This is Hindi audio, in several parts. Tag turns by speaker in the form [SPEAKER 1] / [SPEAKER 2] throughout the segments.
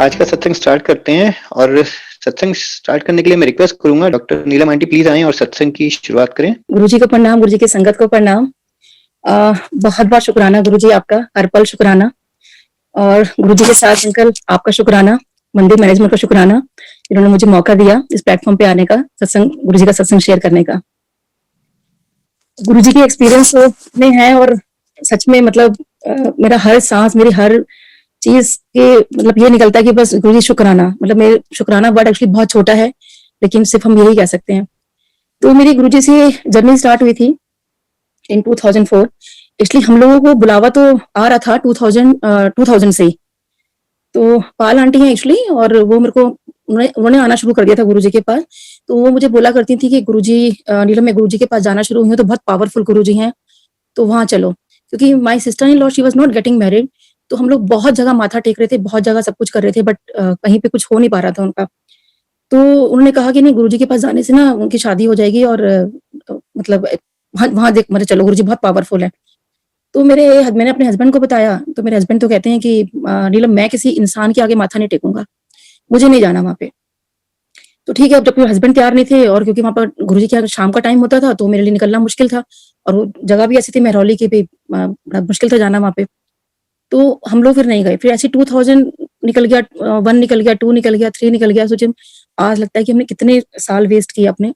[SPEAKER 1] आज का सत्संग स्टार्ट करते हैं और सत्संग स्टार्ट करने के लिए मैं रिक्वेस्ट करूंगा डॉक्टर नीलम आंटी प्लीज आएं और सत्संग की शुरुआत करें।
[SPEAKER 2] गुरुजी को प्रणाम, गुरुजी की संगत को प्रणाम। बहुत बहुत शुक्राना गुरुजी आपका, हर पल शुक्राना। और गुरुजी के साथ अंकल आपका शुक्राना, मंदिर मैनेजमेंट का शुक्राना, इन्होंने मुझे मौका दिया इस प्लेटफॉर्म पे आने का, सत्संग गुरुजी का सत्संग शेयर करने का। गुरुजी के एक्सपीरियंस में है और सच में मतलब मेरा हर सांस, मेरी हर चीज के मतलब ये निकलता है कि बस गुरुजी शुक्राना। मतलब मेरे शुक्राना वर्ड एक्चुअली बहुत छोटा है, लेकिन सिर्फ हम यही कह सकते हैं। तो मेरी गुरुजी से जर्नी स्टार्ट हुई थी इन 2004। इसलिए हम लोगों को बुलावा तो आ रहा था 2000 से ही। तो पाल आंटी हैं एक्चुअली, और वो मेरे को उन्होंने आना शुरू कर दिया था गुरुजी के पास। तो वो मुझे बोला करती थी कि गुरुजी नीलम, मैं गुरुजी के पास जाना शुरू हुई हूँ तो बहुत पावरफुल गुरुजी हैं, तो वहां चलो। क्योंकि my sister in law she was not getting married, तो हम लोग बहुत जगह माथा टेक रहे थे, बहुत जगह सब कुछ कर रहे थे, बट कहीं पे कुछ हो नहीं पा रहा था उनका। तो उन्होंने कहा कि नहीं, गुरुजी के पास जाने से ना उनकी शादी हो जाएगी, और मतलब वहां देख मतलब चलो, गुरुजी बहुत पावरफुल है। तो मैंने अपने हस्बैंड को बताया, तो मेरे हस्बैंड तो कहते हैं कि नीलम, मैं किसी इंसान के आगे माथा नहीं टेकूंगा, मुझे नहीं जाना वहां पे। तो ठीक है, अब जब मेरे हस्बैंड तैयार नहीं थे, और क्योंकि वहां पर गुरुजी के शाम का टाइम होता था, तो मेरे लिए निकलना मुश्किल था, और वो जगह भी ऐसी थी महरौली की भी, बड़ा मुश्किल था जाना वहां पे। तो हम लोग फिर नहीं गए। फिर ऐसे 2000 निकल गया, 1 निकल गया, 2 निकल गया, 3 निकल गया। सोचे आज लगता है कि हमने कितने साल वेस्ट किए अपने।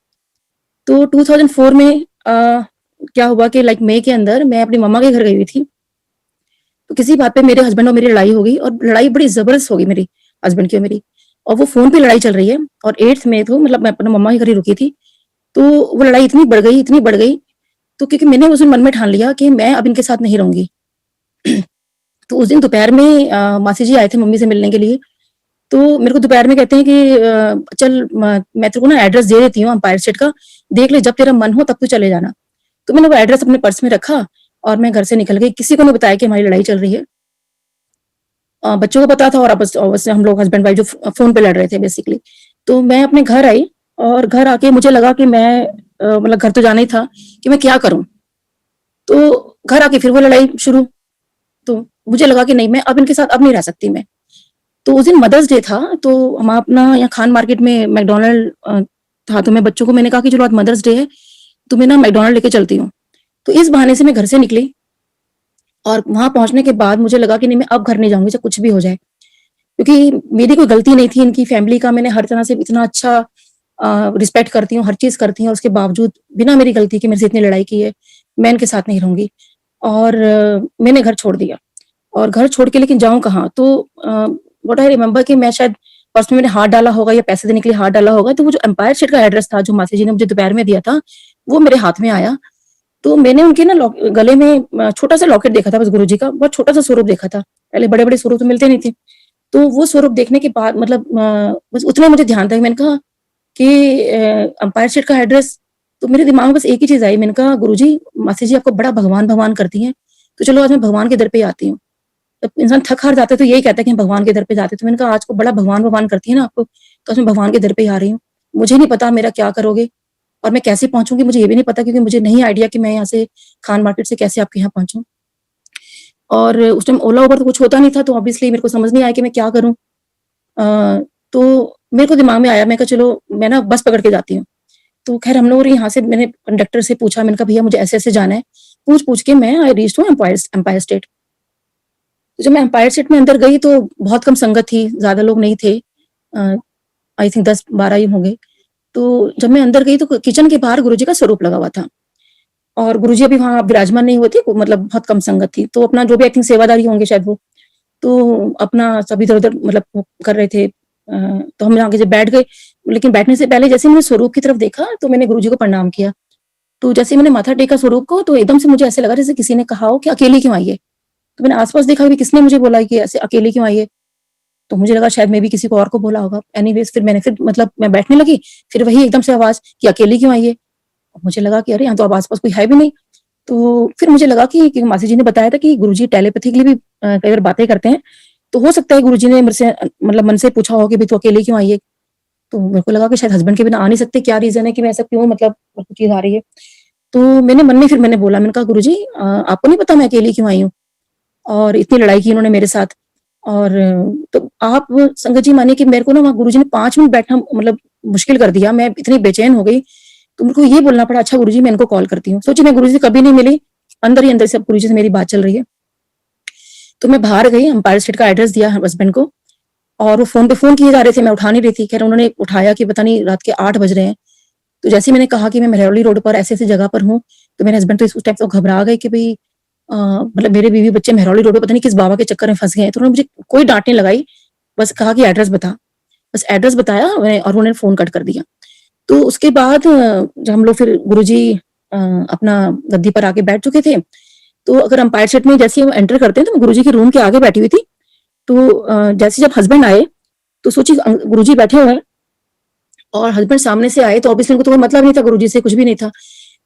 [SPEAKER 2] तो 2004 में क्या हुआ कि लाइक मई के अंदर मैं अपनी मम्मा के घर गई हुई थी। तो किसी बात पे मेरे हस्बैंड और मेरी लड़ाई हो गई, और लड़ाई बड़ी जबरदस्त हो गई मेरी हस्बैंड की और मेरी। और वो फोन पे लड़ाई चल रही है, और 8th में तो मतलब मैं अपने मम्मा के घर ही रुकी थी। तो वो लड़ाई इतनी बढ़ गई, इतनी बढ़ गई। तो क्योंकि मैंने उस दिन मन में ठान लिया कि मैं अब इनके साथ नहीं रहूंगी। तो उस दिन दोपहर में मासी जी आए थे मम्मी से मिलने के लिए। तो मेरे को दोपहर में कहते हैं कि चल मैं तेरे को ना एड्रेस दे देती हूँ एम्पायर स्टेट का, देख ले, जब तेरा मन हो तब तू चले जाना। तो मैंने वो एड्रेस अपने पर्स में रखा और मैं घर से निकल गई। किसी को नहीं बताया कि हमारी लड़ाई चल रही है। बच्चों को पता था, और आपस हम लोग हस्बैंड वाइफ जो फोन पे लड़ रहे थे बेसिकली। तो मैं अपने घर आई, और घर आके मुझे लगा कि मैं मतलब घर तो जाना ही था, कि मैं क्या करूं। तो घर आके फिर वो लड़ाई शुरू। तो मुझे लगा कि नहीं, मैं अब इनके साथ अब नहीं रह सकती मैं। तो उस दिन मदर्स डे था, तो हम अपना यहाँ खान मार्केट में मैकडोनल्ड था। तो मैं बच्चों को मैंने कहा कि चलो आज मदर्स डे है, तो मैं ना मैकडोनल्ड लेके चलती हूँ। तो इस बहाने से मैं घर से निकली, और वहां पहुंचने के बाद मुझे लगा कि नहीं, मैं अब घर नहीं जाऊंगी चाहे कुछ भी हो जाए। क्योंकि मेरी कोई गलती नहीं थी, इनकी फैमिली का मैंने हर तरह से इतना अच्छा रिस्पेक्ट करती हूँ, हर चीज करती हूँ, और उसके बावजूद बिना मेरी गलती के मेरे से इतनी लड़ाई की है, मैं इनके साथ नहीं रहूंगी। और मैंने घर छोड़ दिया। और घर छोड़ के लेकिन जाऊं कहाँ? तो व्हाट आई रिमेम्बर कि मैं शायद पर्स में मैंने हाथ डाला होगा, या पैसे देने के लिए हाथ डाला होगा, तो वो जो एम्पायर स्टेट का एड्रेस था जो मासी जी ने मुझे दोपहर में दिया था, वो मेरे हाथ में आया। तो मैंने उनके ना गले में छोटा सा लॉकेट देखा था, बस गुरुजी का बहुत छोटा सा स्वरूप देखा था। पहले बड़े बड़े स्वरूप तो मिलते नहीं थे। तो वो स्वरूप देखने के बाद मतलब बस उतना मुझे ध्यान था कि मैंने कहा कि एम्पायर स्टेट का एड्रेस। तो मेरे दिमाग में बस एक ही चीज आई, मैंने कहा गुरुजी, मासी जी आपको बड़ा भगवान भगवान करती हैं, तो चलो आज मैं भगवान के दर पे आती हूँ। जब इंसान थक हार जाता है तो यही कहता है कि हम भगवान के दर पे जाते हैं। तो मैंने कहा आज को बड़ा भगवान भगवान करती है ना आपको, तो आज मैं भगवान के दर पे ही आ रही हूँ। मुझे नहीं पता मेरा क्या करोगे, और मैं कैसे पहुंचूंगी मुझे ये भी नहीं पता, क्योंकि मुझे नहीं आइडिया कि मैं यहाँ से खान मार्केट से कैसे आपके यहाँ पहुंचूं। और उस टाइम ओला उबर तो कुछ होता नहीं था, तो ऑब्वियसली मेरे को समझ नहीं आया कि मैं क्या करूं। तो मेरे को दिमाग में आया, मैं कहा चलो मैं ना बस पकड़ के जाती हूँ। तो खैर हम लोग यहाँ से, मैंने कंडक्टर से पूछा, मैंने कहा भैया मुझे ऐसे ऐसे जाना है। पूछ पूछ के मैं I reach to Empire State. तो जब मैं एम्पायर स्टेट में अंदर गई तो बहुत कम संगत थी, ज्यादा लोग नहीं थे। आई थिंक 10-12 ही होंगे। तो जब मैं अंदर गई तो किचन के बाहर गुरुजी का स्वरूप लगा हुआ था, और गुरुजी अभी वहां विराजमान नहीं हुए थे, मतलब बहुत कम संगत थी। तो अपना जो भी आई थिंक सेवादारी होंगे शायद वो, तो अपना सब इधर उधर मतलब वो कर रहे थे। तो हम आगे जब बैठ गए, लेकिन बैठने से पहले जैसे मैंने स्वरूप की तरफ देखा तो मैंने गुरुजी को प्रणाम किया। तो जैसे मैंने माथा टेका स्वरूप को, तो एकदम से मुझे ऐसे लगा जैसे किसी ने कहा हो कि अकेली क्यों आई है। तो मैंने आसपास देखा कि किसने मुझे बोला कि ऐसे अकेली क्यों आई है। तो मुझे लगा शायद मैं भी किसी को और को बोला होगा। एनीवेज फिर मतलब मैं बैठने लगी, फिर वही एकदम से आवाज कि अकेली क्यों आई है। मुझे लगा कि अरे यहाँ तो अब आसपास कोई है भी नहीं। तो फिर मुझे लगा कि मासी जी ने बताया था कि गुरुजी टेलीपैथिकली भी कई बार बातें करते हैं। तो हो सकता है गुरुजी ने मेरे से मतलब मन से पूछा हो कि भाई तू अकेले क्यों आई है। तो मेरे को लगा कि शायद हस्बैंड के बिना आ नहीं सकते, क्या रीजन है कि मैं ऐसा क्यों मतलब चीज आ रही है। तो मैंने मन में फिर मैंने बोला, मैंने कहा गुरुजी आपको नहीं पता मैं अकेली क्यों आई हूँ, और इतनी लड़ाई की इन्होंने मेरे साथ। और तो आप संगत जी मानिए कि मेरे को ना वहाँ गुरुजी ने 5 मिनट बैठना मतलब मुश्किल कर दिया। मैं इतनी बेचैन हो गई, तो मेरे को ये बोलना पड़ा, अच्छा गुरुजी मैं इनको कॉल करती हूँ। सोचिए मैं गुरुजी से कभी नहीं मिली, अंदर ही अंदर से अब गुरुजी से मेरी बात चल रही है। तो मैं बाहर गई, एम्पायर स्टेट का एड्रेस दिया हस्बैंड को, और वो फ़ोन पे फ़ोन किए जा रहे थे, मैं उठा नहीं रही थी। खैर उन्होंने उठाया कि पता नहीं रात के 8 बज रहे हैं। तो जैसे ही मैंने कहा कि मैं महरौली रोड पर ऐसे-ऐसे जगह पर हूँ, तो मेरे हस्बैंड तो उस टाइम तो घबरा गए कि भई मतलब मेरे बीवी-बच्चे महरौली रोड पे पता नहीं किस बाबा के चक्कर में फँस गए हैं। तो उन्होंने मुझे कोई डाँट नहीं लगाई, बस कहा कि एड्रेस बता। बस एड्रेस बताया मैं और उन्होंने फ़ोन कट कर दिया। तो उसके बाद जब हम लोग फिर गुरुजी अपना गद्दी पर आके बैठ चुके थे, तो अगर एम्पायर स्टेट में जैसे ही हम एंटर करते हैं, तो मैं गुरुजी के रूम के आगे बैठी हुई थी। तो जैसे जब हस्बैंड आए, तो सोचिए गुरुजी बैठे हुए हैं और हस्बैंड सामने से आए, तो ऑब्वियसली उनको तो कोई मतलब नहीं था गुरुजी से, कुछ भी नहीं था।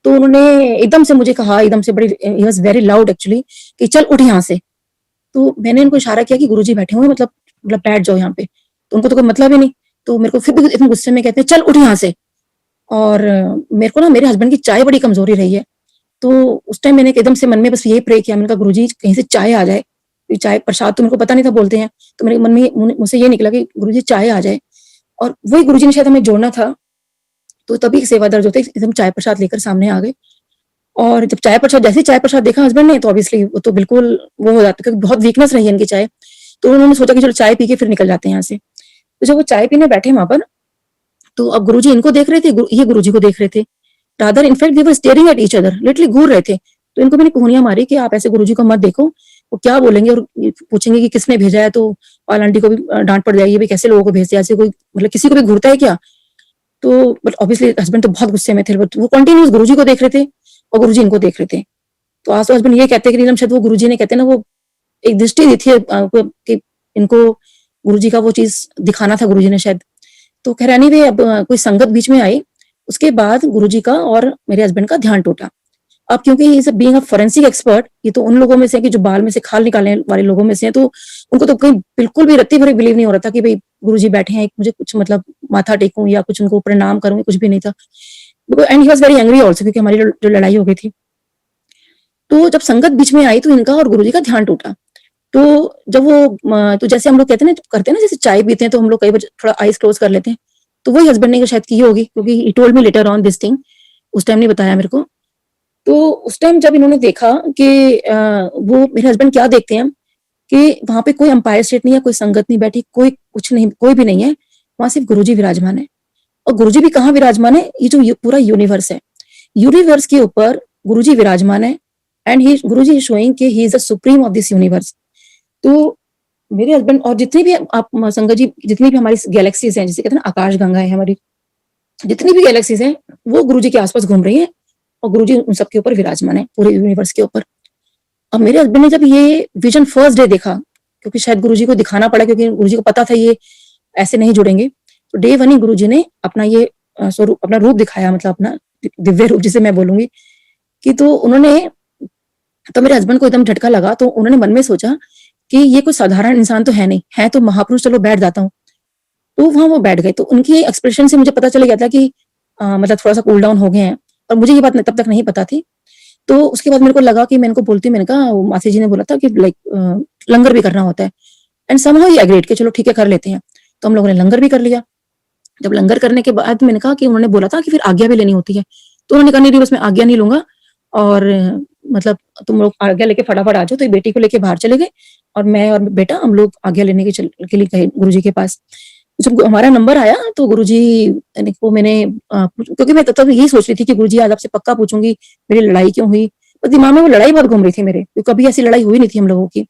[SPEAKER 2] तो उन्होंने एकदम से मुझे कहा, एकदम से बड़ी he was very loud actually, कि चल उठ यहाँ से। तो मैंने उनको इशारा किया कि गुरुजी बैठे हुए हैं, मतलब बैठ जाओ यहाँ पे। तो उनको तो कोई मतलब ही नहीं। तो मेरे को फिर भी इतने गुस्से में कहते हैं, चल उठ यहाँ से। और मेरे को ना मेरे हस्बैंड की चाय बड़ी कमज़ोरी रही है। तो उस टाइम मैंने एकदम से मन में बस यही प्रे किया, मैंने कहा गुरुजी कहीं से चाय आ जाए। ये चाय प्रसाद तो मेरे को पता नहीं था बोलते हैं। तो मेरे मन में मुझसे ये निकला कि गुरुजी चाय आ जाए, और वही गुरुजी ने शायद हमें जोड़ना था। तो तभी सेवादार जो थे एकदम चाय प्रसाद लेकर सामने आ गए। और जब चाय प्रसाद, जैसे ही चाय प्रसाद देखा हस्बैंड ने, तो ऑब्वियसली वो तो बिल्कुल वो हो जाता, क्योंकि बहुत वीकनेस रही है इनकी चाय। तो उन्होंने सोचा कि चलो चाय पी के फिर निकल जाते हैं यहाँ से। तो जब वो चाय पीने बैठे वहां पर, तो अब गुरुजी इनको देख रहे थे, ये गुरुजी को देख रहे थे। Rather in fact they were staring at each other, literally घूर रहे थे। तो इनको मैंने कोहनियां मारी कि आप ऐसे गुरुजी को मत देखो, वो क्या बोलेंगे और पूछेंगे कि किसने भेजा है, तो ऑल आंटी को भी डांट पड़ जाएगी, भाई कैसे लोगों को भेजते हैं, ऐसे कोई मतलब किसी को भी घूरता है क्या। तो बट ऑब्वियसली हस्बैंड तो बहुत गुस्से में थे, बट वो कंटिन्यूस गुरुजी को देख रहे थे और गुरुजी इनको देख रहे थे। तो आज तो हस्बैंड ये कहते हैं कि नीलम, शायद वो गुरुजी ने, कहते हैं ना, वो एक दृष्टि दी थी कि इनको गुरुजी का वो चीज दिखाना था गुरुजी ने शायद। तो खैर एनीवे, अब कोई संगत बीच में आई, उसके बाद गुरुजी का और मेरे हस्बैंड का ध्यान टूटा। अब क्योंकि he is being a forensic expert, ये तो उन लोगों में से है कि जो बाल में से खाल निकालने वाले लोगों में से है, तो उनको तो कहीं बिल्कुल भी रत्ती भर बिलीव नहीं हो रहा था कि भाई गुरुजी बैठे हैं, मुझे कुछ मतलब माथा टेकूं या कुछ उनको प्रणाम करूं, कुछ भी नहीं था। And he was very angry also, क्योंकि हमारी जो लड़ाई हो गई थी। तो जब संगत बीच में आई, तो इनका और गुरुजी का ध्यान टूटा। तो जब वो तो जैसे हम लोग कहते हैं ना, करते हैं ना, जैसे चाय पीते हैं तो हम लोग कई बार थोड़ा आईज क्लोज कर लेते हैं। तो वही हस्बैंड ने शायद की होगी, क्योंकि he told me later on this thing, उस टाइम नहीं बताया मेरे को। तो उस टाइम जब इन्होंने देखा कि वो मेरे हस्बैंड क्या देखते हैं कि वहां पे कोई अंपायर स्टेट नहीं है, कोई संगत नहीं बैठी, कोई कुछ नहीं, कोई भी नहीं है, वहां सिर्फ गुरुजी विराजमान है। और गुरुजी भी कहाँ विराजमान है, ये जो पूरा यूनिवर्स है, यूनिवर्स के ऊपर गुरुजी विराजमान है। And he Guruji is showing कि he is the supreme of this universe. तो मेरे हस्बैंड और जितनी भी आप संगत जी, जितनी भी हमारी गैलेक्सीज हैं, जैसे कहते हैं ना आकाश गंगा है हमारी, जितनी भी गैलेक्सीज हैं वो गुरुजी के आसपास घूम रही हैं, और गुरुजी उन सबके ऊपर विराजमान है, पूरे यूनिवर्स के ऊपर। अब मेरे हस्बैंड ने जब ये विजन फर्स्ट डे देखा, क्योंकि शायद गुरुजी को दिखाना पड़ा, क्योंकि गुरुजी को पता था ये ऐसे नहीं जुड़ेंगे, तो डे वन ही गुरुजी ने अपना ये स्वरूप, अपना रूप दिखाया, मतलब अपना दिव्य रूप जिसे मैं बोलूंगी कि, तो उन्होंने, तो मेरे हस्बैंड को एकदम झटका लगा। तो उन्होंने मन में सोचा कि ये कोई साधारण इंसान तो है नहीं, है तो महापुरुष, चलो बैठ जाता हूँ। तो वहां वो बैठ गए। तो उनकी एक्सप्रेशन से मुझे पता चल गया था कि मतलब थोड़ा सा कूल डाउन हो गए हैं, और मुझे ये बात तब तक नहीं पता थी। तो उसके बाद मेरे को लगा कि मैं इनको बोलती हूँ, मैंने कहा मासी जी ने बोला था कि लाइक लंगर भी करना होता है। एंड समहाउ ही एग्रीड कि चलो ठीक है कर लेते हैं। तो हम लोगों ने लंगर भी कर लिया। जब लंगर करने के बाद मैंने कहा कि उन्होंने बोला था कि फिर आज्ञा भी लेनी होती है। तो उन्होंने कहा नहीं बस मैं आज्ञा नहीं लूंगा, और मतलब तुम लोग आज्ञा लेके फटाफट आ जाओ। तो बेटी को लेके बाहर चले गए, और मैं और बेटा हम लोग आज्ञा लेने के लिए गए गुरुजी के पास। जब हमारा नंबर आया तो गुरुजी को मैंने क्योंकि मैं तब यही सोच रही थी कि गुरुजी आज आपसे पक्का पूछूंगी मेरी लड़ाई क्यों हुई। बस दिमाग में वो लड़ाई बहुत घूम रही थी मेरे, क्योंकि कभी ऐसी लड़ाई हुई नहीं थी हम लोगों की।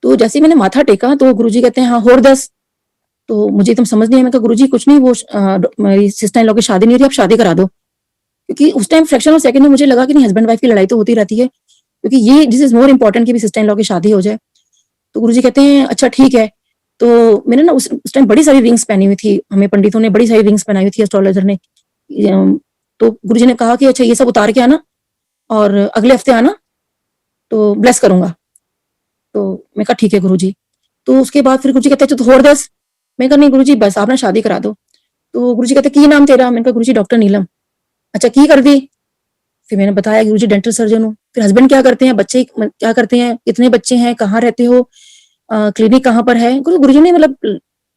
[SPEAKER 2] तो जैसे ही मैंने माथा टेका, तो गुरुजी कहते हैं हाँ होर 10। तो मुझे एकदम समझ नहीं आया। मैं कहा गुरुजी कुछ नहीं, वो मेरी सिस्टर इन लॉ की शादी नहीं रही, आप शादी करा दो। क्योंकि उस टाइम फ्रैक्शन ऑफ सेकंड में मुझे लगा कि नहीं, हस्बैंड वाइफ की लड़ाई तो होती रहती है, क्योंकि ये दिस इज मोर इंपॉर्टेंट कि भी सिस्टर इन लॉ की शादी हो जाए। तो गुरुजी कहते हैं अच्छा ठीक है। तो मैंने ना उस टाइम बड़ी सारी रिंग्स पहनी हुई थी, हमें पंडितों ने बड़ी सारी रिंग्स पहनाई हुई थी, एस्ट्रोलॉजर ने। तो गुरुजी ने कहा कि अच्छा ये सब उतार के आना और अगले हफ्ते आना, तो ब्लेस करूंगा। तो मैं कहा ठीक है गुरुजी। तो उसके बाद फिर गुरुजी कहते हैं तो और 10। मैं कहा नहीं गुरुजी बस आप ना शादी करा दो। तो गुरुजी कहते की नाम तेरा? मैंने कहा गुरुजी डॉक्टर नीलम। अच्छा की कर दी? फिर मैंने बताया गुरुजी डेंटल सर्जन हूँ। फिर हस्बैंड क्या करते हैं, बच्चे क्या करते हैं, कितने बच्चे हैं, कहाँ रहते हो? क्लिनिक कहाँ पर है? गुरुजी ने मतलब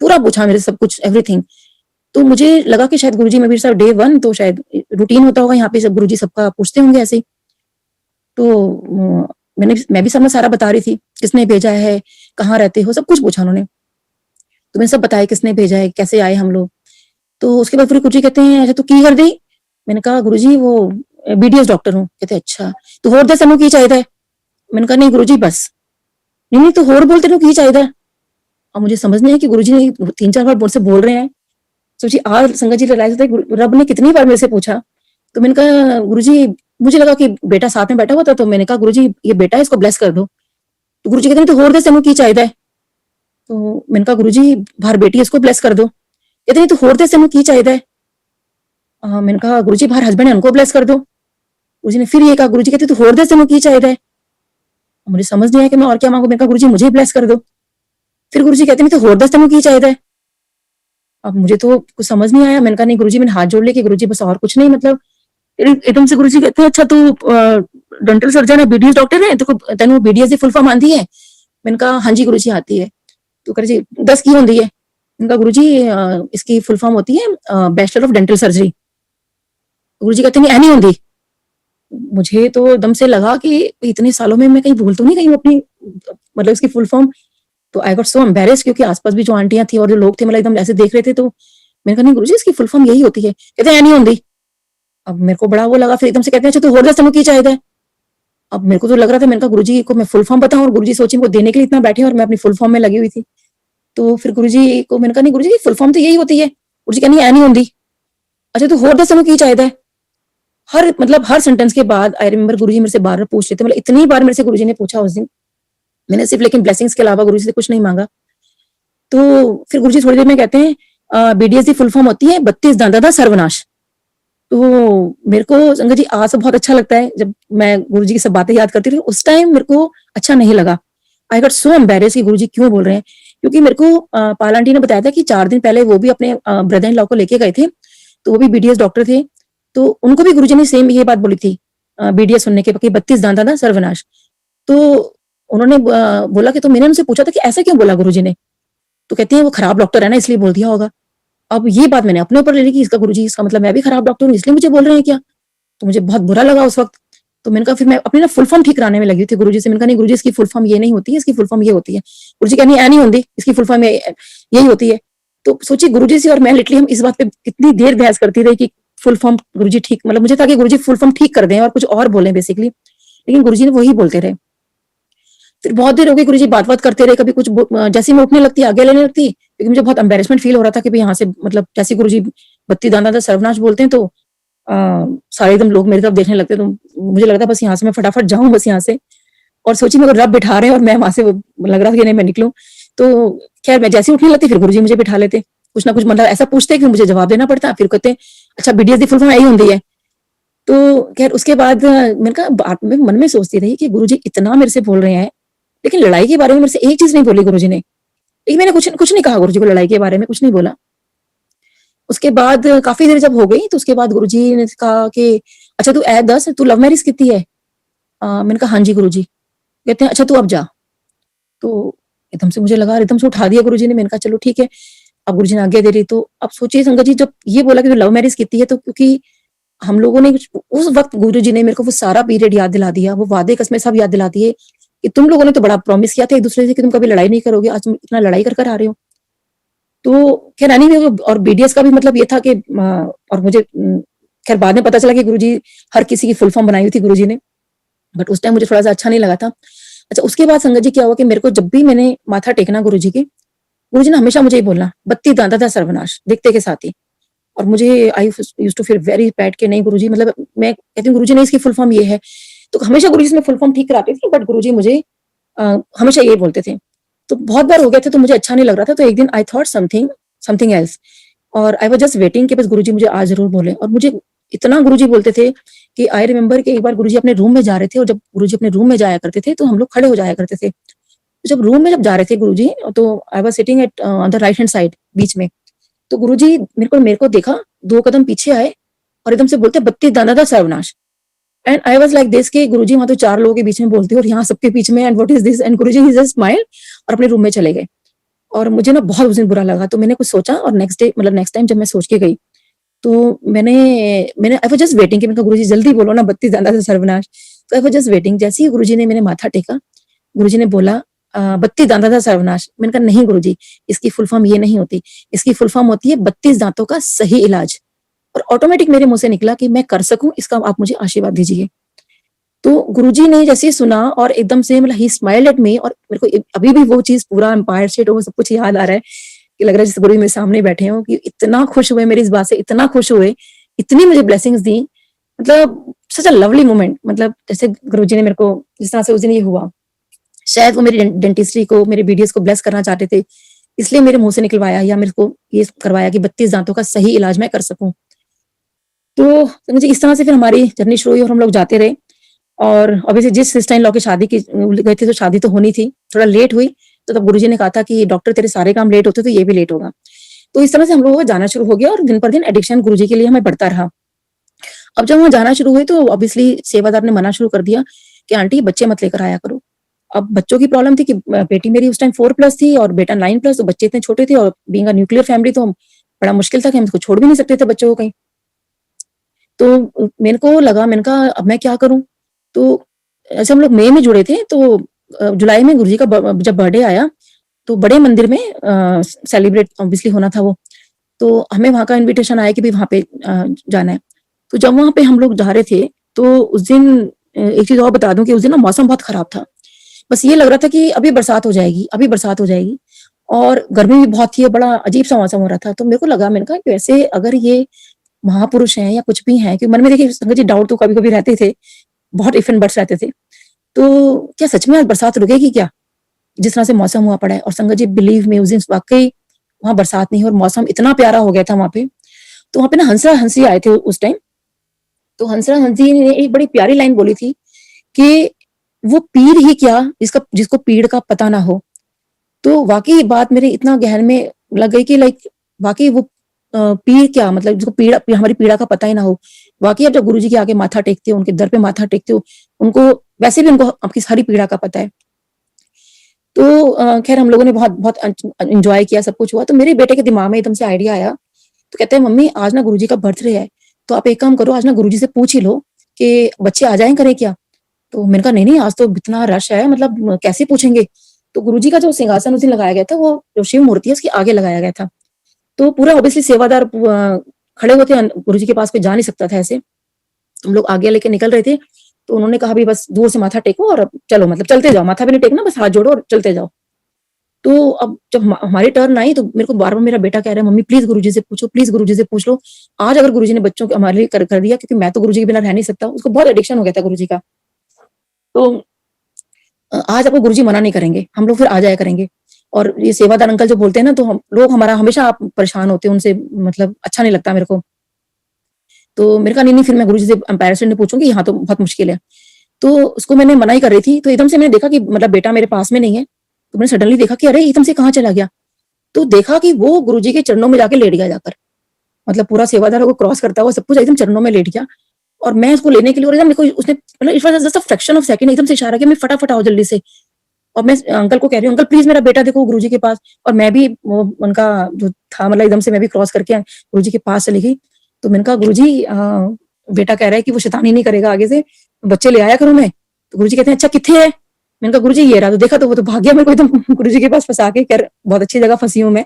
[SPEAKER 2] पूरा पूछा मेरे से सब कुछ एवरीथिंग। तो मुझे लगा कि शायद गुरुजी में भी सब डे 1 तो शायद रूटीन होता होगा यहाँ पे सब गुरुजी सबका पूछते होंगे ऐसे ही। तो मैं भी सब में सारा बता रही थी, किसने भेजा है, कहाँ रहते हो, सब कुछ पूछा उन्होंने। तो मैंने सब बताया किसने भेजा है, कैसे आए हम लोग। तो उसके बाद फिर गुरुजी कहते हैं, अच्छा तू की कर दी? मैंने कहा गुरुजी वो बीडीएस डॉक्टर हूँ। कहते अच्छा, तो होर दस तेनू की चाहिए? मैंने कहा नहीं गुरुजी बस। नहीं नहीं, तो होर बोल तेनू की चाहिए? अब मुझे समझ नहीं है कि गुरुजी ने 3-4 बार मुझसे बोल रहे हैं। सोचिए आज संगत जी रियलाइज होता है रब ने कितनी बार मेरे से पूछा। तो मैंने कहा गुरुजी, मुझे लगा कि बेटा साथ में बैठा हुआ था, तो मैंने कहा गुरुजी ये बेटा है, इसको ब्लेस कर दो। तो गुरुजी कहते हैं तो होर दस तेनू की चाहिए? तो मैंने कहा गुरुजी बाहर बेटी है, इसको ब्लेस कर दो। कहते नहीं तो होर दस तेनू की चाहिए? मैंने कहा गुरुजी बाहर हस्बैंड है, उनको ब्लेस कर दो। गुरुजी ने फिर ये कहा, गुरुजी कहते तो होर दस तेनू की चाहिए? मुझे समझ नहीं आया कि मैं और क्या मांगू। मैंने कहा गुरुजी मुझे ब्लेस कर दो। फिर गुरुजी कहते नहीं तो होर दस तेनू की चाहिए? अब मुझे तो कुछ समझ नहीं आया। मैंने कहा नहीं गुरुजी, मैंने हाथ जोड़ लिया कि गुरुजी बस और कुछ नहीं, मतलब एकदम से गुरुजी कहते हैं अच्छा तू डेंटल सर्जन है, बीडीएस डॉक्टर है, तो तेनू बीडीएस की फुल फॉर्म आती है? मैंने कहा हाँ जी गुरुजी आती है। तो कह जी 10 की होती है? मैंने कहा गुरुजी इसकी फुल फॉर्म होती है बैचलर ऑफ डेंटल सर्जरी। गुरुजी कहते नहीं नहीं होती। मुझे तो एकदम से लगा कि इतने सालों में मैं कहीं भूल तो नहीं गई हूँ अपनी, मतलब इसकी फुल फॉर्म। तो आई गॉट सो एम्बेरेस्ड, क्योंकि आसपास भी जो आंटियां थी और जो लोग थे मतलब एकदम ऐसे देख रहे थे। तो मैंने कहा नहीं गुरुजी इसकी फुल फॉर्म यही होती है। कहते हैं नहीं होती। अब मेरे को बड़ा वो लगा, फिर एकदम से कहते हैं अच्छा तो होर दस तेनू की चाहिए? अब मेरे को तो लग रहा था, मैंने कहा गुरुजी को मैं फुल फॉर्म बताऊं, और गुरुजी सोचे को देने के लिए इतना बैठे और मैं अपनी फुल फॉर्म में लगी हुई थी। तो फिर गुरुजी को मैंने कहा नहीं गुरुजी फुल फॉर्म तो यही होती है। गुरुजी कहनी नहीं होती। अच्छा तो होर दस तेनू की चाहिए? हर सेंटेंस के बाद आई रिमेंबर गुरुजी मेरे से बार बार पूछ रहे थे, मतलब इतनी बार मेरे से गुरुजी ने पूछा उस दिन। मैंने सिर्फ लेकिन ब्लेसिंग्स के अलावा गुरुजी से कुछ नहीं मांगा। तो फिर गुरुजी थोड़ी देर में कहते हैं बीडीएस की फुल फॉर्म होती है 32 दांता दा सर्वनाश। तो मेरे को संगत जी आज बहुत अच्छा लगता है जब मैं गुरुजी की सब बातें याद करती रही। उस टाइम मेरे को अच्छा नहीं लगा। आई गॉट सो एम्बेरेस कि गुरुजी क्यों बोल रहे हैं, क्योंकि मेरे को पाल आंटी ने बताया था कि 4 दिन पहले वो भी अपने ब्रदर इन लॉ को लेके गए थे, तो वो भी बीडीएस डॉक्टर थे। तो उनको भी गुरुजी ने सेम ये बात बोली थी बीडीएस सुनने के कि 32 दांता दा सर्वनाश। तो उन्होंने बोला कि, तो मैंने उनसे पूछा था कि ऐसा क्यों बोला गुरुजी ने? तो कहती है वो खराब डॉक्टर है ना, इसलिए बोल दिया होगा। अब ये बात मैंने अपने ऊपर ले ली कि इसका गुरुजी, इसका मतलब मैं भी खराब डॉक्टर हूँ इसलिए मुझे बोल रहे हैं क्या? तो मुझे बहुत बुरा लगा उस वक्त। तो मैंने कहा, फिर मैं अपनी ना फुल फॉर्म ठीक कराने में लगी थी गुरुजी से। मैंने कहा नहीं गुरुजी इसकी फुल फॉर्म ये नहीं होती है, इसकी फुल फॉर्म ये होती है। गुरुजी कहनी नहीं होती, इसकी फुल फॉर्म यही होती है। तो सोचिए गुरुजी से और मैं लिटरली हम इस बात पे कितनी देर बहस करती रही कि फुल फॉर्म गुरुजी ठीक, मतलब मुझे था कि गुरुजी फुल फॉर्म ठीक कर दें और कुछ और बोले बेसिकली, लेकिन गुरुजी ने वही बोलते रहे। फिर बहुत देर हो गई, गुरुजी बात करते रहे, कभी कुछ जैसे मैं उठने लगती आगे लेने लगती, लेकिन मुझे बहुत एम्बेरसमेंट फील हो रहा था कि भाई यहाँ से, मतलब जैसे गुरुजी बत्ती दाना सर्वनाश बोलते हैं तो सारे एकदम लोग मेरी तरफ देखने लगते, तो मुझे लगता बस यहाँ से मैं फटाफट जाऊं बस यहाँ से। और सोची मेरे को रब बिठा रहे हैं और मैं वहां से लग रहा था कि नहीं मैं निकलूं। तो खैर मैं जैसे उठने लगती फिर गुरुजी मुझे बिठा लेते, कुछ ना कुछ मतलब ऐसा पूछते कि मुझे जवाब देना पड़ता। फिर कहते अच्छा बीडीएस की फुल फॉर्म यही होती है। तो खैर उसके बाद मैंने कहा, बात में मन में सोचती रही कि गुरुजी इतना मेरे से बोल रहे हैं, लेकिन लड़ाई के बारे में मेरे से एक चीज नहीं बोली गुरुजी ने। लेकिन मैंने कुछ नहीं कहा गुरुजी को, लड़ाई के बारे में कुछ नहीं बोला। उसके बाद काफी देर जब हो गई तो उसके बाद गुरुजी ने कहा कि अच्छा तू ऐ दस तू लव मैरिज की है? मैंने कहा हाँ जी गुरुजी। कहते हैं अच्छा तू अब जा। तो एकदम से मुझे लगा, एकदम से उठा दिया गुरुजी ने। मैंने कहा चलो ठीक है। अब गुरुजी ने आज्ञा दे रही। तो अब सोचिए संगत जी, जब ये बोला कि तू लव मैरिज की है, तो क्योंकि हम लोगों ने उस वक्त गुरुजी ने मेरे को वो सारा पीरियड याद दिला दिया, वो वादे कसमें सब याद दिला दिए कि तुम लोगों ने तो बड़ा प्रॉमिस किया था एक दूसरे से कि तुम कभी लड़ाई नहीं करोगे, आज तुम इतना लड़ाई कर आ रहे हो। तो खैर एनी वे, और बीडीएस का भी मतलब ये था कि और मुझे खैर बाद में पता चला कि गुरुजी हर किसी की फुल फॉर्म बनाई हुई थी गुरुजी ने, बट उस टाइम मुझे थोड़ा सा अच्छा नहीं लगा था। अच्छा उसके बाद संगत जी क्या हुआ कि मेरे को जब भी मैंने माथा टेकना गुरुजी के, गुरुजी ने हमेशा मुझे ही बोलना बत्ती दांता था सर्वनाश देखते के साथ ही। और मुझे I used to feel very bad कि नहीं गुरुजी, मतलब मैं कहती हूँ गुरुजी ने इसकी फुल फॉर्म ये है। तो हमेशा गुरुजी से फुल फॉर्म ठीक कराती थी, बट गुरुजी मुझे हमेशा ये बोलते थे। तो बहुत बार हो गया था तो मुझे अच्छा नहीं लग रहा था। तो एक दिन आई थॉट समथिंग एल्स, और आई वाज जस्ट वेटिंग कि बस गुरुजी मुझे आज जरूर बोले। और मुझे इतना गुरुजी बोलते थे कि आई रिमेंबर कि एक बार गुरुजी अपने रूम में जा रहे थे, और जब गुरुजी अपने रूम में जाया करते थे तो हम लोग खड़े हो जाया करते थे। तो जब रूम में जब जा रहे थे गुरुजी, तो I was sitting at on the right hand side बीच में। तो गुरुजी मेरे को देखा, 2 कदम पीछे आए और एकदम से बोलते बत्ती दाना दा सर्वनाश। And I was like this कि गुरुजी वहां तो 4 लोगों के बीच में बोलते हो और यहाँ सबके बीच में, and what is this, and Guruji he just smile और अपने रूम में चले गए। और मुझे ना बहुत उस दिन बुरा लगा, तो मैंने कुछ सोचा और नेक्स्ट डे मतलब नेक्स्ट टाइम जब मैं सोच के गई तो मैंने मैंने आई वाज जस्ट वेटिंग कि मैं गुरुजी जल्दी बोलो ना, बत्ती ज्यादा से सर्वनाश। तो आई वाज जस्ट वेटिंग, जैसे ही गुरुजी ने मैंने माथा टेका, गुरुजी ने बोला बत्ती दांता था सर्वनाश। मैंने कहा नहीं गुरुजी, इसकी फुल फॉर्म ये नहीं होती, इसकी फुल फॉर्म होती है 32 दांतों का सही इलाज। और ऑटोमेटिक मेरे मुंह से निकला कि मैं कर सकूं इसका, आप मुझे आशीर्वाद दीजिए। तो गुरुजी ने जैसे ही सुना और एकदम से मतलब ही स्माइल्ड एट मी, और मेरे को अभी भी वो चीज पूरा एम्पायर स्टेट वो सब कुछ याद आ रहा है कि लग रहा है जैसे गुरुजी मेरे सामने बैठे हो, कि इतना खुश हुए मेरी इस बात से, इतना खुश हुए, इतनी मुझे ब्लेसिंग्स दी। मतलब सच अ लवली मोमेंट, मतलब जैसे गुरुजी ने मेरे को जिस तरह से उस दिन ये हुआ, शायद वो मेरी डेंटिस्ट्री को, मेरे बीडीएस को ब्लेस करना चाहते थे, इसलिए मेरे मुंह से निकलवाया या मेरे को ये करवाया कि 32 दांतों का सही इलाज मैं कर सकूं। तो मुझे इस तरह से फिर हमारी जर्नी शुरू हुई और हम लोग जाते रहे। और ऑब्वियसली जिस सिस्टर इन लॉ की शादी की गई थी, तो शादी तो होनी थी, थोड़ा लेट हुई, तो तब गुरुजी ने कहा था कि डॉक्टर तेरे सारे काम लेट होते तो ये भी लेट होगा। तो इस तरह से हम लोगों को जाना शुरू हो गया और दिन पर दिन एडिक्शन गुरुजी के लिए हमें बढ़ता रहा। अब जब वहां जाना शुरू हुए तो ऑब्वियसली सेवादार ने मना शुरू कर दिया कि आंटी बच्चे मत लेकर आया करो। अब बच्चों की प्रॉब्लम थी कि बेटी मेरी उस टाइम 4+ थी और बेटा 9+, तो बच्चे इतने छोटे थे और बीइंग अ न्यूक्लियर फैमिली तो बड़ा मुश्किल था कि हम इसको छोड़ भी नहीं सकते थे बच्चों को कहीं। तो मेरे को लगा, मैंने कहा अब मैं क्या करूं। तो ऐसे हम लोग मई में जुड़े थे, तो जुलाई में गुरुजी का जब बर्थडे आया तो बड़े मंदिर में सेलिब्रेट ऑब्वियसली होना था वो, तो हमें वहां का इनविटेशन आया कि भाई वहां पे जाना है। तो जब वहां पे हम लोग जा रहे थे तो उस दिन एक चीज और बता दूं कि उस दिन ना मौसम बहुत खराब था। बस ये लग रहा था कि अभी बरसात हो जाएगी, अभी बरसात हो जाएगी, और गर्मी भी बहुत थी, बड़ा अजीब सा मौसम हो रहा था। तो मेरे को लगा, मैंने कहा कि वैसे अगर ये महापुरुष हैं या कुछ भी हैं, कि मन में देखिए संगत जी डाउट तो कभी कभी रहते थे, बहुत इफ एंड बट्स रहते थे, तो क्या सच में आज बरसात रुकेगी क्या, जिस तरह से मौसम हुआ पड़ा है। और संगत जी बिलीव में उस दिन वाकई वहां बरसात नहीं, और मौसम इतना प्यारा हो गया था वहां पे। तो वहां पे ना हंसरा हंसी आए थे उस टाइम, तो हंसरा हंसी ने एक बड़ी प्यारी लाइन बोली थी कि वो पीर ही क्या जिसको पीड़ का पता ना हो। तो वाकई बात मेरे इतना गहन में लग गई कि लाइक वाकई वो पीर क्या, मतलब जिसको पीड़ा, हमारी पीड़ा का पता ही ना हो। वाकई अब जब गुरुजी के आगे माथा टेकते हो, उनके दर पे माथा टेकते हो, उनको वैसे भी उनको आपकी सारी पीड़ा का पता है। तो खैर हम लोगों ने बहुत बहुत एंजॉय किया, सब कुछ हुआ। तो मेरे बेटे के दिमाग में एकदम से आइडिया आया, तो कहते हैं मम्मी आज ना गुरुजी का बर्थडे है, तो आप एक काम करो, आज ना गुरुजी से पूछ ही लो कि बच्चे आ जाएं करें क्या। तो मैंने कहा नहीं नहीं, आज तो इतना रश है, मतलब कैसे पूछेंगे। तो गुरुजी का जो सिंहासन उस दिन लगाया गया था, वो जो शिव मूर्ति है उसके आगे लगाया गया था। तो पूरा ऑब्वियसली सेवादार खड़े होते, गुरुजी के पास कोई जा नहीं सकता था ऐसे। हम लोग आगे लेके निकल रहे थे, तो उन्होंने कहा भी बस दूर से माथा टेको और चलो, मतलब चलते जाओ, माथा भी नहीं टेकना, बस हाथ जोड़ो और चलते जाओ। तो अब जब हमारी टर्न आई तो मेरे को बार बार मेरा बेटा कह रहा है मम्मी प्लीज गुरुजी से पूछो, प्लीज गुरुजी से पूछ लो। आज अगर गुरुजी ने बच्चों के हमारे लिए कर दिया, क्योंकि मैं तो गुरुजी के बिना रह नहीं सकता, उसको बहुत एडिक्शन हो गया था गुरुजी का। तो आज आपको गुरुजी मना नहीं करेंगे, हम लोग फिर आ जाया करेंगे। और ये सेवादार अंकल जो बोलते हैं ना, तो हम लोग हमारा हमेशा आप परेशान होते हैं उनसे, मतलब अच्छा नहीं लगता मेरे को। तो मेरे कहा नहीं नहीं, फिर मैं गुरुजी से एम्पायर स्टेट में पूछूंगी, यहाँ तो बहुत मुश्किल है। तो उसको मैंने मना ही कर रही थी, तो एकदम से मैंने देखा कि मतलब बेटा मेरे पास में नहीं है। तो मैंने सडनली देखा कि अरे एकदम से कहाँ चला गया। तो देखा कि वो गुरुजी के चरणों में जाके लेट गया जाकर, मतलब पूरा सेवादार को क्रॉस करता हुआ सब कुछ एकदम चरणों में लेट गया। और मैं उसको लेने के लिए, और एकदम मेरे को उसने मतलब it was just a fraction of second, एकदम से इशारा किया मैं फटाफट आओ जल्दी से। और मैं अंकल को कह रही हूँ अंकल प्लीज मेरा बेटा देखो गुरुजी के पास। और मैं भी वो उनका जो था, मतलब एकदम से मैं भी क्रॉस करके गुरुजी के पास चली गई। तो मैंने कहा गुरुजी बेटा कह रहा है कि वो शैतानी नहीं करेगा आगे से, बच्चे ले आया करूं मैं। तो गुरुजी कहते हैं अच्छा किथे है। मैंने कहा गुरुजी ये रहा। तो देखा तो वो तो भाग गया मेरे को एकदम गुरुजी के पास फंसा के, कर बहुत अच्छी जगह फंसी हूं मैं।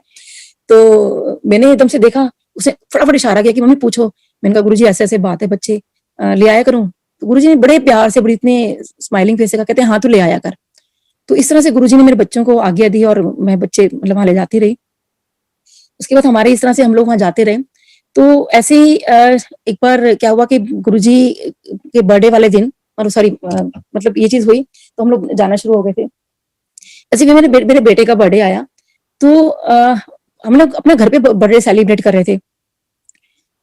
[SPEAKER 2] तो मैंने एकदम से देखा, उसने फटाफट इशारा किया कि मम्मी पूछो। मैंने कहा गुरुजी ऐसे ऐसे बात है, बच्चे ले आया करूं। तो गुरुजी ने बड़े प्यार से, बड़ी इतने स्माइलिंग फेस से कहा, कहते हैं हाँ तू ले आया कर। तो इस तरह से गुरुजी ने मेरे बच्चों को आज्ञा दी और मैं बच्चे मतलब वहां ले जाती रही। उसके बाद हमारे इस तरह से हम लोग वहां जाते रहे। तो ऐसे ही एक बार क्या हुआ कि गुरुजी के बर्थडे वाले दिन, और सॉरी मतलब ये चीज हुई, तो हम लोग जाना शुरू हो गए थे। ऐसे भी मेरे बेटे का बर्थडे आया, तो हम लोग अपने घर पे बर्थडे सेलिब्रेट कर रहे थे।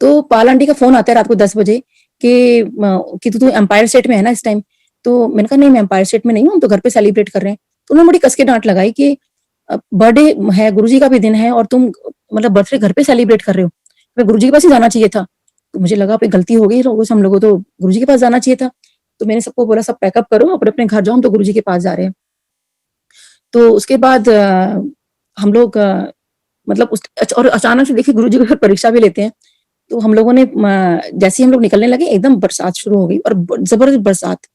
[SPEAKER 2] तो पाल आंटी का फोन आता है रात को 10 बजे कि तू एम्पायर स्टेट में है ना इस टाइम। तो मैंने कहा नहीं मैं एम्पायर स्टेट में नहीं हूँ, हम तो घर पे सेलिब्रेट कर रहे हैं। तो उन्होंने बड़ी कस के डांट लगाई कि बर्थडे है, गुरुजी का भी दिन है, और तुम मतलब बर्थडे घर पे सेलिब्रेट कर रहे हो, मैं गुरुजी के पास ही जाना चाहिए था। तो मुझे लगा गलती हो गई, रोज हम लोगों तो गुरुजी के पास जाना चाहिए था। तो मैंने सबको बोला सब पैकअप करो, अपने-अपने घर जाओ, हम तो गुरुजी के पास जा रहे हैं। तो उसके बाद हम लोग मतलब और अचानक से देखिए गुरुजी को परीक्षा भी लेते हैं। तो हम लोगों ने जैसे ही हम लोग निकलने लगे एकदम बरसात शुरू हो गई और जबरदस्त बरसात।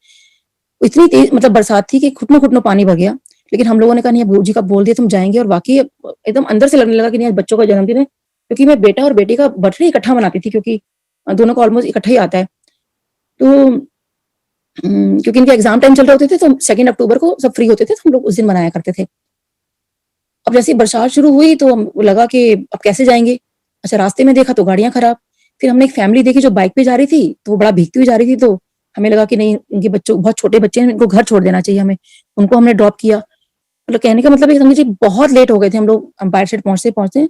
[SPEAKER 2] इतनी तेज मतलब बरसात थी कि घुटनों-घुटनों पानी भर गया। लेकिन हम लोगों ने कहा नहीं अब गुरुजी का बोल दिया तुम जाएँगे और वाक़ई एकदम अंदर से लगने लगा कि नहीं आज बच्चों का जन्मदिन है। क्योंकि मैं बेटा और बेटी का बर्थडे इकट्ठा मनाती थी क्योंकि दोनों का ऑलमोस्ट इकट्ठा ही आता है। तो क्योंकि इनके एग्ज़ाम टाइम चल रहे होते थे तो 2 अक्टूबर को सब फ्री होते थे तो हम लोग उस दिन मनाया करते थे। अब जैसे ही बरसात शुरू हुई तो लगा कि अब कैसे जाएँगे? अच्छा रास्ते में देखा तो गाड़ियाँ खराब। फिर हमने एक फैमिली देखी जो बाइक पे जा रही थी, तो वो बड़ा भीगती हुई जा रही थी तो हमें लगा कि नहीं इनके बच्चों बहुत छोटे बच्चे हैं, इनको घर छोड़ देना चाहिए हमें। उनको हमने ड्रॉप किया। मतलब कहने का मतलब है समझिए बहुत लेट हो गए थे हम लोग एम्पायर स्टेट पहुँचते-पहुँचते।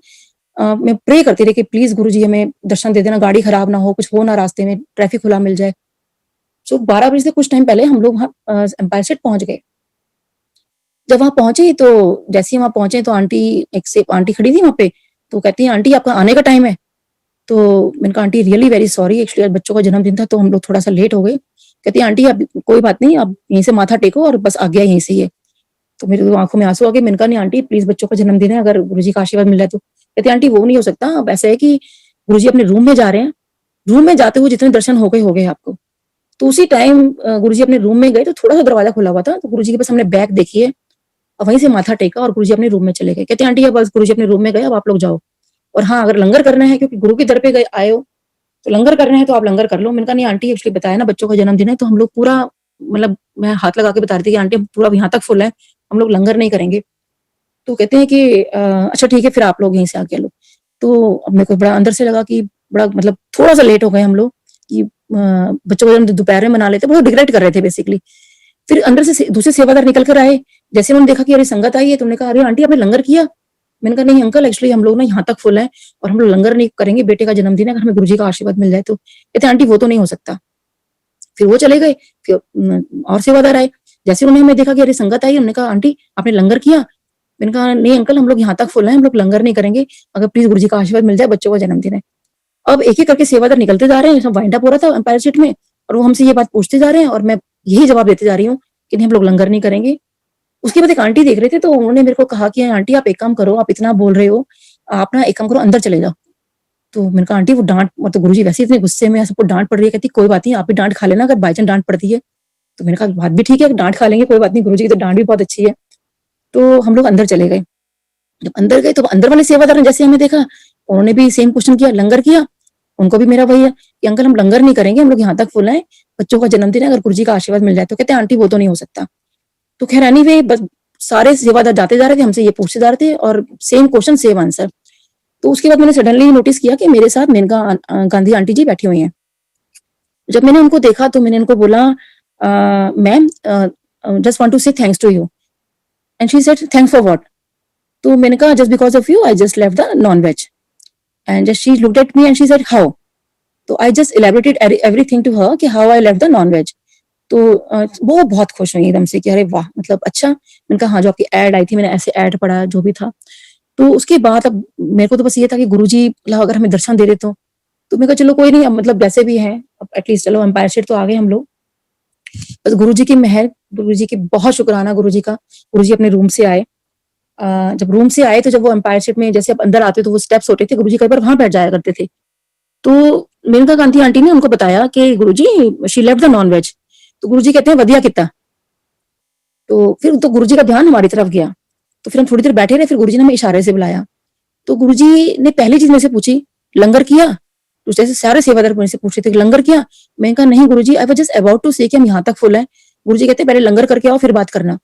[SPEAKER 2] मैं प्रे करती रही कि प्लीज़ गुरुजी हमें दर्शन दे देना, गाड़ी खराब ना हो, कुछ हो ना रास्ते में, ट्रैफिक खुला मिल जाए। सो 12 बजे से कुछ टाइम पहले हम लोग वहाँ एम्पायर स्टेट पहुँच गए। जब वहाँ पहुँचे तो जैसे ही वहाँ पहुँचे तो आंटी खड़ी थी वहाँ पे, तो कहती हैं आंटी आपका आने का टाइम है। तो मैंने कहा aunty really very sorry actually आज बच्चों का जन्मदिन था तो हम लोग थोड़ा-सा लेट हो गए। कहती है आंटी आप कोई बात नहीं आप यहीं से माथा टेको और बस आज्ञा यहीं से ही है। तो मेरी तो आँखों में आँसू आ गए। मैंने कहा नहीं आंटी प्लीज़ बच्चों का जन्मदिन है अगर गुरुजी का आशीर्वाद मिल रहा है तो। कहती है आंटी वो नहीं हो सकता अब ऐसा है कि गुरुजी अपने रूम में जा रहे हैं। रूम में जाते हुए जितने दर्शन हो गए आपको। तो उसी टाइम गुरुजी अपने रूम में गए तो थोड़ा-सा दरवाज़ा खुला हुआ था। तो गुरुजी के पास हमने बैग देखी है और वहीं से माथा टेका और गुरुजी अपने रूम में चले गए। कहते हैं आंटी अब बस गुरुजी अपने रूम में गए अब आप लोग जाओ। और हाँ, अगर लंगर करना है क्योंकि गुरु के दर पे आए हो तो लंगर करना है तो आप लंगर कर लो। मैंने कहा नहीं आंटी एक्चुअली बताया ना बच्चों का जन्मदिन है तो हम लोग पूरा मतलब मैं हाथ लगा के बता रही थी कि आंटी हम पूरा यहाँ तक फुल है, हम लोग लंगर नहीं करेंगे। तो कहते हैं कि अच्छा ठीक है फिर आप लोग यहीं से आके लो। तो अब मेरे को बड़ा अंदर से लगा कि बड़ा मतलब थोड़ा-सा लेट हो गए हम लोग कि बच्चों का जन्मदिन दोपहर में मना लेते, बहुत रिग्रेट कर रहे थे बेसिकली। फिर अंदर से दूसरे सेवादार निकल कर आए। जैसे उन्होंने देखा कि अरे संगत आई है तो उन्होंने कहा, "अरे आंटी आपने लंगर किया?" मैंने कहा, "नहीं अंकल एक्चुअली हम लोग ना यहाँ तक फुल हैं और हम लोग लंगर नहीं करेंगे, बेटे का जन्मदिन है, अगर हमें गुरुजी का आशीर्वाद मिल जाए तो।" कहते हैं, "आंटी वो तो नहीं हो सकता।" फिर वो चले गए, फिर और सेवादार आए। जैसे उन्होंने हमें देखा कि अरे संगत आई है, उन्होंने कहा, "आंटी आपने लंगर किया?" मैंने कहा, "नहीं अंकल हम लोग यहाँ तक फुल हैं, हम लोग लंगर नहीं करेंगे, अगर प्लीज़ गुरुजी का आशीर्वाद मिल जाए, बच्चों का जन्मदिन है।" अब एक-एक करके सेवादार निकलते जा रहे हैं, सब वाइंड अप हो रहा था एम्पायर स्टेट में और वो हमसे ये बात पूछते जा रहे हैं और मैं यही जवाब देते जा रही हूँ कि नहीं हम लोग लंगर नहीं करेंगे। उसके बाद एक आंटी देख रहे थे तो उन्होंने मेरे को कहा कि आंटी आप एक काम करो, आप इतना बोल रहे हो, आप ना एक काम करो अंदर चले जाओ। तो मैंने कहा आंटी वो डाँट मतलब गुरुजी वैसे ही इतने गुस्से में सबको डाँट पड़ रही है, कहती कोई बात नहीं आप भी डाँट खा लेना अगर बाय चांस डाँट पड़ती है। तो मैंने कहा बात भी ठीक है, डाँट खा लेंगे कोई बात नहीं, गुरुजी की तो डाँट भी बहुत अच्छी है। तो हम लोग अंदर चले गए। जब अंदर गए तो अंदर वाले सेवादार ने जैसे हमें देखा, उन्होंने भी सेम क्वेश्चन किया, लंगर किया? उनको भी मेरा वही है कि अंकल हम लंगर नहीं करेंगे, हम लोग यहाँ तक फुल हैं, बच्चों का जन्मदिन है, अगर गुरुजी का आशीर्वाद मिल जाए तो। कहते हैं आंटी वो तो नहीं हो सकता। तो खैर एनीवे बस सारे सेवादार जाते जा रहे थे, हमसे ये पूछते जा रहे थे और सेम क्वेश्चन सेम आंसर। तो उसके बाद मैंने सडनली नोटिस किया कि मेरे साथ मेनका गांधी आंटी जी बैठी हुई हैं। जब मैंने उनको देखा तो मैंने उनको बोला ma'am just want to say thanks to you and she said thanks for what? तो मैंने कहा just because of you I just left the non-veg and just she looked at me and she said how? तो I just elaborated everything to her कि how I left the non-veg. तो वो बहुत खुश हुई एकदम से कि अरे वाह! मतलब अच्छा। मैंने कहा हाँ, जो आपकी एड आई थी मैंने ऐसे एड पढ़ा जो भी था। तो उसके बाद अब मेरे को तो बस ये था कि गुरुजी मतलब अगर हमें दर्शन दे रहे तो मैंने कहा चलो कोई नहीं अब मतलब जैसे भी हैं अब एटलीस्ट चलो एम्पायर स्टेट तो आ गए हम लोग। बस गुरुजी की मेहर, गुरुजी की बहुत शुकराना गुरुजी का। गुरुजी अपने रूम से आए। जब रूम से आए तो जब वो एम्पायर स्टेट में जैसे आप अंदर आते तो वो स्टेप्स होते थे, गुरुजी कई बार वहाँ बैठ जाया करते थे। तो मेनका गांधी आंटी ने उनको बताया कि गुरुजी शी लेफ्ट द नॉन-वेज। तो गुरुजी कहते हैं वधिया कित्ता। तो फिर तो गुरुजी का ध्यान हमारी तरफ गया। तो फिर हम थोड़ी देर बैठे रहे, फिर गुरुजी ने हमें इशारे से बुलाया। तो गुरुजी ने पहली चीज़ मेरे से पूछी, "लंगर किया?" तो जैसे सारे सेवादार मेरे से पूछ रहे थे कि लंगर किया? मैंने कहा नहीं Guruji I was just about to say कि हम यहाँ तक फुल हैं। गुरुजी कहते हैं पहले लंगर करके आओ फिर बात करना।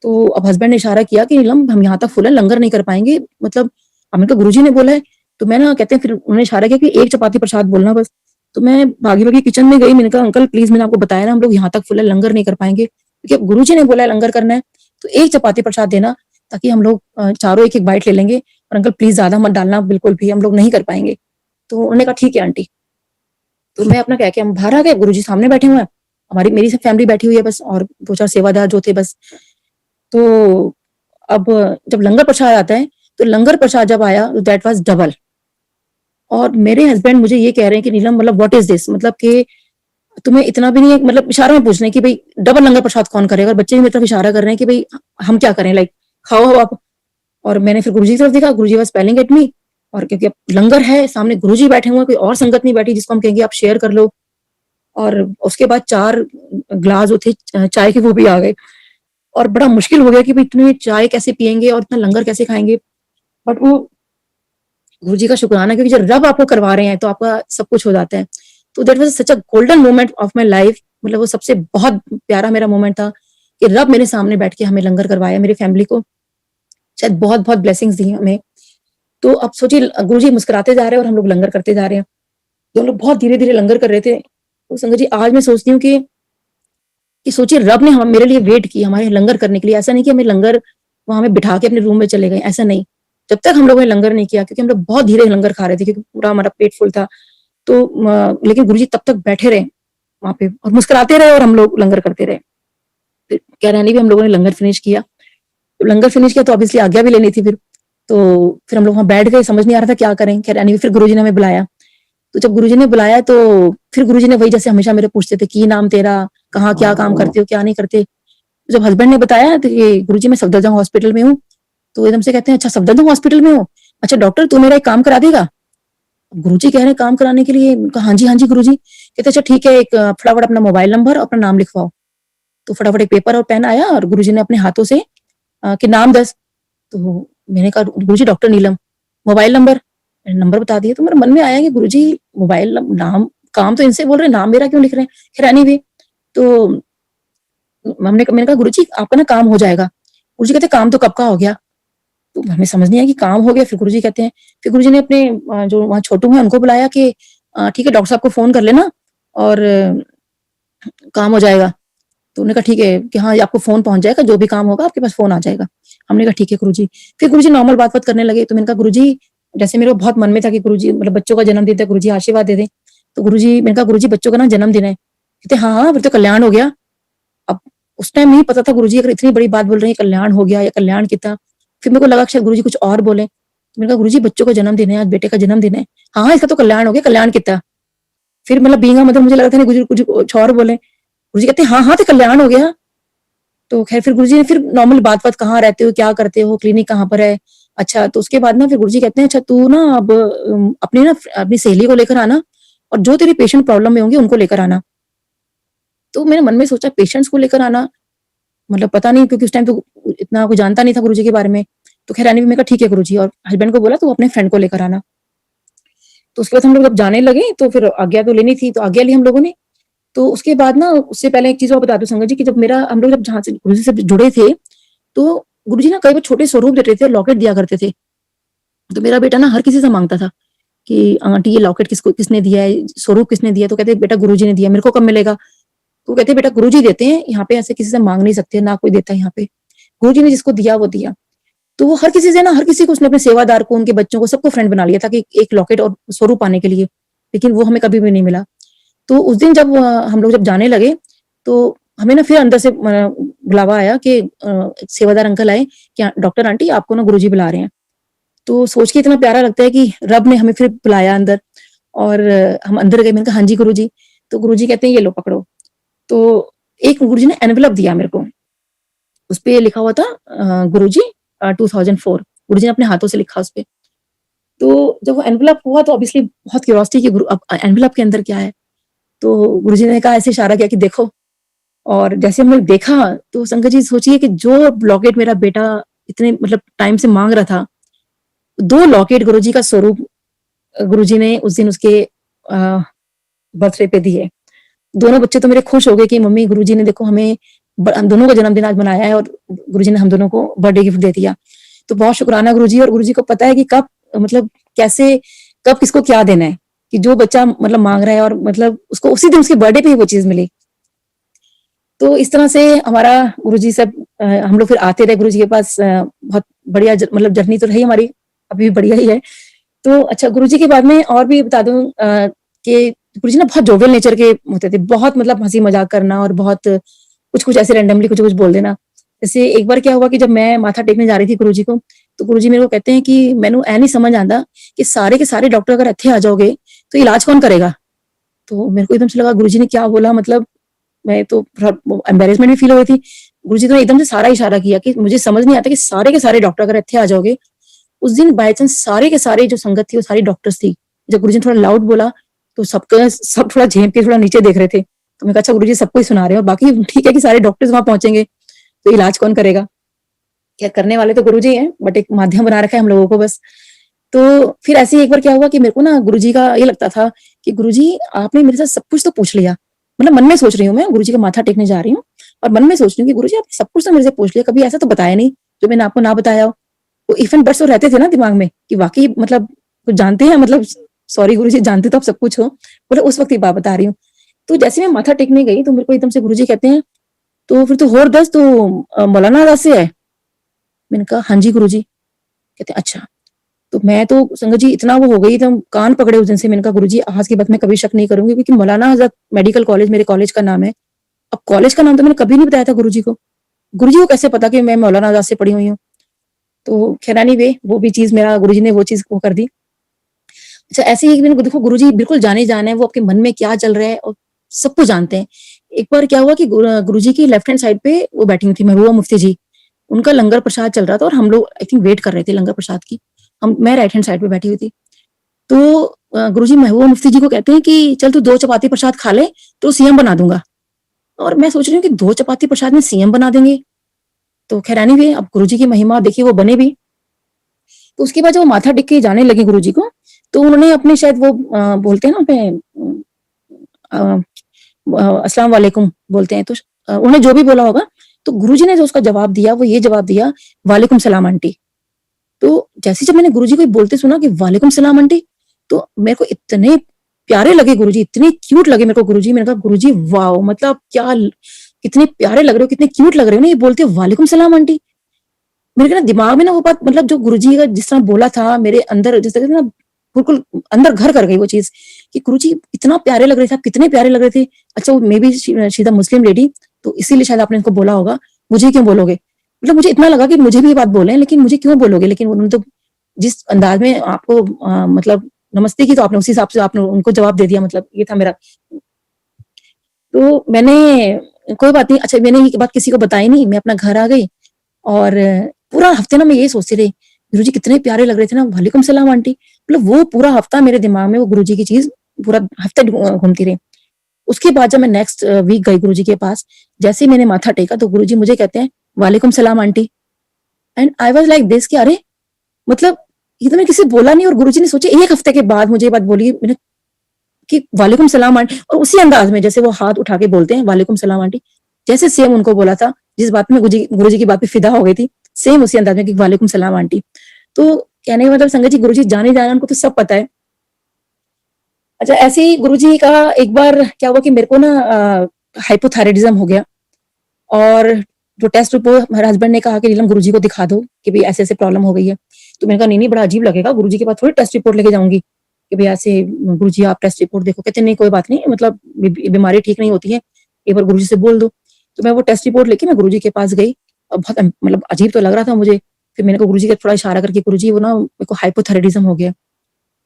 [SPEAKER 2] तो अब हस्बैंड ने इशारा किया कि नीलम हम यहाँ तक फुल हैं, लंगर नहीं कर पाएँगे मतलब हमने कहा गुरुजी ने बोला है। तो मैं ना कहते हैं फिर उन्होंने इशारा किया कि एक चपाती प्रसाद बोलना बस। तो मैं भागी-भागी किचन में गई, मैंने कहा अंकल प्लीज़ मैंने आपको बताया ना हम लोग यहाँ तक फुल हैं, लंगर नहीं कर पाएँगे। क्योंकि अब गुरुजी ने बोला है लंगर करना है, तो एक चपाती प्रसाद देना ताकि हम लोग चारों एक-एक बाइट ले लेंगे और अंकल प्लीज़ ज़्यादा मत डालना बिल्कुल भी, हम लोग नहीं कर पाएँगे। तो उन्होंने कहा ठीक है आंटी। तो मैं अपना कह के हम बाहर आ गए, गुरुजी सामने बैठे हुए हैं। हमारी मेरी सब फैमिली बैठी हुई है बस और 2-4 सेवादार जो थे बस। तो अब जब लंगर प्रसाद आता है, तो लंगर प्रसाद जब आया तो दैट वाज़ डबल। और मेरे हस्बैंड मुझे ये कह रहे हैं कि नीलम मतलब व्हाट इज़ दिस? मतलब कि तुम्हें इतना भी नहीं है, मतलब इशारे में पूछ रहे हैं कि भाई डबल लंगर प्रसाद कौन करेगा, और बच्चे भी मेरी तरफ इशारा कर रहे हैं कि भाई हम क्या करें, लाइक खाओ आप। और मैंने फिर गुरुजी की तरफ देखा, गुरुजी वाज स्पेलिंग एट मी, और क्योंकि अब लंगर है सामने, गुरुजी बैठे हुए हैं, कोई और संगत नहीं बैठी जिसको हम कहेंगे आप शेयर कर लो। और उसके बाद 4 ग्लास जो थे चाय के वो भी आ गए, और बड़ा मुश्किल हो गया कि भाई इतनी चाय कैसे पिएंगे और इतना लंगर कैसे खाएंगे। बट वो गुरुजी का शुक्राना, क्योंकि जब रब आपको करवा रहे हैं तो आपका सब कुछ हो जाता है। तो that was such a golden moment of my life, मतलब वो सबसे बहुत प्यारा मेरा मोमेंट था कि रब मेरे सामने बैठ के हमें लंगर करवाया, मेरी फैमिली को शायद बहुत बहुत ब्लेसिंग्स दी हमें। तो अब सोचिए गुरुजी मुस्कुराते जा रहे हैं और हम लोग लंगर करते जा रहे हैं, तो हम लोग बहुत धीरे धीरे लंगर कर रहे थे। तो संगत जी आज मैं सोचती हूँ कि सोचिए रब ने हम मेरे लिए वेट की हमारे लंगर करने के लिए। ऐसा नहीं कि हमें लंगर वहां हमें बिठा के अपने रूम में चले गए, ऐसा नहीं। जब तक हम लोगों ने लंगर नहीं किया, क्योंकि हम लोग बहुत धीरे लंगर खा रहे थे क्योंकि पूरा हमारा पेट फुल था, तो लेकिन गुरुजी तब तक बैठे रहे वहां पे और मुस्कुराते रहे और हम लोग लंगर करते रहे। फिर कह रहे नहीं भी हम लोगों ने लंगर फिनिश किया, तो लंगर फिनिश किया तो ऑब्वियसली आज्ञा भी लेनी थी। फिर हम लोग वहां बैठ गए, समझ नहीं आ रहा था क्या करें। खैर एनीवे फिर गुरुजी ने हमें बुलाया। तो जब गुरुजी ने बुलाया तो फिर गुरुजी ने वही जैसे हमेशा मेरे पूछते थे, की नाम तेरा, कहाँ क्या काम करते हो क्या नहीं करते। जब हस्बैंड ने बताया तो ये गुरुजी मैं सफदरजंग हॉस्पिटल में हूँ, तो एकदम से कहते हैं अच्छा सफदरजंग हॉस्पिटल में हो, अच्छा डॉक्टर तू मेरा एक काम करा देगा। गुरुजी कह रहे हैं काम कराने के लिए, हाँ जी गुरुजी। कहते अच्छा ठीक है, एक फटाफट अपना मोबाइल नंबर और अपना नाम लिखवाओ। तो फटाफट एक पेपर और पेन आया और गुरुजी ने अपने हाथों से कि नाम दस। तो मैंने कहा गुरुजी डॉक्टर नीलम। मोबाइल नंबर, नंबर बता दिया। तो मेरे मन में आया कि गुरुजी मोबाइल नाम, काम तो इनसे बोल रहे हैं, नाम मेरा क्यों लिख रहे हैं। खैर एनीवे, तो मैंने कहा गुरुजी आपका ना काम हो जाएगा। गुरुजी कहते काम तो कब का हो गया। तो हमें समझ नहीं आया कि काम हो गया। फिर गुरुजी कहते हैं, फिर गुरुजी ने अपने जो वहाँ छोटू हैं उनको बुलाया कि ठीक है डॉक्टर साहब को फोन कर लेना और काम हो जाएगा। तो उन्होंने कहा ठीक है कि हाँ आपको फोन पहुंच जाएगा, जो भी काम होगा आपके पास फोन आ जाएगा। हमने कहा ठीक है गुरुजी। फिर गुरुजी नॉर्मल बात बात करने लगे। तो मैंने कहा गुरुजी, जैसे मेरे को बहुत मन में था कि गुरुजी मतलब बच्चों का जन्मदिन था, गुरुजी आशीर्वाद दे दें। तो गुरुजी, मैंने कहा गुरुजी बच्चों का ना जन्मदिन है। कहते हाँ हाँ फिर तो कल्याण हो गया। अब उस टाइम नहीं पता था गुरुजी अगर इतनी बड़ी बात बोल रहे हैं कल्याण हो गया या कल्याण कितना। फिर मेरे को लगा शायद गुरुजी कुछ और बोले। तो मैंने कहा गुरुजी बच्चों का जन्मदिन है, आज बेटे का जन्मदिन है। हाँ इसका तो कल्याण हो गया, कल्याण कितना। फिर मतलब बींगा मतलब मुझे लगा था नहीं गुरुजी कुछ और बोले। गुरुजी कहते हाँ हाँ तो कल्याण हो गया। तो खैर फिर गुरुजी ने फिर नॉर्मल बात बात, कहाँ रहते हो क्या करते हो, क्लिनिक कहाँ पर है। अच्छा तो उसके बाद ना फिर गुरुजी कहते हैं अच्छा तू ना अब अपनी ना अपनी सहेली को लेकर आना और जो तेरे पेशेंट प्रॉब्लम में होंगे उनको लेकर आना। तो मैंने मन में सोचा पेशेंट्स को लेकर आना, मतलब पता नहीं क्योंकि उस टाइम तो इतना कुछ जानता नहीं था गुरुजी के बारे में। तो खैर मैंने कहा ठीक है गुरुजी, और हस्बैंड को बोला तो अपने फ्रेंड को लेकर आना। तो उसके बाद हम लोग जब जाने लगे तो फिर आज्ञा तो लेनी थी, तो आज्ञा ली हम लोगों ने। तो उसके बाद ना उससे पहले एक चीज और बता दूं संगत जी, कि जब मेरा हम लोग जब जहाँ से गुरुजी से जुड़े थे, तो गुरुजी ना कई बार छोटे स्वरूप देते थे, लॉकेट दिया करते थे। तो मेरा बेटा ना हर किसी से मांगता था कि आंटी ये लॉकेट किसको किसने दिया है, स्वरूप किसने दिया। तो कहते बेटा गुरुजी ने दिया, मेरे को कब मिलेगा। तो कहते बेटा गुरुजी देते हैं, यहाँ पे ऐसे किसी से मांग नहीं सकते, ना कोई देता है यहाँ पे, गुरुजी ने जिसको दिया वो दिया। तो वो हर किसी से ना, हर किसी को उसने अपने सेवादार को, उनके बच्चों को, सबको फ्रेंड बना लिया था कि एक लॉकेट और स्वरूप पाने के लिए। लेकिन वो हमें कभी भी नहीं मिला। तो उस दिन जब हम लोग जब जाने लगे, तो हमें ना फिर अंदर से बुलावा आया कि सेवादार अंकल आए कि डॉक्टर आंटी आपको ना गुरुजी बुला रहे हैं। तो सोच के इतना प्यारा लगता है कि रब ने हमें फिर बुलाया अंदर, और हम अंदर गए। मैंने कहा हाँ जी गुरुजी। तो गुरुजी कहते हैं ये लो पकड़ो। तो एक गुरुजी ने एनवेलप दिया मेरे को, उस पे लिखा हुआ था गुरुजी 2004। गुरुजी ने अपने हाथों से लिखा उस पे। तो जब वो एनवेलप हुआ तो ऑब्वियसली बहुत क्यूरियोसिटी कि गुरु अब एनवेलप के अंदर क्या है। तो गुरुजी ने कहा, ऐसे इशारा किया कि देखो। और जैसे हमने देखा तो संगत जी सोचिए कि जो लॉकेट मेरा बेटा इतने मतलब टाइम से मांग रहा था, 2 लॉकेट गुरुजी का स्वरूप गुरुजी ने उस दिन उसके बर्थडे पे दिए। दोनों बच्चे तो मेरे खुश हो गए कि मम्मी गुरुजी ने देखो हमें हम दोनों का जन्मदिन आज मनाया है और गुरुजी ने हम दोनों को बर्थडे गिफ्ट दे दिया। तो बहुत शुक्राना गुरुजी। और गुरुजी को पता है कि कब मतलब कैसे कब किसको क्या देना है, कि जो बच्चा मतलब मांग रहा है और मतलब उसको उसी दिन उसके बर्थडे पे ही वो चीज मिली। तो इस तरह से हमारा गुरुजी से हम लोग फिर आते रहे गुरुजी के पास। बहुत बढ़िया मतलब जर्नी तो रही हमारी, अभी भी बढ़िया ही है। तो अच्छा गुरुजी के बाद में और भी बता दूं कि गुरुजी ना बहुत जोवियल नेचर के होते थे, बहुत मतलब हंसी मजाक करना और बहुत कुछ कुछ ऐसे रैंडमली कुछ कुछ बोल देना। जैसे एक बार क्या हुआ कि जब मैं माथा टेकने जा रही थी गुरुजी को, तो गुरुजी मेरे को कहते हैं कि मैनू ऐ नहीं समझ आता कि सारे के सारे डॉक्टर अगर इत्थे आ जाओगे तो इलाज कौन करेगा। तो मेरे को एकदम से लगा गुरुजी ने क्या बोला, मतलब मैं तो एम्बेरसमेंट भी फील हो रही थी। गुरुजी ने एकदम से सारा इशारा किया कि मुझे समझ नहीं आता कि सारे के सारे डॉक्टर अगर इत्थे आ जाओगे। उस दिन बाय चांस सारे के सारे जो संगत थी वो सारी डॉक्टर्स थी। जब गुरुजी ने थोड़ा लाउड बोला तो सब थोड़ा झेप के थोड़ा नीचे देख रहे थे। तो मैं कहा अच्छा गुरुजी सबको ही सुना रहे हो, बाकी ठीक है कि सारे डॉक्टर्स वहां पहुंचेंगे तो इलाज कौन करेगा। क्या करने वाले तो गुरुजी हैं, बट एक माध्यम बना रखा है हम लोगों को बस। तो फिर ऐसे ही एक बार क्या हुआ कि मेरे को ना गुरुजी का ये लगता था कि गुरुजी आपने मेरे साथ सब कुछ तो पूछ लिया। मतलब मन में सोच रही हूँ मैं गुरुजी का माथा टेकने जा रही हूँ और मन में सोच रही हूँ कि गुरुजी आपने सब कुछ तो मेरे से पूछ लिया, कभी ऐसा तो बताया नहीं जो मैंने आपको ना बताया हो। वो इफ एंड बट्स तो रहते थे ना दिमाग में कि वाकई मतलब कुछ जानते हैं, मतलब सॉरी गुरुजी जानते तो आप सब कुछ हो, मतलब उस वक्त की बात बता रही हूँ। तो जैसे मैं माथा टेकने गई तो मेरे को एकदम से गुरुजी कहते हैं तो फिर तो होर दस तो मौलाना आजाद से है। मैंने कहा हाँ जी गुरुजी। कहते हैं अच्छा। तो मैं तो संगत जी इतना वो हो गई तो कान पकड़े उस दिन से। मैंने कहा गुरुजी आज की बात मैं कभी शक नहीं करूंगी, क्योंकि मौलाना आजाद मेडिकल कॉलेज मेरे कॉलेज का नाम है। अब कॉलेज का नाम तो मैंने कभी नहीं बताया था गुरुजी को। गुरुजी को कैसे पता कि मैं मौलाना आजाद से पढ़ी हुई हूँ। तो खैर एनीवे वो भी चीज मेरा गुरुजी ने वो चीज वो कर दी। अच्छा ऐसे ही मैंने देखो गुरुजी बिल्कुल जाने जाना है, वो आपके मन में क्या चल रहा है और सब कुछ जानते हैं। एक बार क्या हुआ कि गुरुजी की लेफ्ट हैंड साइड पे वो बैठी हुई थी महबूबा मुफ्ती जी। उनका लंगर प्रसाद चल रहा था और हम लोग आई थिंक वेट कर रहे थे लंगर प्रसाद की। मैं राइट हैंड साइड पे बैठी हुई थी। तो गुरुजी महबूबा मुफ्ती जी को कहते हैं कि चल तू 2 चपाती प्रसाद खा ले तो सीएम बना दूंगा। और मैं सोच रही हूँ कि 2 चपाती प्रसाद में सीएम बना देंगे। तो खैर एनीवे अब गुरुजी की महिमा देखिए वो बने भी। तो उसके बाद जब वो माथा टेक के जाने लगे गुरुजी को, तो उन्होंने अपने शायद वो बोलते हैं ना अस्सलाम वालेकुम बोलते हैं, तो उन्होंने जो भी बोला होगा तो गुरुजी ने जो उसका जवाब दिया वो ये जवाब दिया, वालेकुम सलाम आंटी। तो जैसे जब मैंने गुरुजी को बोलते सुना कि वालेकुम सलाम आंटी, तो मेरे को इतने प्यारे लगे गुरुजी, इतने क्यूट लगे मेरे को गुरुजी। मैंने कहा गुरुजी वाओ, मतलब क्या कितने प्यारे लग रहे हो, कितने क्यूट लग रहे हो ना ये बोलते वालेकुम सलाम आंटी। मेरे ना दिमाग में ना वो बात, मतलब जो गुरुजी का जिस तरह बोला था मेरे अंदर, जिस तरह से ना बिल्कुल अंदर घर कर गई वो चीज कि गुरुजी इतना प्यारे लग रहे थे, आप कितने प्यारे लग रहे थे। अच्छा वो may be she the Muslim lady, तो इसीलिए शायद आपने इनको बोला होगा मुझे क्यों बोलोगे। मतलब मुझे इतना लगा कि मुझे भी ये बात बोले लेकिन मुझे क्यों बोलोगे, लेकिन उन्होंने तो जिस अंदाज में आपको मतलब नमस्ते की, तो आपने उसी हिसाब से आपने उनको जवाब दे दिया, मतलब ये था मेरा। तो मैंने कोई बात नहीं, अच्छा मैंने ये बात किसी को बताई नहीं, मैं अपना घर आ गई। और पूरा हफ्ते ना मैं यही सोचती रही गुरुजी कितने प्यारे लग रहे थे ना, वालेकुम सलाम आंटी। मतलब वो पूरा हफ्ता मेरे दिमाग में वो गुरुजी की चीज पूरा हफ्ता घूमती रही। उसके बाद जब मैं नेक्स्ट वीक गई गुरुजी के पास, जैसे ही मैंने माथा टेका तो गुरुजी मुझे कहते हैं वालेकुम सलाम aunty. And I was like this कि अरे मतलब ये तो मैं किसी से बोला नहीं, और गुरुजी ने सोचे 1 हफ्ते के बाद मुझे ये बात बोली मैंने कि वालेकुम सलाम आंटी, और उसी अंदाज में जैसे वो हाथ उठा के बोलते हैं वालेकुम सलाम आंटी, जैसे सेम उनको बोला था जिस बात में गुरुजी की बात पे फिदा हो गई थी, सेम उसी अंदाज में कि वालेकुम सलाम आंटी। तो कहने का मतलब संगत जी गुरुजी जाने जाना उनको तो सब पता है। अच्छा ऐसे ही गुरुजी का एक बार क्या हुआ कि मेरे को ना हाइपोथायराइडिज्म हो गया, और जो टेस्ट रिपोर्ट मेरे हस्बैंड ने कहा कि नीलम गुरुजी को दिखा दो कि भाई ऐसे ऐसे प्रॉब्लम हो गई है। तो मैंने कहा नहीं नहीं बड़ा अजीब लगेगा, गुरुजी के पास थोड़ी टेस्ट रिपोर्ट लेके जाऊंगी कि भाई ऐसे गुरुजी आप टेस्ट रिपोर्ट देखो। कहते नहीं कोई बात नहीं, मतलब बीमारी ठीक नहीं होती है, एक बार गुरुजी से बोल दो। तो मैं वो टेस्ट रिपोर्ट लेके मैं गुरुजी के पास गई और बहुत मतलब अजीब तो लग रहा था मुझे। फिर मैंने कहा गुरुजी का थोड़ा इशारा करके गुरुजी वो ना मेरे को हाइपोथायराइडिज्म हो गया।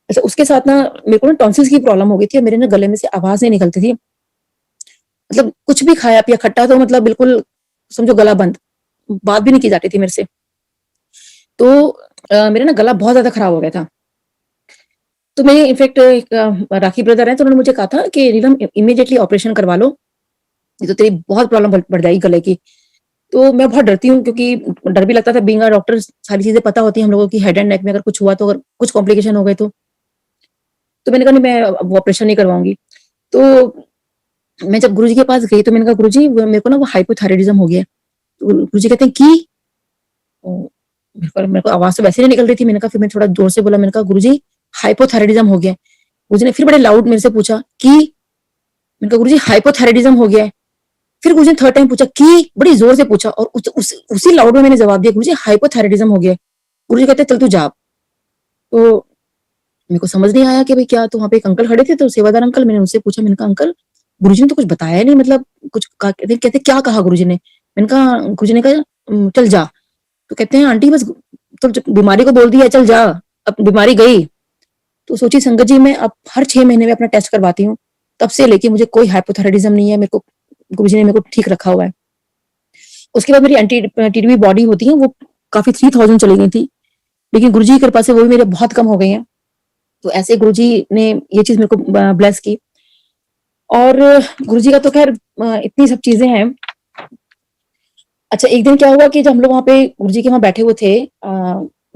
[SPEAKER 2] अच्छा उसके साथ ना मेरे को ना टॉन्सिल्स की प्रॉब्लम हो गई थी और मेरे ना गले में से आवाज नहीं निकलती थी। मतलब कुछ भी खाया पिया खट्टा तो मतलब बिल्कुल समझो गला बंद, बात भी नहीं की जाती थी मेरे से। तो मेरा ना गला बहुत ज्यादा खराब हो गया था। तो मेरे इनफैक्ट एक राखी ब्रदर हैं, तो उन्होंने मुझे कहा था कि नीलम इमीडिएटली ऑपरेशन करवा लो, नहीं तो तेरी बहुत प्रॉब्लम बढ़ जाएगी गले की। तो मैं बहुत डरती हूँ, क्योंकि डर भी लगता था, बीइंग अ डॉक्टर सारी चीजें पता होती हैं हम लोगों की, हेड एंड नेक में अगर कुछ हुआ तो, अगर कुछ कॉम्प्लिकेशन हो गए तो मैंने कहा नहीं मैं वो ऑपरेशन नहीं करवाऊंगी। तो मैं जब गुरुजी के पास गई तो मैंने कहा गुरुजी मेरे को ना वो हाइपोथायराइडिज्म हो गया है। तो गुरुजी कहते हैं कि मेरे को आवाज तो वैसे नहीं निकल रही थी। मैंने कहा, फिर मैं थोड़ा जोर से बोला, मैंने कहा गुरुजी हाइपोथायराइडिज्म हो गया है। गुरुजी ने फिर बड़े लाउड मेरे से पूछा कि, मैंने कहा गुरुजी हाइपोथायराइडिज्म हो गया है। फिर गुरुजी ने थर्ड टाइम पूछा कि, बड़ी जोर से पूछा, और उसी लाउड में मैंने जवाब दिया गुरुजी हाइपोथायराइडिज्म हो गया है। गुरुजी कहते चल तू जा। तो मेरे को समझ नहीं आया कि भाई क्या। तो वहां पे एक अंकल खड़े थे, तो सेवादार अंकल, मैंने उनसे पूछा, मैंने कहा अंकल गुरुजी ने तो कुछ बताया नहीं, मतलब कुछ कहते क्या कहा गुरुजी ने। मैंने कहा गुरुजी ने कहा चल जा। तो कहते हैं आंटी बस तो बीमारी को बोल दिया चल जा, अब बीमारी गई। तो सोची संगत जी मैं अब हर 6 महीने में अपना टेस्ट करवाती हूँ, तब से लेके मुझे कोई हाइपोथायराइडिज्म नहीं है, मेरे को गुरुजी ने मेरे को ठीक रखा हुआ है। उसके बाद मेरी टीडीवी बॉडी होती है वो काफी 3000 चली गई थी, लेकिन गुरुजी की कृपा से वो भी मेरे बहुत कम हो गई हैं। तो ऐसे गुरुजी ने ये चीज मेरे को ब्लेस की। और गुरुजी का तो खैर इतनी सब चीजें हैं। अच्छा, एक दिन क्या हुआ कि जब हम लोग वहाँ पे गुरुजी के वहाँ बैठे हुए थे,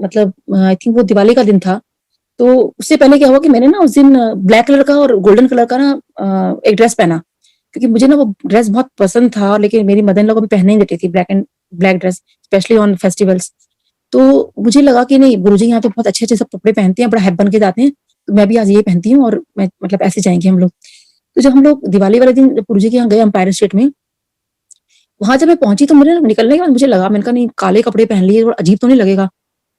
[SPEAKER 2] मतलब आई थिंक वो दिवाली का दिन था, तो उससे पहले क्या हुआ कि मैंने ना उस दिन ब्लैक कलर का और गोल्डन कलर का ना एक ड्रेस पहना, क्योंकि मुझे ना वो ड्रेस बहुत पसंद था, लेकिन मेरी मदर इन लोग अभी पहनने नहीं देती थी black dress, specially on festivals. तो मुझे लगा कि नहीं, गुरुजी यहाँ तो बहुत अच्छे अच्छे सब कपड़े पहनते हैं, बड़ा हैप बन के जाते हैं, तो मैं भी आज ये पहनती हूँ और मैं मतलब ऐसे जाएंगे हम लोग। तो जब हम लोग दिवाली वाले दिन जब गुरुजी के यहाँ गए एम्पायर स्टेट में, वहां जब मैं पहुंची तो मुझे निकलने के बाद मुझे लगा, मैंने कहा नहीं, काले कपड़े पहन लिए और अजीब तो नहीं लगेगा।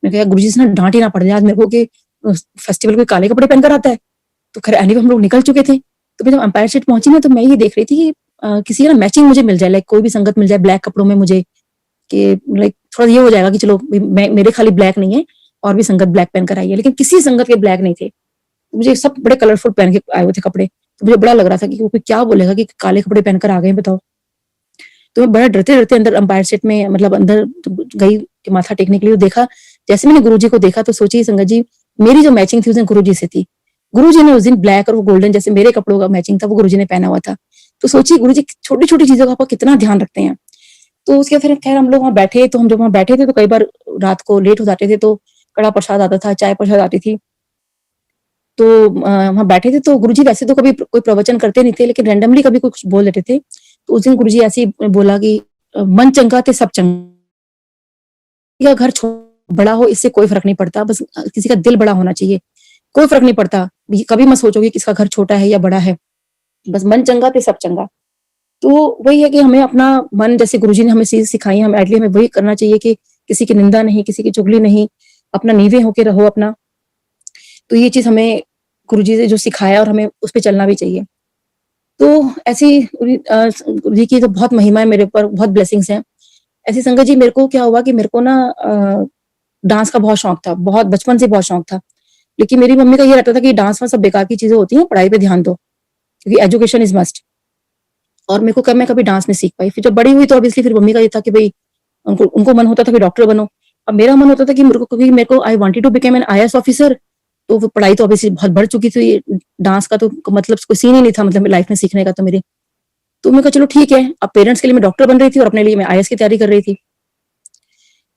[SPEAKER 2] मैं कहा गुरुजी से ना डांट ही ना पड़ जाए आज मेरे को कि फेस्टिवल में काले कपड़े पहनकर आता है। तो खैर एनीवे हम लोग निकल चुके थे। तो मैं जब एम्पायर स्टेट पहुंची ना, तो मैं ये देख रही थी कि किसी का ना मैचिंग मुझे मिल जाए, लाइक कोई भी संगत मिल जाए ब्लैक कपड़ों में मुझे, कि लाइक थोड़ा ये हो जाएगा कि चलो मेरे खाली ब्लैक नहीं है, और भी संगत ब्लैक पहन कर आई है, लेकिन किसी संगत के ब्लैक नहीं थे। मुझे सब बड़े कलरफुल पहन के आए हुए थे कपड़े, तो मुझे बड़ा लग रहा था कि कोई क्या बोलेगा कि काले कपड़े पहनकर आ गए, बताओ। तो मैं बड़ा डरते डरते अंदर एम्पायर स्टेट में मतलब अंदर गई कि माथा टेकने के लिए। देखा, जैसे मैंने गुरुजी को देखा तो सोची संगत जी, मेरी जो मैचिंग थी उस दिन गुरुजी से थी। गुरुजी ने उस दिन ब्लैक और गोल्डन जैसे मेरे कपड़ों का मैचिंग था, वो गुरुजी ने पहना हुआ था। तो सोचिए गुरुजी छोटी छोटी चीजों का आपका कितना ध्यान रखते हैं। तो उसके फिर खैर हम लोग वहां बैठे, तो हम जब वहां बैठे थे तो कई बार रात को लेट हो जाते थे, तो कड़ा प्रसाद आता था, चाय प्रसाद आती थी। तो वहां बैठे थे तो गुरुजी वैसे तो कभी कोई प्रवचन करते नहीं थे, लेकिन रैंडमली कभी कुछ बोल देते थे। तो उस दिन गुरुजी ऐसे ही बोला कि मन चंगा ते सब चंगा, या घर बड़ा हो इससे कोई फर्क नहीं पड़ता, बस किसी का दिल बड़ा होना चाहिए, कोई फर्क नहीं पड़ता। कभी मत सोचोगे कि इसका घर छोटा है या बड़ा है, बस मन चंगा ते सब चंगा। तो वही है कि हमें अपना मन, जैसे गुरुजी ने हमें चीज सिखाई, हम एटली हमें वही करना चाहिए कि किसी की निंदा नहीं, किसी की चुगली नहीं, अपना नीवे होके रहो अपना। तो ये चीज हमें गुरुजी से जो सिखाया और हमें उस पर चलना भी चाहिए। तो ऐसी गुरुजी की तो बहुत महिमा है मेरे ऊपर, बहुत ब्लेसिंग्स हैं। ऐसी संगत जी, मेरे को क्या हुआ कि मेरे को ना डांस का बहुत शौक था, बहुत बचपन से बहुत शौक था। लेकिन मेरी मम्मी का ये रहता था कि डांस में सब बेकार की चीजें होती हैं, पढ़ाई पे ध्यान दो, क्योंकि एजुकेशन इज मस्ट। और मेरे को कब मैं कभी डांस नहीं सीख पाई। फिर जब बड़ी हुई तो ऑब्वियसली फिर मम्मी का ये था कि भाई उनको उनको मन होता था कि डॉक्टर बनो, अब मेरा मन होता था कि मेरे को, क्योंकि मेरे को I wanted to become an IAS officer. तो वो पढ़ाई तो ऑब्वियसली बहुत बढ़ चुकी थी, डांस का तो मतलब कोई सीन ही नहीं था मतलब लाइफ में सीखने का तो मेरे। तो मैं कहा चलो ठीक है, अब पेरेंट्स के लिए मैं डॉक्टर बन रही थी और अपने लिए मैं आईएएस की तैयारी कर रही थी।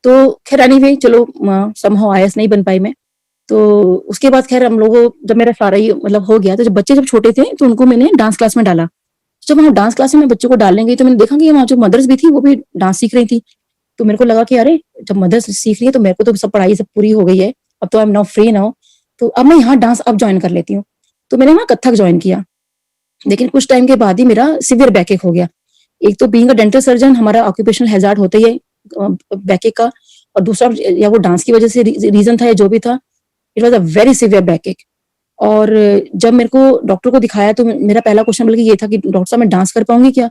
[SPEAKER 2] तो खैर एनीवे चलो, समहाउ आईएएस नहीं बन पाई मैं। तो उसके बाद खैर हम लोगों, जब मेरा सारा ही मतलब हो गया, तो जब बच्चे जब छोटे थे तो उनको मैंने डांस क्लास में डाला। जब वहाँ डांस क्लास में मैं बच्चों को डालने गई तो मैंने देखा कि वहाँ जो मदर्स भी थी वो भी डांस सीख रही थी। तो मेरे को लगा कि अरे, जब मदर्स सीख रही है तो मेरे को तो सब पढ़ाई सब पूरी हो गई है, अब तो I am now free now, तो अब मैं यहाँ डांस अब ज्वाइन कर लेती हूँ। तो मैंने ना कथक ज्वाइन किया, लेकिन कुछ टाइम के बाद ही मेरा सिवियर बैकएक हो गया। एक तो बीइंग अ डेंटल सर्जन हमारा ऑक्यूपेशनल हैजार्ड होता ही है बैकएक का, और दूसरा या वो डांस की वजह से रीजन था या जो भी था, it was a very severe बैकएक। और जब मेरे को डॉक्टर को दिखाया तो मेरा पहला क्वेश्चन बल्कि ये था कि डॉक्टर साहब मैं डांस कर पाऊंगी क्या।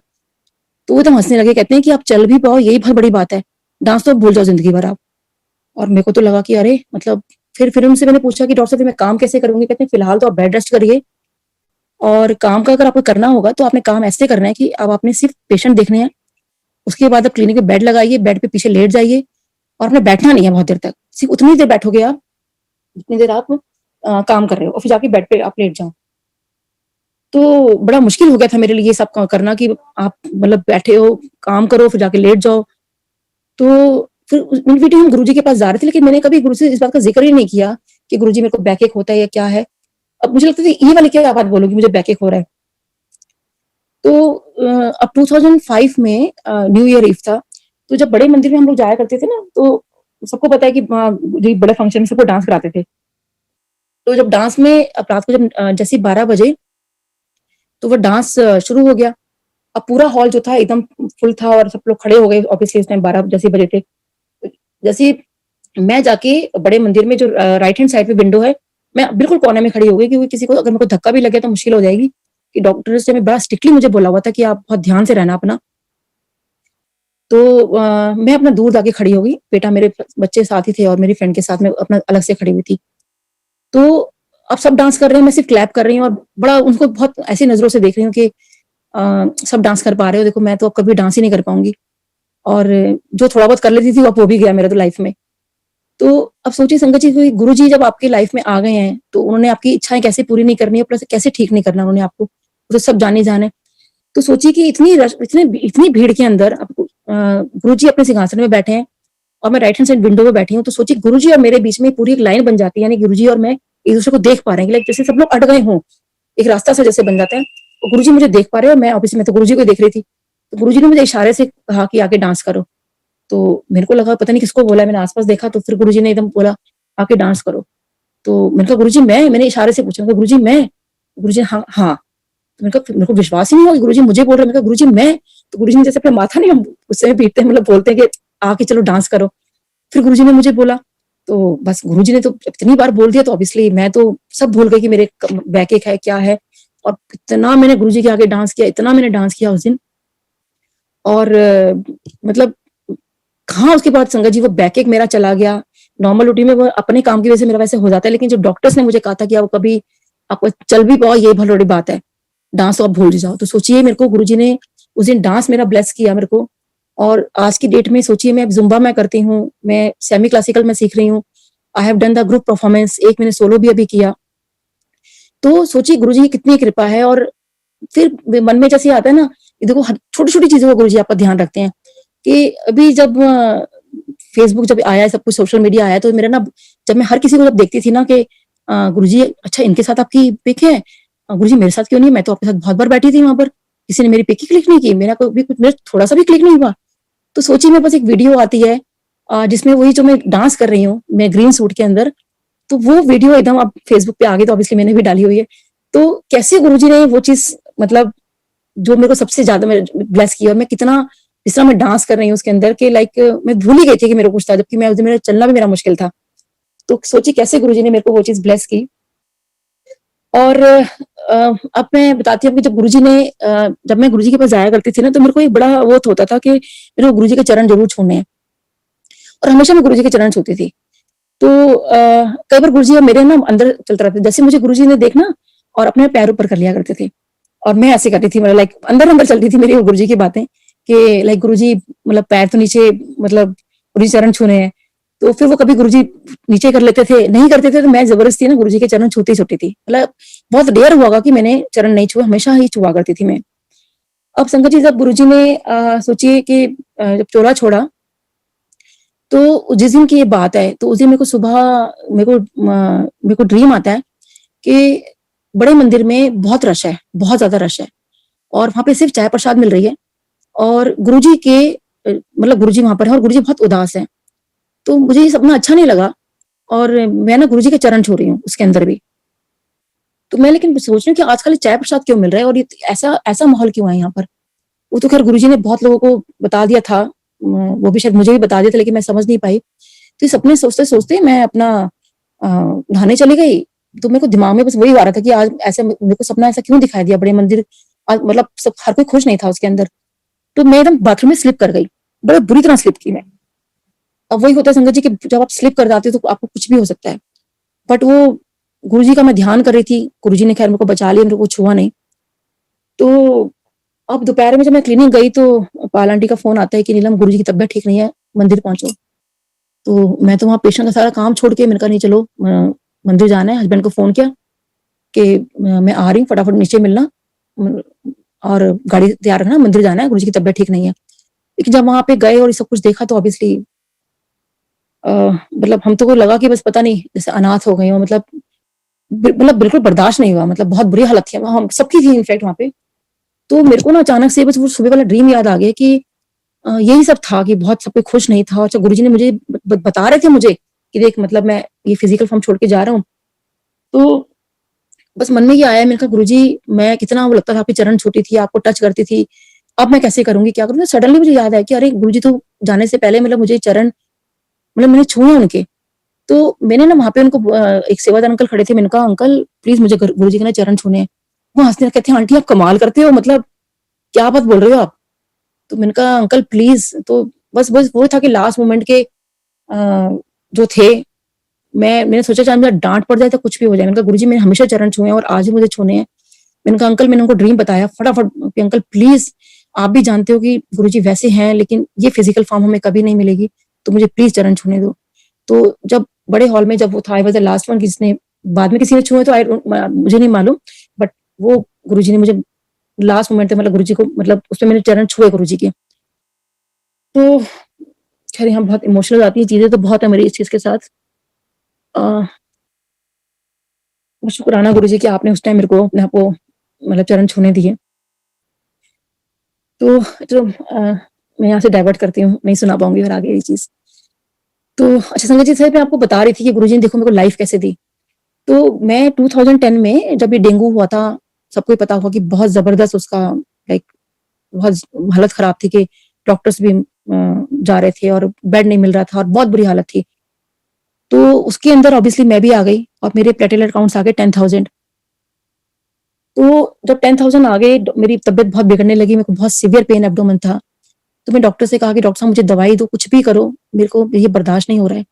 [SPEAKER 2] तो वो एकदम हंसने लगे, कहते हैं कि आप चल भी पाओ यही बहुत बड़ी बात है, डांस तो भूल जाओ जिंदगी भर आप। और मेरे को तो लगा कि अरे मतलब, फिर उनसे मैंने पूछा कि डॉक्टर साहब मैं काम कैसे करूंगी। कहते हैं फिलहाल तो आप बेड रेस्ट करिए, और काम का अगर आपको करना होगा तो आपने काम ऐसे करना है कि अब आपने सिर्फ पेशेंट देखने हैं, उसके बाद आप क्लिनिक में बेड लगाइए, बेड पे पीछे लेट जाइए, और आपने बैठना नहीं है बहुत देर तक, सिर्फ उतनी देर बैठोगे आप जितनी देर आप काम कर रहे हो, और फिर जाके बेड पे आप लेट जाओ। तो बड़ा मुश्किल हो गया था मेरे लिए ये सब करना कि आप मतलब बैठे हो, काम करो, फिर जाके लेट जाओ। तो फिर इन वीडियो हम गुरुजी के पास जा रहे थे, लेकिन मैंने कभी गुरु से इस बात का जिक्र ही नहीं किया कि गुरुजी मेरे को बैकएक होता है या क्या है। अब मुझे लगता था ये वाली क्या बात बोलोगी, मुझे बैकएक हो रहा है। तो अब 2005 में न्यू ईयर ईव था, तो जब बड़े मंदिर में हम लोग जाया करते थे ना, तो सबको पता है कि बड़े फंक्शन में सबको डांस कराते थे। तो जब डांस में अब रात को जब जैसे 12 बजे, तो वो डांस शुरू हो गया। अब पूरा हॉल जो था एकदम फुल था और सब लोग खड़े हो गए, ऑब्वियसली उस टाइम 12 जैसे बजे थे। जैसे मैं जाके बड़े मंदिर में जो राइट हैंड साइड पे विंडो है, मैं बिल्कुल कोने में खड़ी हो गई, क्योंकि किसी को अगर मेरे को धक्का भी लगे तो मुश्किल हो जाएगी। कि डॉक्टर ने बड़ा स्ट्रिक्टली मुझे बोला हुआ था कि आप बहुत ध्यान से रहना अपना। तो मैं अपना दूर जाके खड़ी हो गई, बेटा मेरे बच्चे साथ ही थे और मेरी फ्रेंड के साथ में अपना अलग से खड़ी हुई थी। तो अब सब डांस कर रहे हैं, मैं सिर्फ क्लैप कर रही हूँ और बड़ा उनको बहुत ऐसी नजरों से देख रही हूँ कि सब डांस कर पा रहे हो, देखो मैं तो अब कभी डांस ही नहीं कर पाऊंगी। और जो थोड़ा बहुत कर लेती थी अब वो भी गया मेरा तो लाइफ में। तो अब सोचिए संगत जी, कोई गुरु जी जब आपकी लाइफ में आ गए हैं तो उन्होंने आपकी इच्छाएं कैसे पूरी नहीं करनी है, प्लस कैसे ठीक नहीं करना उन्होंने आपको, वो तो सब जाने जाने। तो सोचिए कि इतनी भीड़ के अंदर आपको गुरु जी अपने सिंहासन में बैठे हैं और मैं राइट हैंड साइड विंडो में बैठी हूँ। तो सोचिए गुरु जी और मेरे बीच में पूरी एक लाइन बन जाती है, यानी गुरु जी और मैं एक दूसरे को देख पा रहे हैं, लाइक जैसे सब लोग अट गए हों, एक रास्ता सा जैसे बन जाता है। तो गुरु जी मुझे देख पा रहे हैं और मैं ऑब्वियसली मैं तो गुरु जी को देख रही थी। तो गुरु जी ने मुझे इशारे से कहा कि आके डांस करो। तो मेरे को लगा पता नहीं किसको बोला, मैंने आसपास देखा तो फिर गुरु जी ने एकदम बोला आके डांस करो। तो मैंने कहा गुरु जी मैंने इशारे से पूछा, गुरु जी मैं? गुरु जी हाँ हाँ। तो मैंने कहा मेरे को विश्वास ही नहीं हुआ कि गुरु जी मुझे बोल रहे हैं। मैंने कहा गुरु जी मैं? तो गुरु जी ने जैसे अपना माथा नहीं हम उससे पीटते हैं, मतलब बोलते हैं कि आके चलो डांस करो। फिर गुरु जी ने मुझे बोला, तो बस गुरु जी ने तो इतनी बार बोल दिया तो ऑब्वियसली मैं तो सब भूल गई कि मेरे बैक एक है क्या है। और इतना मैंने गुरु जी के आगे डांस किया, इतना मैंने डांस किया उस दिन। और मतलब कहाँ उसके बाद संगत जी वो बैक एक मेरा चला गया। नॉर्मल रूटीन में वो अपने काम की वजह से मेरा वैसे हो जाता है, लेकिन जब डॉक्टर्स ने मुझे कहा था कि आप कभी आपको चल भी पाओ ये बहुत बड़ी बात है, डांस तो आप भूल जाओ। तो सोचिए मेरे को गुरुजी ने उस दिन डांस मेरा ब्लेस किया मेरे को। और आज की डेट में सोचिए मैं जुम्बा मैं करती हूँ, मैं सेमी क्लासिकल में सीख रही हूँ। I have done the group performance, एक मैंने सोलो भी अभी किया। तो सोचिए गुरुजी की कितनी कृपा है। और फिर मन में जैसे आता है ना, देखो छोटी छोटी चीजों का गुरुजी आपका ध्यान रखते हैं। कि अभी जब फेसबुक जब आया, सब कुछ सोशल मीडिया आया, तो मेरा ना जब मैं हर किसी को जब देखती थी ना कि गुरुजी अच्छा इनके साथ आपकी पिक है, गुरुजी मेरे साथ क्यों नहीं, मैं तो आपके साथ बहुत बार बैठी थी वहां पर, किसी ने मेरी पिक ही क्लिक नहीं की, मेरा कोई भी कुछ मेरा थोड़ा सा भी क्लिक नहीं हुआ। तो सोचिए मेरे पास एक वीडियो आती है जिसमें वही जो मैं डांस कर रही हूँ मैं ग्रीन सूट के अंदर। तो वो वीडियो एकदम अब फेसबुक पे आ गई, तो ऑब्वियसली मैंने भी डाली हुई है। तो कैसे गुरुजी ने वो चीज मतलब जो मेरे को सबसे ज्यादा ब्लेस किया, और मैं कितना जिस तरह मैं डांस कर रही हूँ उसके अंदर के लाइक मैं भूल ही गई थी कि मेरे को कुछ था, जबकि मैं उस दिन मेरा चलना भी मेरा मुश्किल था। तो सोचिए कैसे गुरुजी ने मेरे को वो चीज ब्लेस की। और अब मैं बताती हूँ कि जब गुरुजी ने जब मैं गुरुजी के पास जाया करती थी ना, तो मेरे को एक बड़ा वो होता था कि मेरे को गुरुजी के चरण जरूर छूने हैं, और हमेशा मैं गुरुजी के चरण छूती थी। तो कई बार गुरुजी मेरे ना अंदर चलता रहता, जैसे मुझे गुरुजी ने देखना और अपने पैर ऊपर कर लिया करते थे, और मैं ऐसे करती थी, मतलब लाइक अंदर अंदर चलती थी मेरी वो गुरुजी की बातें कि लाइक गुरुजी मतलब पैर तो नीचे, मतलब गुरुजी चरण छूने हैं। तो फिर वो कभी गुरुजी नीचे कर लेते थे, नहीं करते थे, तो मैं जबरदस्ती ना गुरुजी के चरण छूती छूटी थी। मतलब बहुत रेयर हुआ कि मैंने चरण नहीं छुआ, हमेशा ही छुआ करती थी मैं। अब संगत जी जब गुरुजी ने सोचिए कि जब चोला छोड़ा, तो जिस दिन की ये बात है, तो उस दिन मेरे को सुबह मेरे को ड्रीम आता है कि बड़े मंदिर में बहुत रश है, बहुत ज्यादा रश है, और वहां पे सिर्फ चाय प्रसाद मिल रही है, और गुरुजी के मतलब गुरुजी वहां पर है और गुरुजी बहुत उदास है। तो मुझे ये सपना अच्छा नहीं लगा, और मैं ना गुरुजी के चरण छू रही हूँ उसके अंदर भी। तो मैं लेकिन सोच रही हूँ कि आजकल चाय प्रसाद क्यों मिल रहा है, और ये ऐसा ऐसा माहौल क्यों है यहाँ पर। वो तो खैर गुरुजी ने बहुत लोगों को बता दिया था, वो भी शायद मुझे भी बता दिया था, लेकिन मैं समझ नहीं पाई। तो ये सपने सोचते सोचते मैं अपना नहाने चली गई। तो मेरे को दिमाग में बस वही आ रहा था कि आज ऐसे मेरे को सपना ऐसा क्यों दिखाई दिया, बड़े मंदिर आज मतलब सब हर कोई खुश नहीं था उसके अंदर। तो मैं एकदम बाथरूम में स्लिप कर गई, बड़े बुरी तरह स्लिप की मैं। अब वही होता है संगत जी कि जब आप स्लिप कर जाते हो तो आपको कुछ भी हो सकता है। बट वो गुरुजी का मैं ध्यान कर रही थी, गुरुजी ने खैर मेरे को बचा लिया, मेरे को छुआ नहीं। तो अब दोपहर में जब मैं क्लिनिक गई तो पाल आंटी का फोन आता है कि नीलम गुरुजी की तबीयत ठीक नहीं है, मंदिर पहुंचो। तो मैं तो वहां पेशेंट का सारा काम छोड़ के मैंने कहा नहीं चलो मंदिर जाना है। हस्बैंड को फोन किया कि मैं आ रही हूँ, फटाफट नीचे मिलना और गाड़ी तैयार रखना, मंदिर जाना है, गुरुजी की तबीयत ठीक नहीं है। लेकिन जब वहां पे गए और ये सब कुछ देखा तो ऑब्वियसली मतलब हम तो को लगा कि बस पता नहीं जैसे अनाथ हो गई हो, मतलब बिल्कुल बर्दाश्त नहीं हुआ, मतलब बहुत बुरी हालत थी हम सबकी थी इनफैक्ट वहां पे। तो मेरे को ना अचानक से बस वो सुबह वाला ड्रीम याद आ गया कि यही सब था कि बहुत सब कोई खुश नहीं था। अच्छा गुरुजी ने मुझे बता रहे थे मुझे कि देख मतलब मैं ये फिजिकल फॉर्म छोड़ के जा रहा हूँ। तो बस मन में ये आया, मैंने कहा गुरुजी मैं कितना वो लगता था आपकी चरण छूती थी, आपको टच करती थी, अब मैं कैसे करूंगी, क्या करूंगी। सडनली मुझे याद आया कि अरे गुरुजी तो जाने से पहले मतलब मुझे चरण मतलब मैंने छुए उनके। तो मैंने ना वहां पे उनको एक सेवादार अंकल खड़े थे, मैंने कहा अंकल प्लीज मुझे गुरुजी के ना चरण छूने हैं। वो हंसने कहते हैं आंटी आप कमाल करते हो, मतलब क्या बात बोल रहे हो आप। तो मैंने कहा अंकल प्लीज। तो बस बस वो था कि लास्ट मोमेंट के जो थे मैंने सोचा चाहे मुझे डांट पड़ जाए तो कुछ भी हो जाए, मैंने कहा गुरुजी मैंने हमेशा चरण छुए हैं और आज भी मुझे छूने हैं। मैंने कहा अंकल, मैंने उनको ड्रीम बताया फटाफट कि अंकल प्लीज, आप भी जानते हो कि गुरुजी वैसे हैं लेकिन ये फिजिकल फॉर्म हमें कभी नहीं मिलेगी, तो मुझे प्लीज चरण छूने दो। तो जब बड़े हॉल में जब वो था, I was the last one, जिसने बाद में किसी ने छुए तो मुझे नहीं मालूम, बट वो गुरुजी ने मुझे लास्ट मोमेंट तक, मतलब गुरुजी को, मतलब उसमें मैंने चरण छुए गुरुजी के। तो खैर यहाँ बहुत इमोशनल आती है चीजें, तो बहुत है मेरी इस चीज के साथ। शुक्राना गुरुजी कि आपने उस टाइम मेरे को अपने आप को मतलब चरण छूने दिए। तो मैं यहाँ से डाइवर्ट करती हूँ, नहीं सुना पाऊंगी फिर आगे ये चीज। तो अच्छा संगत जी, सर मैं आपको बता रही थी कि गुरुजी ने देखो मेरे को लाइफ कैसे दी। तो मैं 2010 में जब ये डेंगू हुआ था, सबको पता होगा कि बहुत जबरदस्त उसका लाइक बहुत हालत खराब थी कि डॉक्टर्स भी जा रहे थे और बेड नहीं मिल रहा था और बहुत बुरी हालत थी। तो उसके अंदर ऑब्वियसली मैं भी आ गई और मेरे प्लेटलेट काउंट्स आ गए 10,000। तो जब 10,000 आ गए, मेरी तबियत बहुत बिगड़ने लगी, मेरे को बहुत सीवियर पेन एब्डोमेन था। तो मैं डॉक्टर से कहा कि डॉक्टर साहब मुझे दवाई दो, कुछ भी करो, मेरे को ये बर्दाश्त नहीं हो रहा है।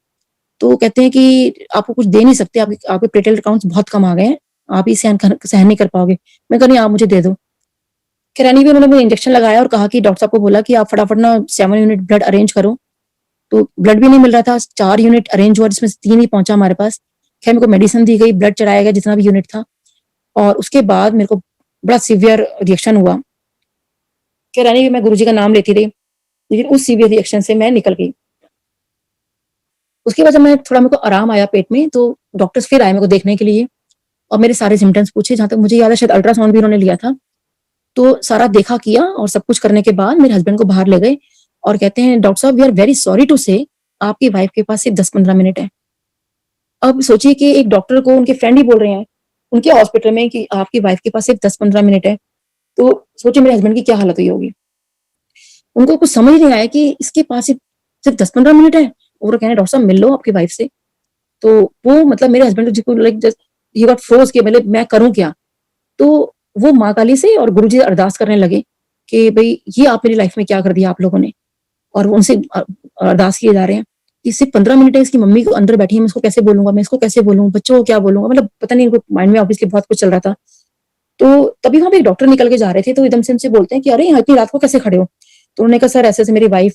[SPEAKER 2] तो कहते हैं कि आपको कुछ दे नहीं सकते, आपके प्लेटलेट काउंट्स बहुत कम आ गए हैं, आप ही सहन नहीं कर पाओगे। मैं कहा नहीं, आप मुझे दे दो। खैरानी भी उन्होंने मुझे इंजेक्शन लगाया और कहा कि डॉक्टर साहब को बोला कि आप फटाफट ना 7 यूनिट ब्लड अरेंज करो। तो ब्लड भी नहीं मिल रहा था, 4 यूनिट अरेंज हुआ जिसमें से 3 ही पहुंचा हमारे पास। खैर मेरे को मेडिसिन दी गई, ब्लड चढ़ाया गया जितना भी यूनिट था, और उसके बाद मेरे को बड़ा सीवियर रिएक्शन हुआ। खैरानी कि मैं गुरुजी का नाम लेती रही, लेकिन उस सीवियर रिएक्शन से मैं निकल गई। उसके बाद जब मैं थोड़ा, मेरे को आराम आया पेट में, तो डॉक्टर्स फिर आए मेरे को देखने के लिए और मेरे सारे सिम्टम्स पूछे। जहां तक मुझे याद है शायद अल्ट्रासाउंड भी उन्होंने लिया था। तो सारा देखा किया और सब कुछ करने के बाद मेरे हस्बैंड को बाहर ले गए और कहते हैं डॉक्टर साहब we are very sorry to say आपकी वाइफ के पास सिर्फ 10-15 मिनट है। अब सोचिए कि एक डॉक्टर को उनके फ्रेंड ही बोल रहे हैं उनके हॉस्पिटल में कि आपकी वाइफ के पास सिर्फ 10-15 मिनट है। तो सोचिए मेरे हस्बैंड की क्या हालत हुई होगी। उनको कुछ समझ नहीं आया कि इसके पास सिर्फ 10-15 मिनट है और वो कह रहे हैं डॉक्टर साहब मिल लो आपकी वाइफ से। तो वो मतलब मेरे हस्बैंड जिसको like just he got froze किया, मतलब मैं करूं क्या। तो वो माँ काली से और गुरुजी से अरदास करने लगे कि भाई ये आप मेरी लाइफ में क्या कर दिया आप लोगों ने। और वो उनसे अरदास किए जा रहे हैं कि सिर्फ 15 मिनट है, इसकी मम्मी को अंदर बैठी है, मैं इसको कैसे बोलूंगा, मैं इसको कैसे बोलूंगा, बच्चों को क्या बोलूंगा, मतलब पता नहीं, इनको माइंड में ऑब्वियसली बहुत कुछ चल रहा था। तो तभी वहां पे एक डॉक्टर निकल के जा रहे थे, तो एकदम से उनसे बोलते हैं कि अरे यहाँ इतनी रात को कैसे खड़े हो। तो उन्होंने कहा सर ऐसे ऐसे मेरी वाइफ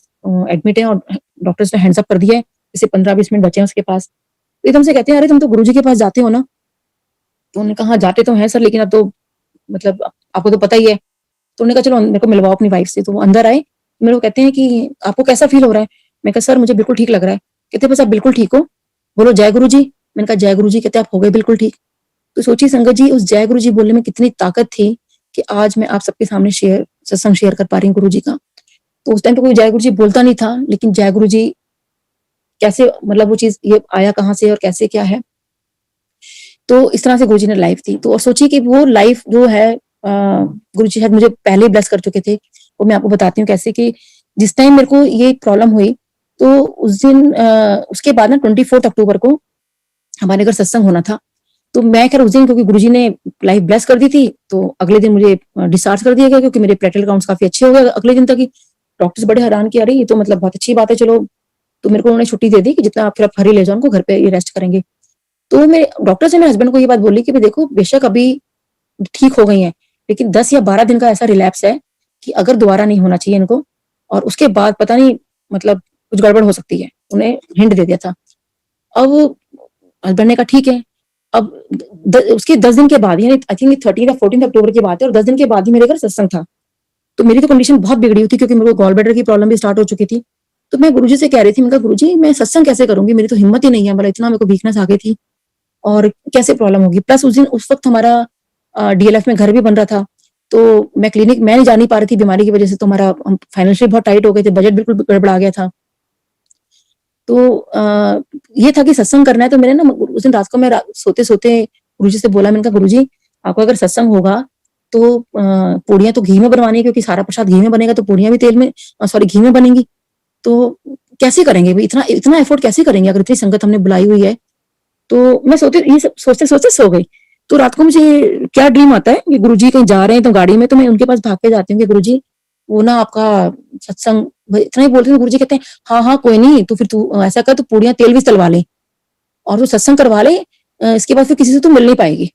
[SPEAKER 2] एडमिट है और डॉक्टर्स ने हैंड्स अप कर दिया है, जैसे 15-20 मिनट बचे हैं उसके पास। तो एकदम से कहते हैं अरे तुम तो गुरुजी के पास जाते हो ना। तो उन्होंने कहा हाँ जाते तो हैं सर, लेकिन अब तो मतलब आपको तो पता ही है। तो उन्होंने कहा चलो मेरे को मिलवाओ अपनी वाइफ से। तो वो अंदर आए, मेरे को कहते हैं कि आपको कैसा फील हो रहा है। मैं कहा सर मुझे बिल्कुल ठीक लग रहा है। कहते बस आप बिल्कुल ठीक हो, बोलो जय गुरु जी। मैंने कहा जय गुरु जी। कहते आप हो गए बिल्कुल ठीक। तो सोचिए संगत जी, उस जय गुरु जी बोलने में कितनी ताकत थी कि आज मैं आप सबके सामने सत्संग शेयर कर पा रही हूँ गुरु जी का। तो उस टाइम पे कोई जय गुरु जी बोलता नहीं था, लेकिन जय गुरु जी कैसे, मतलब वो चीज ये आया कहाँ से और कैसे क्या है। तो इस तरह से गुरुजी ने लाइफ दी। तो और सोचिए कि वो लाइफ जो है गुरुजी शायद मुझे पहले ही ब्लेस कर चुके थे। वो मैं आपको बताती हूँ कैसे कि जिस टाइम मेरे को ये प्रॉब्लम हुई, तो उस दिन उसके बाद ना 24 अक्टूबर को हमारे घर सत्संग होना था। तो मैं खैर उस दिन, क्योंकि गुरुजी ने लाइफ ब्लेस कर दी थी, तो अगले दिन मुझे डिस्चार्ज कर दिया गया, क्योंकि मेरे प्लेटलेट काउंट्स काफी अच्छे हो गए अगले दिन तक ही। डॉक्टर्स बड़े हैरान कि अरे ये तो मतलब बहुत अच्छी बात है, चलो। तो मेरे को उन्होंने छुट्टी दे दी कि जितना आप फिर आप घर ही ले जाओ, उनको घर पे ये रेस्ट करेंगे। तो मेरे डॉक्टर से मेरे हस्बैंड को ये बात बोली कि भाई देखो बेशक अभी ठीक हो गई हैं, लेकिन 10 या 12 दिन का ऐसा रिलैप्स है कि अगर दोबारा नहीं होना चाहिए इनको, और उसके बाद पता नहीं मतलब कुछ गड़बड़ हो सकती है। उन्हें हिंट दे दिया था। अब हस्बैंड ने कहा ठीक है। अब उसके 10 दिन के बाद, यानी आई थिंक 13 या 14 अक्टूबर की बात है, और 10 दिन के बाद ही मेरे घर सत्संग था। तो मेरी तो कंडीशन बहुत बिगड़ी हुई थी, क्योंकि मेरे को गॉल ब्लैडर की प्रॉब्लम भी स्टार्ट हो चुकी थी। तो मैं गुरुजी से कह रही थी, मैं कहा गुरुजी मैं सत्संग कैसे करूंगी, मेरी तो हिम्मत ही नहीं है, मतलब इतना मेरे को वीकनेस आ गई थी और कैसे प्रॉब्लम होगी। प्लस उस दिन उस वक्त हमारा डीएलएफ में घर भी बन रहा था। तो मैं नहीं जा नहीं पा रही थी बीमारी की वजह से। तो हमारा फाइनेंशियली बहुत टाइट हो गए थे, बजट बिल्कुल गड़बड़ा गया था। तो ये था कि सत्संग करना है। तो मैंने ना उस दिन रात को मैं सोते सोते गुरुजी से बोला, मैंने कहा गुरुजी आपको अगर सत्संग होगा तो पूड़ियां तो घी में बनवानी है, क्योंकि सारा प्रसाद घी में बनेगा, तो पूड़ियां भी तेल में सॉरी घी में बनेंगी। तो कैसे करेंगे भाई, इतना इतना एफर्ट कैसे करेंगे अगर इतनी संगत हमने बुलाई हुई है। तो मैं ये सब सोचते सोचते सो गई। तो रात को मुझे क्या ड्रीम आता है कि गुरुजी कहीं जा रहे हैं तो गाड़ी में, तो मैं उनके पास भाग के जाती हूँ कि गुरुजी वो ना आपका सत्संग, इतना ही बोलते हैं। गुरुजी कहते हैं हाँ हाँ कोई नहीं, तो फिर तू ऐसा कर, तू पूड़ियां तेल भी तलवा ले। और जो सत्संग करवा ले इसके बाद फिर किसी से तो मिल नहीं पाएगी।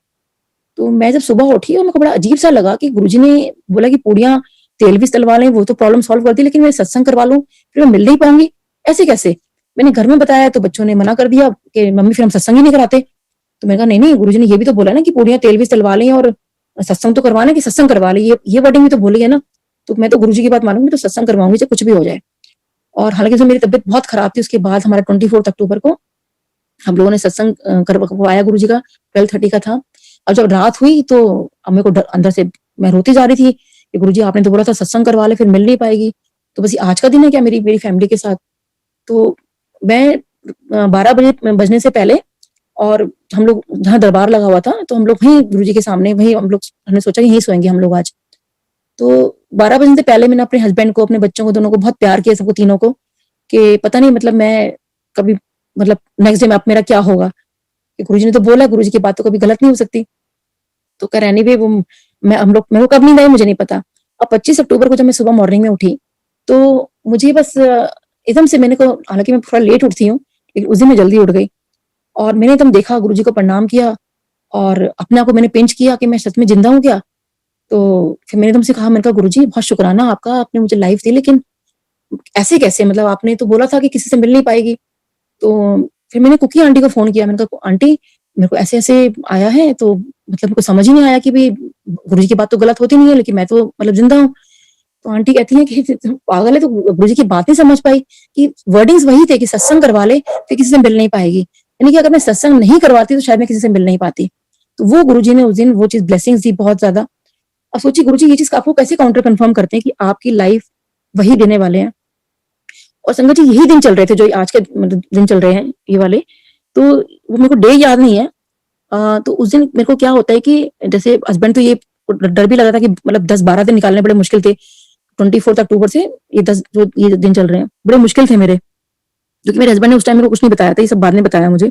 [SPEAKER 2] तो मैं जब सुबह उठी और मेरे को बड़ा अजीब सा लगा कि गुरुजी ने बोला कि पूड़ियाँ तेल भी तलवा लें, वो तो प्रॉब्लम सॉल्व कर दी, लेकिन मैं सत्संग करवा लूँ, फिर मैं मिल नहीं पाऊँगी, ऐसे कैसे? मैंने घर में बताया तो बच्चों ने मना कर दिया कि मम्मी फिर हम सत्संग ही नहीं कराते। तो मैंने कहा नहीं, नहीं गुरुजी ने ये भी तो बोला ना कि पूड़ियाँ तेल भी तलवा लें और सत्संग तो करवाना है कि सत्संग करवा लें, ये वर्डिंग भी तो बोली है ना। तो मैं तो गुरुजी की बात मानूँगी तो सत्संग करवाऊँगी चाहे कुछ भी हो जाए। और हालाँकि जब मेरी तबीयत बहुत खराब थी उसके बाद हमारा 24 अक्टूबर को हम लोगों ने सत्संग करवाया गुरुजी का, 12:30 का था। और जब रात हुई तो अब मेरे को अंदर से मैं रोती जा रही थी कि गुरुजी आपने तो बोला था सत्संग करवा ले, फिर मिल नहीं पाएगी, तो बस ये आज का दिन है क्या मेरी मेरी फैमिली के साथ? तो मैं 12 बजे बजने से पहले और हम लोग जहाँ दरबार लगा हुआ था तो हम लोग वहीं गुरुजी के सामने वहीं हम लोग हमने सोचा कि यहीं सोएंगे हम लोग आज। तो 12 बजने से पहले मैंने अपने हस्बैंड को, अपने बच्चों को, दोनों को बहुत प्यार किया, सबको तीनों को, कि पता नहीं मतलब मैं कभी मतलब नेक्स्ट डे में अब मेरा क्या होगा? कि गुरुजी ने तो बोला, गुरुजी की बात तो कभी गलत नहीं हो सकती। तो कह रहे एनीवे वो मैं हम लोग मेरे को कब नींद आई मुझे नहीं पता। अब 25 अक्टूबर को जब मैं सुबह मॉर्निंग में उठी, तो मुझे बस एकदम से मैंने को, हालाँकि मैं थोड़ा लेट उठती हूँ, लेकिन उस दिन मैं जल्दी उठ गई और मैंने एकदम देखा, गुरुजी को प्रणाम किया और अपने आप को मैंने पिंच किया कि मैं सच में ज़िंदा हूँ क्या? तो फिर मैंने एकदम से कहा, मैंने कहा गुरुजी बहुत शुकराना आपका, आपने मुझे लाइफ दी, लेकिन ऐसे कैसे? मतलब आपने तो बोला था कि किसी से मिल नहीं पाएगी। तो फिर मैंने कुकी आंटी को फ़ोन किया, मैंने कहा आंटी मेरे को ऐसे-ऐसे आया है, तो मतलब मेरे को समझ ही नहीं आया कि भई गुरुजी की बात तो गलत होती नहीं है, लेकिन मैं तो मतलब ज़िंदा हूँ। तो आंटी कहती हैं कि तुम पागल है, तो गुरुजी की बात नहीं समझ पाई कि वर्डिंग्स वही थे कि सत्संग करवा ले, फिर किसी से मिल नहीं पाएगी। यानी कि अगर मैं सत्संग नहीं करवाती तो शायद मैं किसी से मिल नहीं पाती। तो वो गुरुजी ने उस दिन वो चीज़ ब्लेसिंग्स दी बहुत ज़्यादा। अब सोचिए गुरुजी ये चीज़ आपको कैसे काउंटर कन्फर्म करते हैं कि आपकी लाइफ वही देने वाले हैं। और संगत जी यही दिन चल रहे थे जो आज के मतलब दिन चल रहे हैं ये वाले, तो वो मेरे को डे याद नहीं है। तो उस दिन मेरे को क्या होता है कि जैसे हस्बैंड तो ये डर भी लगा था कि मतलब 10-12 दिन निकालने बड़े मुश्किल थे। 24 अक्टूबर से ये 10 जो ये दिन चल रहे हैं, बड़े मुश्किल थे मेरे, क्योंकि मेरे हस्बैंड ने उस टाइम मेरे को कुछ नहीं बताया था, ये सब बाद में बताया मुझे।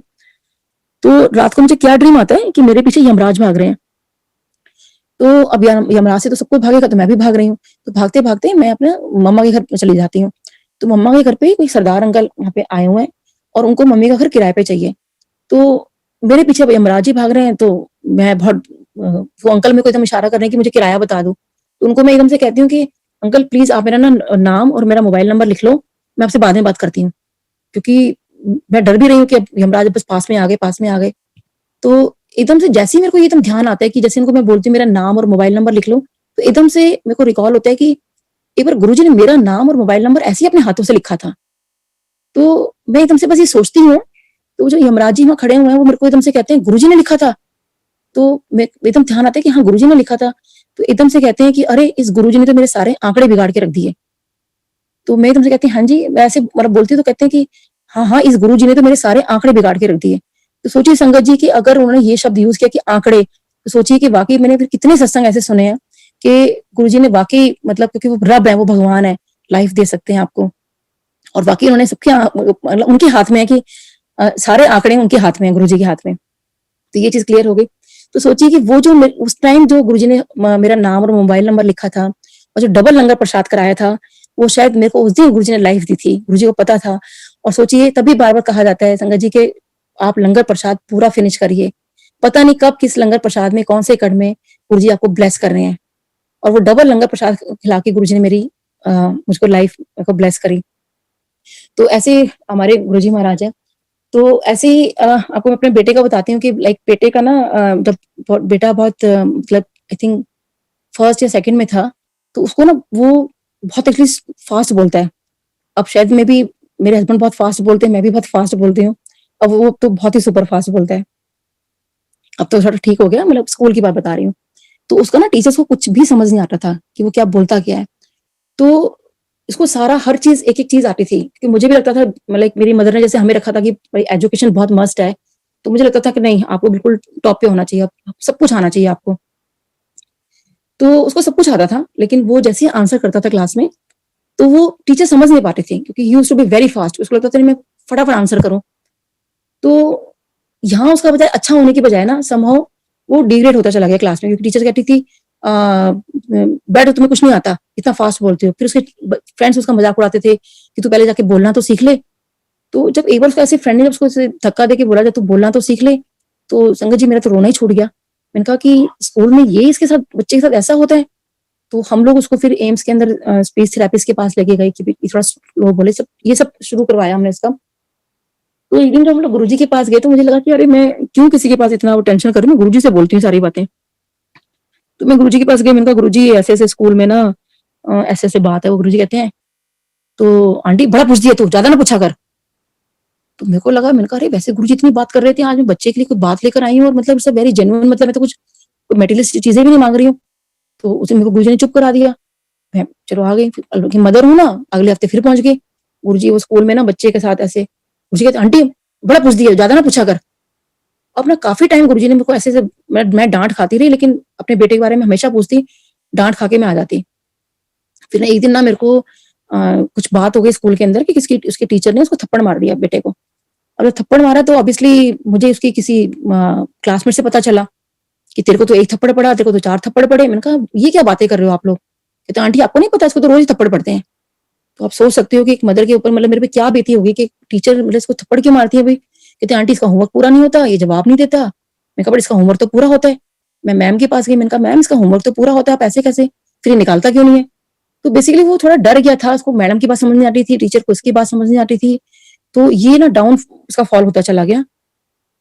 [SPEAKER 2] तो रात को मुझे क्या ड्रीम आता है कि मेरे पीछे यमराज भाग रहे हैं। तो अब यमराज से तो सब कोई भागेगा, तो मैं भी भाग रही हूँ। तो भागते-भागते मैं अपने मम्मा के घर पे चली जाती हूँ। तो मम्मा के घर पे कोई सरदार अंकल वहाँ पे आए हुए हैं और उनको मम्मी का घर किराए पे चाहिए। तो मेरे पीछे अब यमराज जी भाग रहे हैं, तो मैं बहुत वो अंकल मेरे को एकदम इशारा कर रहे हैं कि मुझे किराया बता दो। तो उनको मैं एकदम से कहती हूँ कि अंकल प्लीज़ आप मेरा ना नाम और मेरा मोबाइल नंबर लिख लो, मैं आपसे बाद में बात करती हूँ। क्योंकि मैं डर भी रही हूँ कि अब यमराज बस पास में आ गए। तो एकदम से जैसे ही मेरे को ये एकदम ध्यान आता है कि जैसे इनको मैं बोलती हूँ मेरा नाम और मोबाइल नंबर लिख लो, तो एकदम से मेरे को रिकॉल होता है कि एक बार गुरुजी ने मेरा नाम और मोबाइल नंबर ऐसे ही अपने हाथों से लिखा था। तो मैं एकदम से बस ये सोचती हूँ, तो जो यमराज जी वहाँ खड़े हुए हैं वो मेरे को एकदम से कहते हैं गुरुजी ने लिखा था। तो मैं एकदम ध्यान आता है कि हाँ गुरुजी ने लिखा था। तो एकदम से कहते हैं कि अरे इस गुरुजी ने तो मेरे सारे आंकड़े बिगाड़ के रख दिए। तो मैं एकदम से कहती हूँ हाँ जी, मैं ऐसे मतलब बोलती हूँ तो कहते हैं कि हाँ, हाँ, इस गुरुजी ने तो मेरे सारे आंकड़े बिगाड़ के रख दिए। तो सोचिए संगत जी कि अगर उन्होंने ये शब्द यूज़ किया कि आंकड़े, तो सोचिए कि वाक़ई मैंने फिर कितने सत्संग ऐसे सुने हैं कि गुरुजी ने वाक़ई मतलब क्योंकि वो रब है, वो भगवान है, लाइफ दे सकते हैं आपको। और वाक़ई उन्होंने सबके मतलब उनके हाथ में है कि सारे आंकड़े उनके हाथ में हैं, गुरुजी के हाथ में। तो ये चीज़ क्लियर हो गई। तो सोचिए कि वो जो उस टाइम जो गुरुजी ने मेरा नाम और मोबाइल नंबर लिखा था और जो डबल लंगर प्रसाद कराया था, वो शायद मेरे को उस दिन गुरुजी ने लाइफ दी थी। गुरुजी को पता था। और सोचिए तभी बार-बार कहा जाता है संगत जी के आप लंगर प्रसाद पूरा फिनिश करिए। पता नहीं कब किस लंगर प्रसाद में कौन से कण में गुरुजी आपको ब्लेस कर रहे हैं। और वो डबल लंगर प्रसाद खिला के गुरुजी ने मेरी मुझको लाइफ को ब्लेस करी। तो ऐसे हमारे गुरुजी महाराज हैं। तो ऐसे ही आपको मैं अपने बेटे का बताती हूँ कि लाइक बेटे का ना जब बेटा बहुत मतलब आई थिंक फर्स्ट या सेकंड में था, तो उसको ना वो बहुत एटलीस्ट फास्ट बोलता है। अब शायद मैं भी मेरे हस्बैंड बहुत फास्ट बोलते हैं, मैं भी बहुत फास्ट बोलती हूँ। अब वो तो बहुत ही सुपर फास्ट बोलता है। अब तो थोड़ा ठीक हो गया, मतलब स्कूल की बात बता रही हूँ। तो उसका ना टीचर्स को कुछ भी समझ नहीं आता था कि वो क्या बोलता क्या है। तो इसको सारा हर चीज़ एक-एक चीज़ आती थी, क्योंकि मुझे भी लगता था लाइक मेरी मदर ने जैसे हमें रखा था कि भाई एजुकेशन बहुत मस्ट है, तो मुझे लगता था कि नहीं आपको बिल्कुल टॉप पे होना चाहिए, सब कुछ आना चाहिए आपको। तो उसको सब कुछ आता था, लेकिन वो जैसे ही आंसर करता था क्लास में, तो वो टीचर समझ नहीं पाते थे क्योंकि he used to be very fast. उसको लगता था नहीं मैं फटाफट आंसर करूँ। तो यहाँ उसका बजाय अच्छा होने की बजाय ना समहाउ वो डिग्रेड होता चला गया क्लास में, क्योंकि टीचर कहती थी बैठो तुम्हें कुछ नहीं आता, इतना फास्ट बोलती हो। फिर उसके फ्रेंड्स उसका मजाक उड़ाते थे कि तू पहले जाके बोलना तो सीख ले। तो जब एक बार उसका ऐसे फ्रेंड ने जब उसको ऐसे धक्का देके बोला, जब तू बोलना तो सीख ले, तो संगत जी मेरा तो रोना ही छूट गया। मैंने कहा कि स्कूल में ये इसके साथ, बच्चे के साथ ऐसा होता है? तो हम लोग उसको फिर एम्स के अंदर स्पीच थेरेपिस्ट के पास लेके गए कि थोड़ा स्लो बोले, सब ये सब शुरू करवाया हमने इसका। तो एक दिन जब हम लोग गुरुजी के पास गए तो मुझे लगा कि अरे मैं क्यों किसी के पास इतना वो टेंशन करूं, मैं गुरुजी से बोलती हूँ सारी बातें। तो मैं गुरुजी के पास गई, मैंने कहा गुरुजी ऐसे ऐसे स्कूल में ना ऐसे ऐसे बात है। वो गुरुजी कहते हैं, तो आंटी बड़ा पूछ दिया तू, ज्यादा ना पूछा कर। तो मेरे को लगा, मैंने कहा अरे वैसे गुरुजी इतनी बात कर रहे थे, आज मैं बच्चे के लिए कोई बात लेकर आई हूँ और मतलब सब वेरी जेन्युइन, मतलब मैं तो कुछ मेटेरियलिस्टिक चीजें भी नहीं मांग रही हूँ। तो उसे मेरे को गुरुजी ने चुप करा दिया। मैं चलो आ गई, फिर मदर हूँ ना, अगले हफ्ते फिर पहुंच गई। गुरुजी वो स्कूल में ना बच्चे के साथ ऐसे, गुरुजी कहते आंटी बड़ा पूछ दिया, ज्यादा ना पूछा कर। अब ना काफी टाइम गुरुजी ने मेरे को ऐसे ऐसे, मैं डांट खाती रही, लेकिन अपने बेटे के बारे में हमेशा पूछती, डांट खा के मैं आ जाती। फिर ना एक दिन ना मेरे को कुछ बात हो गई स्कूल के अंदर कि किसकी उसके टीचर ने उसको थप्पड़ मार दिया बेटे को। अब जब थप्पड़ मारा तो ऑब्वियसली मुझे उसकी किसी क्लासमेट से पता चला कि तेरे को तो एक थप्पड़ पड़ा, तेरे को तो 4 थप्पड़ पड़े। मैंने कहा ये क्या बातें कर रहे हो आप लोग? कहते आंटी आपको नहीं पता, इसको तो रोज ही थप्पड़ पड़ते हैं। तो आप सोच सकते हो कि एक मदर के ऊपर मतलब मेरे पे क्या बीती होगी कि टीचर मतलब इसको थप्पड़ क्यों मारती है भाई। कहते आंटी इसका होमवर्क पूरा नहीं होता, ये जवाब नहीं देता। मैं कहा इसका होमवर्क तो पूरा होता है। मैं मैम के पास गई, मैंने कहा मैम इसका होमवर्क तो पूरा होता है, आप ऐसे कैसे, फिर ये निकालता क्यों नहीं है? तो बेसिकली वो थोड़ा डर गया था, उसको मैडम की बात समझ नहीं आती थी, टीचर को इसकी बात समझ नहीं आती थी। तो ये ना डाउन उसका फॉल होता चला गया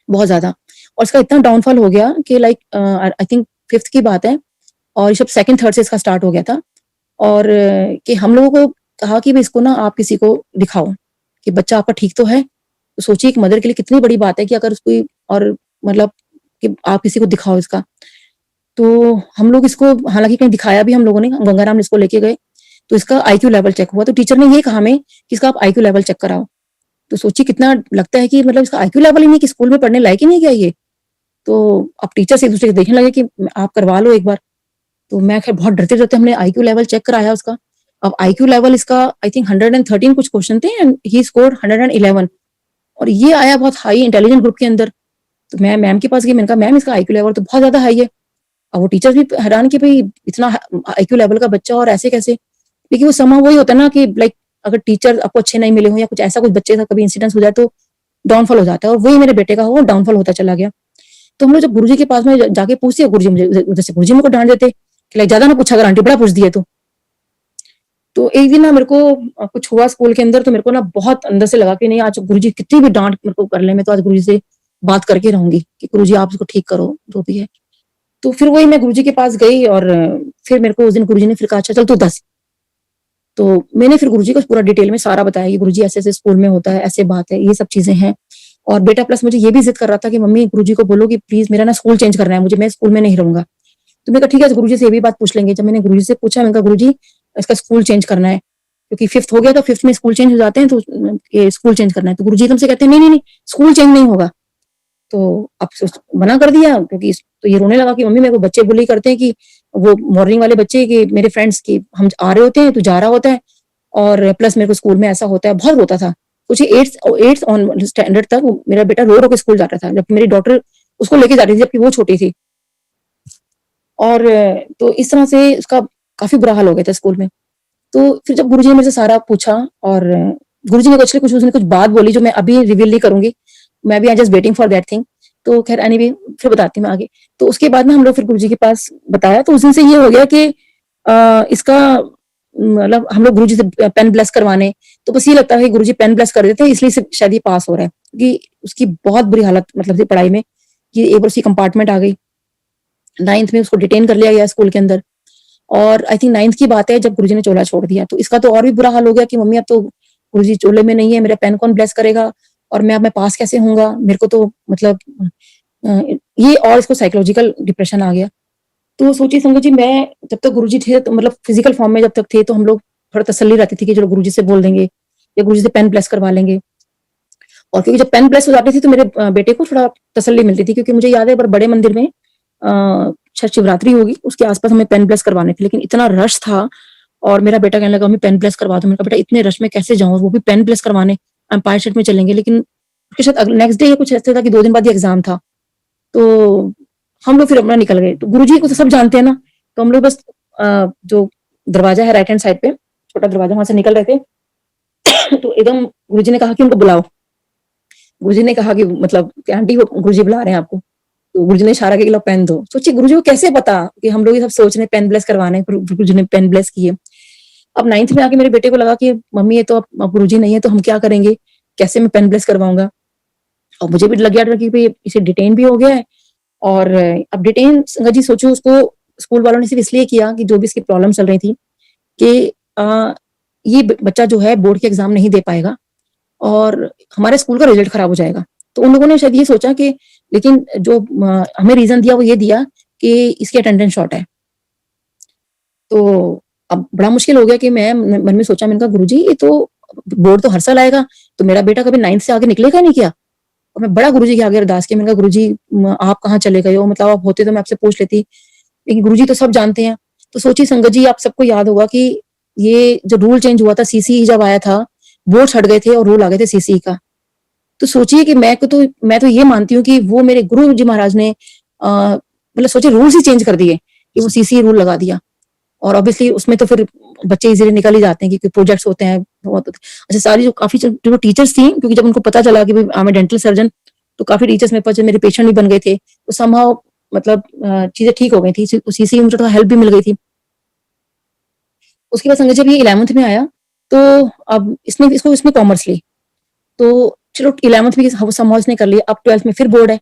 [SPEAKER 2] बहुत ज्यादा। और इसका इतना डाउनफॉल हो गया कि लाइक आई थिंक 5th की बात है, और ये सब 2nd 3rd से इसका स्टार्ट हो गया था। और कि हम लोगों को कहा कि भाई इसको ना आप किसी को दिखाओ कि बच्चा आपका ठीक तो है। तो सोचिए एक मदर के लिए कितनी बड़ी बात है कि अगर उसको, और मतलब कि आप किसी को दिखाओ इसका। तो हम लोग इसको हालांकि कहीं दिखाया भी हम लोगों ने, गंगाराम इसको लेके गए, तो इसका आईक्यू लेवल चेक हुआ। तो टीचर ने ये कहा हमें कि इसका आप आईक्यू लेवल चेक कराओ। तो सोचिए कितना लगता है कि मतलब इसका आईक्यू लेवल ही नहीं, कि स्कूल में पढ़ने लायक ही नहीं गया ये। तो अब टीचर से एक दूसरे को देखने लगे कि आप करवा लो एक बार। तो मैं खैर बहुत डरते डरते हमने आईक्यू लेवल चेक कराया उसका। अब आईक्यू लेवल इसका आई थिंक 113 कुछ क्वेश्चन थे एंड ही स्कोर्ड 111, और ये आया बहुत हाई इंटेलिजेंट ग्रुप के अंदर। तो मैं मैम के पास गई, मैंने कहा मैम इसका आईक्यू लेवल तो बहुत ज्यादा हाई है। और वो टीचर भी हैरान कि भाई इतना आईक्यू लेवल का बच्चा और ऐसे कैसे। लेकिन वो समय वही होता है ना कि लाइक अगर टीचर आपको अच्छे नहीं मिले हो या कुछ ऐसा कुछ बच्चे के साथ कभी इंसिडेंस हो जाए तो डाउनफॉल हो जाता है, और वही मेरे बेटे का हो, डाउनफॉल होता चला गया। तो हम लोग जब गुरुजी के पास में जाके पूछते, गुरुजी मुझे उधर से गुरुजी मेरे को डांट देते कि लाइक ज्यादा ना पूछा कर आंटी, बड़ा पूछ दिए तो एक दिन ना मेरे को कुछ हुआ स्कूल के अंदर, तो मेरे को ना बहुत अंदर से लगा कि नहीं आज गुरुजी कितनी भी डांट मेरे को कर ले, मैं तो आज गुरुजी से बात करके रहूंगी कि गुरुजी आप इसको ठीक करो जो भी है। तो फिर वही मैं गुरुजी के पास गई, और फिर मेरे को उस दिन गुरुजी ने फिर कहा अच्छा चल तू दस। तो मैंने फिर गुरुजी को पूरा डिटेल में सारा बताया कि गुरुजी ऐसे ऐसे स्कूल में होता है, ऐसे बात है, ये सब चीजें हैं। और बेटा प्लस मुझे ये भी जिद कर रहा था कि मम्मी गुरुजी को बोलो कि प्लीज मेरा ना स्कूल चेंज करना है, मुझे, मैं स्कूल में नहीं रहूंगा। तो मैंने कहा ठीक है गुरुजी से ये भी बात पूछ लेंगे। जब मैंने गुरुजी से पूछा, मैंने कहा गुरुजी इसका स्कूल चेंज करना है क्योंकि 5th हो गया, तो 5th में स्कूल चेंज हो जाते हैं, तो ये स्कूल चेंज करना है। तो गुरुजी एकदम से कहते हैं नहीं नहीं नहीं, स्कूल चेंज नहीं होगा। तो अब मना कर दिया क्योंकि तो ये रोने लगा कि मम्मी मेरे को बच्चे बुली करते हैं, कि वो मॉर्निंग वाले बच्चे, कि मेरे फ्रेंड्स की हम आ रहे होते हैं तू जा रहा होता है, और प्लस मेरे को स्कूल में ऐसा होता है। बहुत रोता था कुछ 8th ऑन स्टैंडर्ड तक मेरा बेटा रो रो के स्कूल जाता था, जबकि मेरी डॉटर उसको लेके जाती थी जबकि वो छोटी थी। और तो इस तरह से उसका काफी बुरा हाल हो गया था स्कूल में। तो फिर जब गुरुजी ने मेरे से सारा पूछा, और गुरुजी ने एक्चुअली कुछ उसने कुछ बात बोली जो मैं अभी रिवील नहीं करूंगी, मैं भी I just waiting for that thing. तो खैर एनीवे फिर बताती हूँ मैं आगे। तो उसके बाद ना हम लोग फिर गुरुजी के पास बताया, तो उस दिन से ये हो गया कि इसका मतलब हम लोग गुरुजी से पेन ब्लेस करवाने, तो बस ये लगता है कि गुरुजी पेन ब्लेस कर देते हैं इसलिए शायद ये पास हो रहा है, क्योंकि उसकी बहुत बुरी हालत मतलब थी पढ़ाई में कि एक बार उसकी कंपार्टमेंट आ गई। 9th में उसको डिटेन कर लिया गया स्कूल के अंदर, और आई थिंक 9th की बात है जब गुरुजी ने चोला छोड़ दिया। तो इसका तो और भी बुरा हाल हो गया कि मम्मी अब तो गुरुजी चोले में नहीं है, मेरा पेन कौन ब्लेस करेगा, और मैं पास कैसे होऊंगा, मेरे को तो मतलब ये, और इसको साइकोलॉजिकल डिप्रेशन आ गया। तो सोचिए संगत जी, मैं जब तक गुरुजी थे तो मतलब फिजिकल फॉर्म में जब तक थे तो हम लोग थोड़ा तसल्ली रहती थी कि चलो गुरुजी से बोल देंगे या गुरुजी से पेन ब्लेस करवा लेंगे। और क्योंकि जब पेन ब्लेस हो जाती थी तो मेरे बेटे को थोड़ा तसल्ली मिलती थी, क्योंकि मुझे याद है बड़े मंदिर में शायद शिवरात्रि होगी, उसके आसपास हमें पेन ब्लेस करवाने थे, लेकिन इतना रश था और मेरा बेटा कहने लगा मम्मी पेन ब्लेस करवा दो। मैंने कहा बेटा इतने रश में कैसे जाऊं, वो भी पेन ब्लेस करवाने, एम्पायर स्टेट में चलेंगे। लेकिन उसके साथ नेक्स्ट डे या कुछ ऐसे था कि 2 दिन बाद ही एग्जाम था। तो हम लोग फिर अपना निकल गए। तो गुरुजी को तो सब जानते हैं ना, तो हम लोग बस जो दरवाजा है राइट हैंड साइड पे, छोटा दरवाजा, वहां से निकल रहे थे तो एकदम गुरुजी ने कहा कि उनको बुलाओ। गुरुजी ने कहा कि मतलब कि आंटी वो गुरुजी बुला रहे हैं आपको। तो गुरुजी ने इशारा किया कि लो पेन दो। सोचिए गुरुजी को कैसे पता कि हम लोग ये सब सोच रहे हैं पेन ब्लेस करवाने हैं, गुरुजी ने पेन ब्लेस किए। अब 9th में आके मेरे बेटे को लगा कि मम्मी ये तो अब गुरुजी नहीं है तो हम क्या करेंगे? कैसे मैं पेन ब्लेस करवाऊँगा? और मुझे भी लग गया डर कि भई इसे डिटेन भी हो गया है और अब डिटेन संगत जी सोचो उसको स्कूल वालों ने सिर्फ इसलिए किया कि जो भी इसकी प्रॉब्लम चल रही थी कि ये बच्चा जो है बोर्ड के एग्जाम नहीं दे पाएगा और हमारे स्कूल का रिजल्ट खराब हो जाएगा। तो उन लोगों ने शायद ये सोचा कि लेकिन जो हमें रीजन दिया वो ये दिया कि इसकी अटेंडेंस शॉर्ट है। तो अब बड़ा मुश्किल हो गया कि मैं मन में सोचा, मैंने कहा गुरुजी ये तो बोर्ड तो हर साल आएगा, तो मेरा बेटा कभी 9th से आगे निकलेगा नहीं क्या? और मैं बड़ा गुरुजी के आगे अरदास की, मैंने कहा गुरुजी आप कहाँ चले गए हो? मतलब आप होते तो मैं आपसे पूछ लेती, लेकिन गुरुजी तो सब जानते हैं। तो सोचिए संगत जी, आप सबको याद होगा कि ये जो रूल चेंज हुआ था सीसीई जब आया था, बोर्ड हट गए थे और रूल आ गए थे सीसीई का। तो सोचिए कि मैं तो ये मानती हूँ कि वो मेरे गुरु जी महाराज ने मतलब सोचिए रूल्स ही चेंज कर दिए कि वो सीसीई रूल लगा दिया। और ऑब्वियसली उसमें तो फिर बच्चे इजीली निकल ही जाते हैं क्योंकि प्रोजेक्ट्स होते हैं बहुत। अच्छा सारी जो काफी जो टीचर्स थी, क्योंकि जब उनको पता चला कि भाई मैं डेंटल सर्जन, तो काफी टीचर्स मेरे पास मेरे पेशेंट भी बन गए थे, तो समहाउ मतलब चीजें ठीक हो गई थी, सीसी में थोड़ा हेल्प भी मिल गई थी। उसके बाद संजय जब ये 11th में आया तो अब इसने कॉमर्स ली, तो चलो 11th में समहाउ इसने कर लिया। अब 12th में फिर बोर्ड है,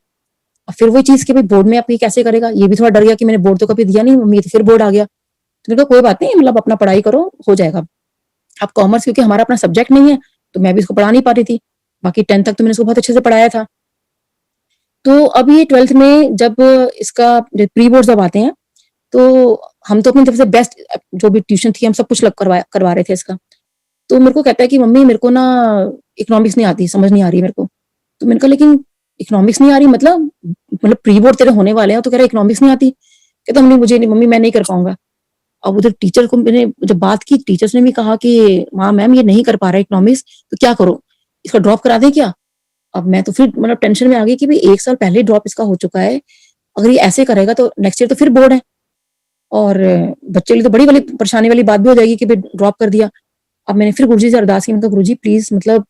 [SPEAKER 2] अब फिर वही चीज कि भाई बोर्ड में आप ये कैसे करेगा? ये भी थोड़ा डर गया कि मैंने बोर्ड तो कभी दिया नहीं मम्मी, तो फिर बोर्ड आ गया। तो मैंने कहा कोई बात नहीं, मतलब अपना पढ़ाई करो, हो जाएगा। अब कॉमर्स क्योंकि हमारा अपना सब्जेक्ट नहीं है तो मैं भी इसको पढ़ा नहीं पा रही थी, बाकी 10th तक तो मैंने इसको बहुत अच्छे से पढ़ाया था। तो अब ये 12th में जब इसका प्री बोर्ड जब आते हैं तो हम तो अपनी तरफ से बेस्ट जो भी ट्यूशन थी हम सब कुछ करवा रहे थे इसका। तो मेरे को कहता है कि मम्मी मेरे को ना इकोनॉमिक्स नहीं आती, समझ नहीं आ रही मेरे को। तो मैंने कहा लेकिन इकोनॉमिक्स नहीं आ रही मतलब प्री बोर्ड तेरे होने वाले हैं, तो कह रहा इकोनॉमिक्स नहीं आती। कहता मम्मी मुझे नहीं, मम्मी मैं नहीं कर पाऊंगा। अब उधर टीचर को मैंने जब बात की, टीचर्स ने भी कहा कि हाँ मैम ये नहीं कर पा रहा इकोनॉमिक्स, तो क्या करो, इसका ड्रॉप करा दें क्या? अब मैं तो फिर मतलब टेंशन में आ गई कि भाई 1 साल पहले ड्रॉप इसका हो चुका है, अगर ये ऐसे करेगा तो नेक्स्ट ईयर तो फिर बोर्ड है और बच्चे के लिए तो बड़ी वाली परेशानी वाली बात भी हो जाएगी कि भाई ड्रॉप कर दिया। अब मैंने फिर गुरुजी से अरदास की, मैंने कहा गुरुजी प्लीज मतलब,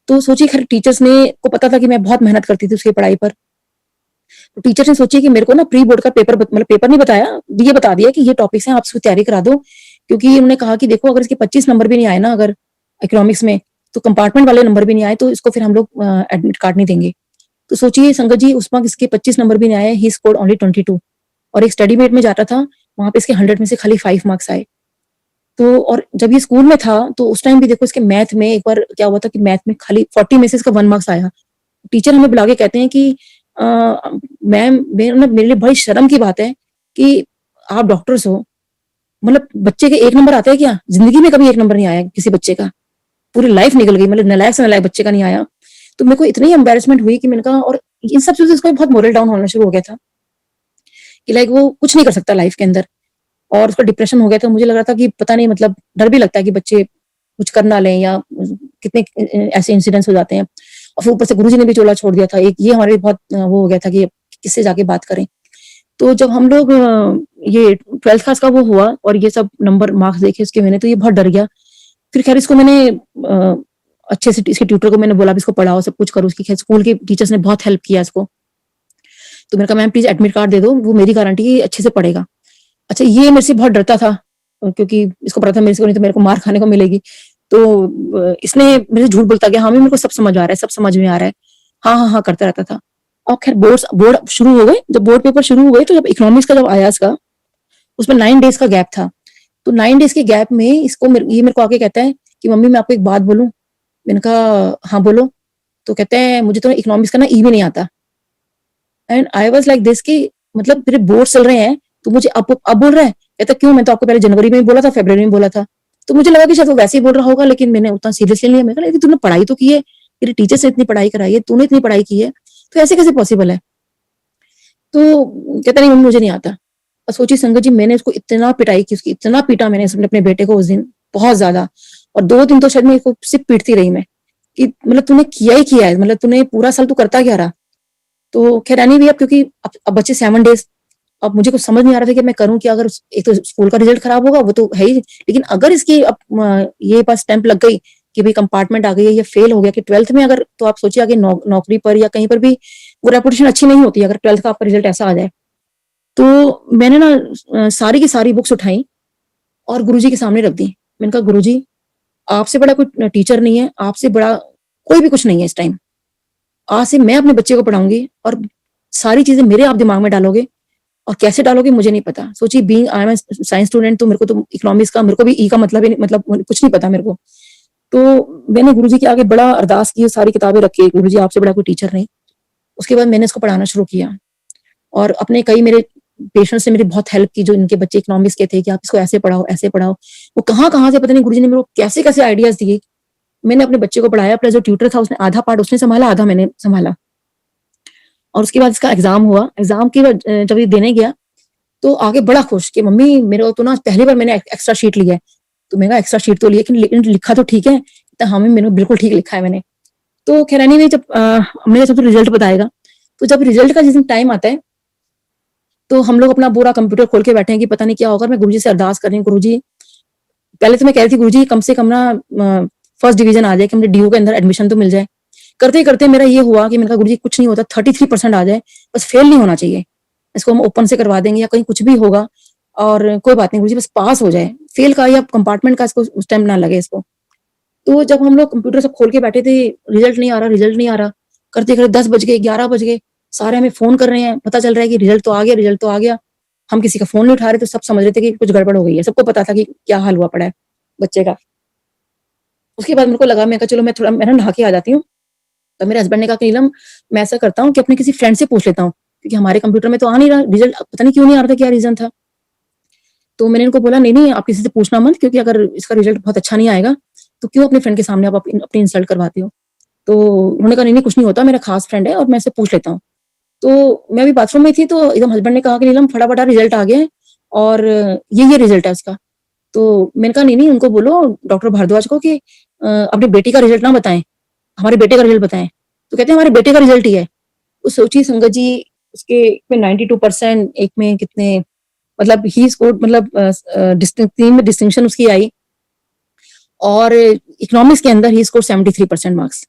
[SPEAKER 2] तो सोचिए खैर टीचर्स ने को पता था कि मैं बहुत मेहनत करती थी उसकी पढ़ाई पर। तो टीचर्स ने सोची कि मेरे को ना प्री बोर्ड का मतलब पेपर नहीं बताया, ये बता दिया कि ये टॉपिक्स हैं आप उसकी तैयारी करा दो, क्योंकि उन्होंने कहा कि देखो अगर इसके 25 नंबर भी नहीं आए ना अगर इकोनॉमिक्स में, तो कंपार्टमेंट वाले नंबर भी नहीं आए तो इसको फिर हम लोग एडमिट कार्ड नहीं देंगे। तो सोचिए संगत जी उस वक्त इसके 25 नंबर भी नहीं आए, ही स्कोर्ड ओनली 22 और एक स्टडी मेट में जाता था, वहां पे इसके 100 में से खाली 5 मार्क्स आए। तो और जब ये स्कूल में था तो उस टाइम भी देखो इसके मैथ में एक बार क्या हुआ था कि मैथ में खाली 40 में से इसका 1 मार्क्स आया। टीचर हमें बुला के कहते हैं कि मैम मेरे लिए बड़ी शर्म की बात है कि आप डॉक्टर्स हो, मतलब बच्चे के 1 नंबर आता है क्या? जिंदगी में कभी 1 नंबर नहीं आया किसी बच्चे का, पूरी लाइफ निकल गई, मतलब नालायक से नालायक बच्चे का नहीं आया। तो मेरे को इतनी एम्बेरसमेंट हुई कि मैंने कहा, और इन सब चीजों से इसका बहुत मोरल डाउन होना शुरू हो गया था कि लाइक वो कुछ नहीं कर सकता लाइफ के अंदर, और उसका डिप्रेशन हो गया था। मुझे लग रहा था कि पता नहीं, मतलब डर भी लगता है कि बच्चे कुछ कर ना लें या कितने ऐसे इंसिडेंट्स हो जाते हैं। और फिर ऊपर से गुरुजी ने भी चोला छोड़ दिया था, एक ये हमारे बहुत वो हो गया था कि किससे जाके बात करें। तो जब हम लोग ये 12th क्लास का वो हुआ और ये सब नंबर मार्क्स देखे इसके, मैंने तो ये बहुत डर गया। फिर खैर इसको मैंने अच्छे से इसके ट्यूटर को मैंने बोला इसको पढ़ाओ सब कुछ करो, उसकी खैर स्कूल के टीचर्स ने बहुत हेल्प किया इसको। तो मैंने कहा मैम प्लीज एडमिट कार्ड दे दो, वो मेरी गारंटी है अच्छे से पढ़ेगा। अच्छा ये मेरे से बहुत डरता था क्योंकि इसको पता था मेरे से नहीं तो मेरे को मार खाने को मिलेगी। तो इसने मेरे से झूठ बोलता गया, हाँ मेरे को सब समझ आ रहा है, सब समझ में आ रहा है, हाँ हाँ हाँ करता रहता था। और खैर बोर्ड शुरू हो गए, जब बोर्ड पेपर शुरू हुए तो जब इकोनॉमिक्स का जब आया इसका, उसमें 9 डेज का गैप था। तो 9 डेज के गैप में इसको ये मेरे को आके कहता है कि मम्मी मैं आपको एक बात बोलूं। मैंने कहा हाँ बोलो। तो कहते हैं मुझे तो इकोनॉमिक्स का ना ई भी नहीं आता। And I was like this कि मतलब मेरे बोर्ड चल रहे हैं तो मुझे अब बोल रहा है। कहता क्यों, मैं तो आपको पहले जनवरी में भी बोला था, फरवरी में बोला था। तो मुझे लगा कि शायद वो वैसे ही बोल रहा होगा, लेकिन मैंने उतना सीरियसली लिया। मैंने कहा तूने पढ़ाई तो की है, तेरे टीचर से इतनी पढ़ाई कराई है, तूने इतनी पढ़ाई की है, तो ऐसे कैसे पॉसिबल है? तो कहता नहीं मम्मी मुझे नहीं आता। और सोचिए संगत जी मैंने उसको इतना पिटाई की, उसकी इतना पीटा मैंने अपने बेटे को उस दिन बहुत ज्यादा। और 2 दिन तो शायद मैं सिर्फ पीटती रही मैं कि मतलब तूने किया ही किया है, मतलब तूने पूरा साल तू करता क्या रहा। तो खैर एनी अब क्योंकि अब बच्चे 7 डेज, अब मुझे कुछ समझ नहीं आ रहा था कि मैं करूं क्या। अगर एक तो स्कूल का रिजल्ट खराब होगा वो तो है ही, लेकिन अगर इसकी अब ये पास स्टैंप लग गई कि भाई कंपार्टमेंट आ गई है, ये फेल हो गया कि 12th में अगर, तो आप सोचिए आगे नौकरी पर या कहीं पर भी वो रेपुटेशन अच्छी नहीं होती अगर 12th का आपका रिजल्ट ऐसा आ जाए। तो मैंने ना सारी की सारी बुक्स उठाई और गुरुजी के सामने रख दी। मैंने कहा गुरुजी, आपसे बड़ा कोई टीचर नहीं है, आपसे बड़ा कोई भी कुछ नहीं है इस टाइम। आज से मैं अपने बच्चे को पढ़ाऊंगी और सारी चीजें मेरे आप दिमाग में डालोगे, और कैसे डालोगे मुझे नहीं पता। सोचिए being I am science student, तो मेरे को तो इकोनॉमिक्स का, मेरे को भी ई का मतलब ही मतलब कुछ नहीं पता मेरे को। तो मैंने गुरुजी के आगे बड़ा अरदास की, सारी किताबें रखी, गुरुजी आपसे बड़ा कोई टीचर नहीं। उसके बाद मैंने इसको पढ़ाना शुरू किया और अपने कई मेरे पेशेंट्स ने मेरी बहुत हेल्प की जो इनके बच्चे इकोनॉमिक्स के थे कि आप इसको ऐसे पढ़ाओ ऐसे पढ़ाओ। वो कहाँ से पता नहीं गुरुजी ने मेरे को कैसे कैसे आइडियाज दिए। मैंने अपने बच्चे को पढ़ाया, प्लस जो ट्यूटर था उसने आधा पार्ट उसने संभाला, आधा मैंने संभाला। और उसके बाद इसका एग्जाम हुआ। एग्जाम की जब ये देने गया तो आगे बड़ा खुश कि मम्मी मेरे को तो ना पहली बार मैंने एक्स्ट्रा शीट लिया है। तो मैंने कहा एक्स्ट्रा शीट तो लिया, लेकिन लिखा तो ठीक है। तो हाँ मैंने बिल्कुल ठीक लिखा है मैंने। तो खैर नहीं, जब हमने जब रिजल्ट बताएगा, तो जब रिजल्ट का जिस दिन टाइम आता है तो हम लोग अपना पूरा कंप्यूटर खोल के बैठे हैं कि पता नहीं क्या होगा। मैं गुरुजी से अरदास कर रही हूँ, गुरुजी पहले तो मैं कह रही थी गुरुजी कम से कम ना फर्स्ट डिवीजन आ जाए कि मुझे डीयू के अंदर एडमिशन तो मिल जाए। करते करते मेरा ये हुआ कि मैंने कहा गुरुजी कुछ नहीं होता, 33% आ जाए, बस फेल नहीं होना चाहिए। इसको हम ओपन से करवा देंगे या कहीं कुछ भी होगा और कोई बात नहीं गुरुजी, बस पास हो जाए, फेल का या कंपार्टमेंट का इसको उस टाइम ना लगे इसको। तो जब हम लोग कंप्यूटर सब खोल के बैठे थे, रिजल्ट नहीं आ रहा, रिजल्ट नहीं आ रहा, करते करते 10 बज गए, 11 बज गए, सारे हमें फोन कर रहे हैं, पता चल रहा है कि रिजल्ट तो आ गया, रिजल्ट तो आ गया। हम किसी का फोन नहीं उठा रहे, तो सब समझ रहे थे कि कुछ गड़बड़ हो गई है, सबको पता था कि क्या हाल हुआ पड़ा है बच्चे का। उसके बाद मेरे को लगा, मैं कहा चलो मैं ना नहा के आ जाती हूँ। तो मेरे हस्बैंड ने कहा कि नीलम मैं ऐसा करता हूँ कि अपने किसी फ्रेंड से पूछ लेता हूँ, क्योंकि हमारे कंप्यूटर में तो आ नहीं रहा रिजल्ट, पता नहीं क्यों नहीं आ रहा था, क्या रीजन था। तो मैंने इनको बोला नहीं नहीं आप किसी से पूछना मत, क्योंकि अगर इसका रिजल्ट बहुत अच्छा नहीं आएगा तो क्यों अपने फ्रेंड के सामने आप अपनी इंसल्ट करवाते हो। तो उन्होंने कहा नहीं नहीं कुछ नहीं होता, मेरा खास फ्रेंड है और मैं इससे पूछ लेता हूँ। तो मैं अभी बाथरूम में थी तो एकदम हस्बैंड ने कहा कि नीलम फटाफट रिजल्ट आ गया है और ये रिजल्ट है उसका। तो मैंने कहा नहीं नहीं उनको बोलो डॉक्टर भारद्वाज को कि अपनी बेटी का रिजल्ट ना बताएं, हमारे बेटे का रिजल्ट बताएं। तो कहते हैं हमारे बेटे का रिजल्ट ही है। तो सोचिए संगत जी, उसके एक में 92%, एक में कितने, मतलब ही स्कोर्ड, मतलब तीन में डिस्टिंक्शन उसकी आई, और इकोनॉमिक्स के अंदर ही स्कोर 73% मार्क्स।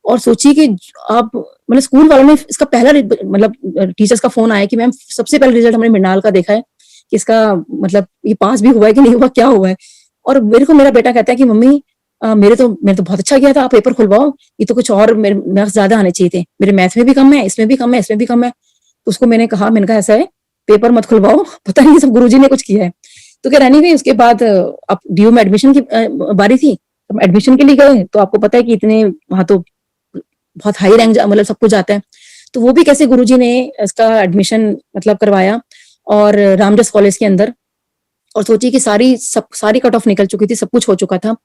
[SPEAKER 2] और सोचिए कि आप मतलब स्कूल वालों ने इसका पहला मतलब टीचर्स का फोन आया कि मैम सबसे पहले रिजल्ट हमने मृणाल का देखा है कि इसका मतलब ये पास भी हुआ है कि नहीं हुआ, क्या हुआ है। और मेरे को मेरा बेटा कहता है कि मम्मी मेरे तो बहुत अच्छा गया था, आप पेपर खुलवाओ, ये तो कुछ और मेरे मार्क्स ज्यादा आने चाहिए थे, मेरे मैथ में भी कम है, इसमें भी कम है, इसमें भी कम है। तो उसको मैंने कहा ऐसा है पेपर मत खुलवाओ, पता नहीं सब गुरुजी ने कुछ किया है। तो कह रहा नहीं, उसके बाद अब डीयू में एडमिशन की बारी थी, तो एडमिशन के लिए गए तो आपको पता है कि इतने वहां तो बहुत हाई रैंक मतलब सब कुछ आता है। तो वो भी कैसे गुरुजी ने इसका एडमिशन मतलब करवाया और रामदास कॉलेज के अंदर। और सोचिए कि सारी कट ऑफ निकल चुकी थी, सब कुछ हो चुका था।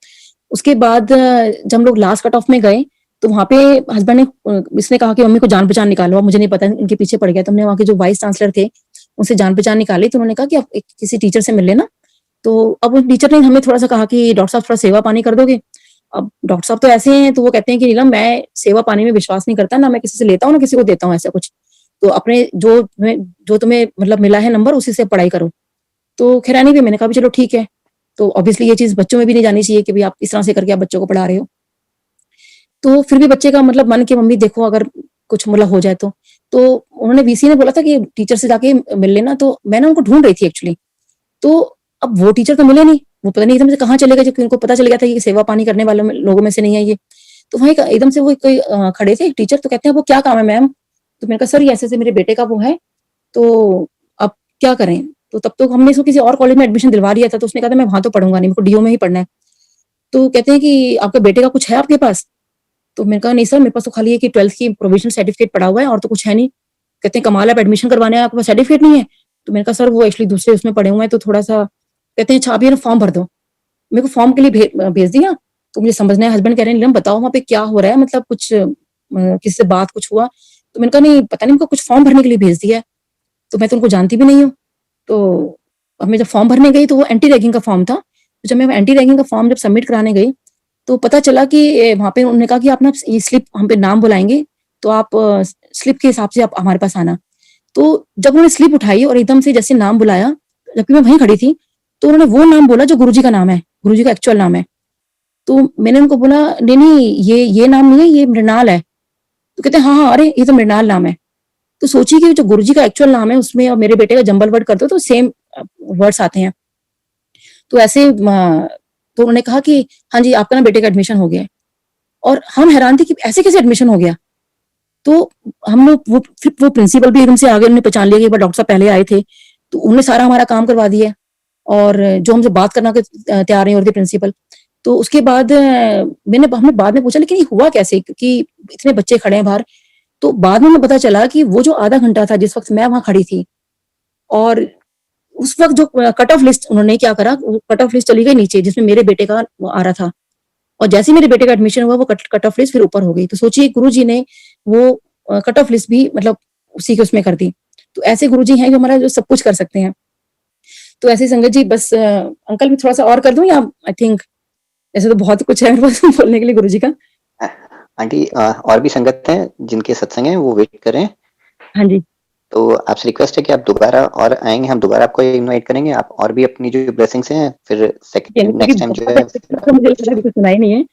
[SPEAKER 2] उसके बाद जब हम लोग लास्ट कट ऑफ में गए तो वहां पे हस्बैंड ने इसने कहा कि मम्मी को जान पहचान निकालो, मुझे नहीं पता इनके पीछे पड़ गया। तो हमने वहां के जो वाइस चांसलर थे उनसे जान पहचान निकाली, तो उन्होंने कहा कि आप किसी टीचर से मिल लेना। तो अब उस टीचर ने हमें थोड़ा सा कहा कि डॉक्टर साहब थोड़ा सेवा पानी कर दोगे। अब डॉक्टर साहब तो ऐसे हैं, तो वो कहते हैं कि नीलम मैं सेवा पानी में विश्वास नहीं करता, ना मैं किसी से लेता हूँ ना किसी को देता हूँ ऐसा कुछ। तो अपने जो तुम्हें मतलब मिला है नंबर उसी से पढ़ाई करो। तो खैरानी भी मैंने कहा भी चलो ठीक है। तो ऑब्वियसली ये चीज बच्चों में भी नहीं जानी चाहिए कि भाई आप इस तरह से करके आप बच्चों को पढ़ा रहे हो। तो फिर भी बच्चे का मतलब मन कि मम्मी देखो अगर कुछ मतलब हो जाए तो उन्होंने वीसी ने बोला था कि टीचर से जाके मिल लेना। तो मैंने उनको ढूंढ रही थी एक्चुअली। तो अब वो टीचर तो मिले नहीं, वो पता नहीं एकदम से कहाँ चले गए, जबकि उनको पता चल गया था कि सेवा पानी करने वालों लोगों में से नहीं है ये। तो वहीं एकदम से वो कोई खड़े थे टीचर, तो कहते हैं वो क्या काम है मैम। तो मैंने कहा सर ये ऐसे मेरे बेटे का वो है, तो अब क्या करें। तो तब तो हमने इसको किसी और कॉलेज में एडमिशन दिलवा दिया था, तो उसने कहा था मैं वहां तो पढ़ूंगा नहीं, मेरे को डीओ में ही पढ़ना है। तो कहते हैं कि आपके बेटे का कुछ है आपके पास। तो मैंने कहा नहीं सर मेरे पास तो खाली है कि 12th की प्रोविजनल सर्टिफिकेट पड़ा हुआ है और तो कुछ है नहीं। कहते हैं कमाल आप एडमिशन करवाने आपके पास सर्टिफिकेट नहीं है। तो मैंने कहा सर वो एक्चुअली दूसरे उसमें पड़े हुए हैं, तो थोड़ा सा। कहते हैं अच्छा आप ये ना फॉर्म भर दो। मेरे को फॉर्म के लिए भेज दिया। तो मुझे समझना है, हस्बैंड कह रहे हैं नीलम बताओ वहां पे क्या हो रहा है, मतलब कुछ किसी से बात कुछ हुआ। तो मैंने कहा नहीं पता नहीं, उनको कुछ फॉर्म भरने के लिए भेज दिया है, तो मैं तो उनको जानती भी नहीं हूँ। तो अब मैं जब फॉर्म भरने गई तो वो एंटी रैगिंग का फॉर्म था। तो जब मैं एंटी रैगिंग का फॉर्म जब सबमिट कराने गई तो पता चला कि वहां पे उन्होंने कहा कि आप ना ये स्लिप हम पे नाम बुलाएंगे, तो आप स्लिप के हिसाब से आप हमारे पास आना। तो जब उन्होंने स्लिप उठाई और एकदम से जैसे नाम बुलाया, जबकि मैं वहीं खड़ी थी, तो उन्होंने वो नाम बोला जो गुरुजी का नाम है, गुरुजी का एक्चुअल नाम है। तो मैंने उनको बोला, नहीं नहीं, ये नाम नहीं है, ये मृणाल है। तो कहते हैं हाँ हाँ, अरे ये तो मृणाल नाम है। तो सोचिए कि जो गुरुजी का एक्चुअल नाम है उसमें और मेरे बेटे का जंबल वर्ड कर दो तो सेम वर्ड्स आते हैं। तो ऐसे तो उन्होंने कहा कि हाँ जी, आपका ना बेटे का एडमिशन हो गया है। और हम हैरान थे कि ऐसे कैसे एडमिशन हो गया। तो हम लोग वो प्रिंसिपल भी एकदम से आगे उन्होंने पहचान लिया कि एक बार डॉक्टर साहब पहले आए थे, तो उन्होंने सारा हमारा काम करवा दिया। और जो हमसे बात करना के तैयार नहीं हो रहे थे प्रिंसिपल। तो उसके बाद हमने बाद में पूछा, लेकिन ये हुआ कैसे, क्योंकि इतने बच्चे खड़े हैं बाहर। तो बाद में हमें पता चला कि वो जो आधा घंटा था जिस वक्त मैं वहां खड़ी थी, और उस वक्त जो कट ऑफ लिस्ट उन्होंने क्या करा, कट ऑफ लिस्ट चली गई नीचे जिसमें मेरे बेटे का वो आ रहा था। और जैसे ही मेरे बेटे का एडमिशन हुआ वो कट ऑफ लिस्ट फिर ऊपर हो गई। तो सोचिए गुरुजी ने वो कट ऑफ लिस्ट भी मतलब उसी के उसमें कर दी। तो ऐसे गुरुजी हैं जो हमारा जो सब कुछ कर सकते हैं। तो ऐसे संगत जी, बस अंकल भी थोड़ा सा और कर दूं, या आई थिंक ऐसे तो बहुत कुछ है मेरे पास बोलने के लिए गुरुजी का।
[SPEAKER 1] आंटी और भी संगत हैं जिनके सत्संग हैं, वो वेट कर रहे हैं।
[SPEAKER 2] हाँ जी,
[SPEAKER 1] तो आपसे रिक्वेस्ट है कि आप दोबारा और आएंगे, हम दोबारा आपको इनवाइट करेंगे। आप और भी अपनी जो ब्लेसिंग्स हैं फिर सेकंड नेक्स्ट टाइम जो है
[SPEAKER 2] मुझे लगा कि कुछ सुना ही नहीं है।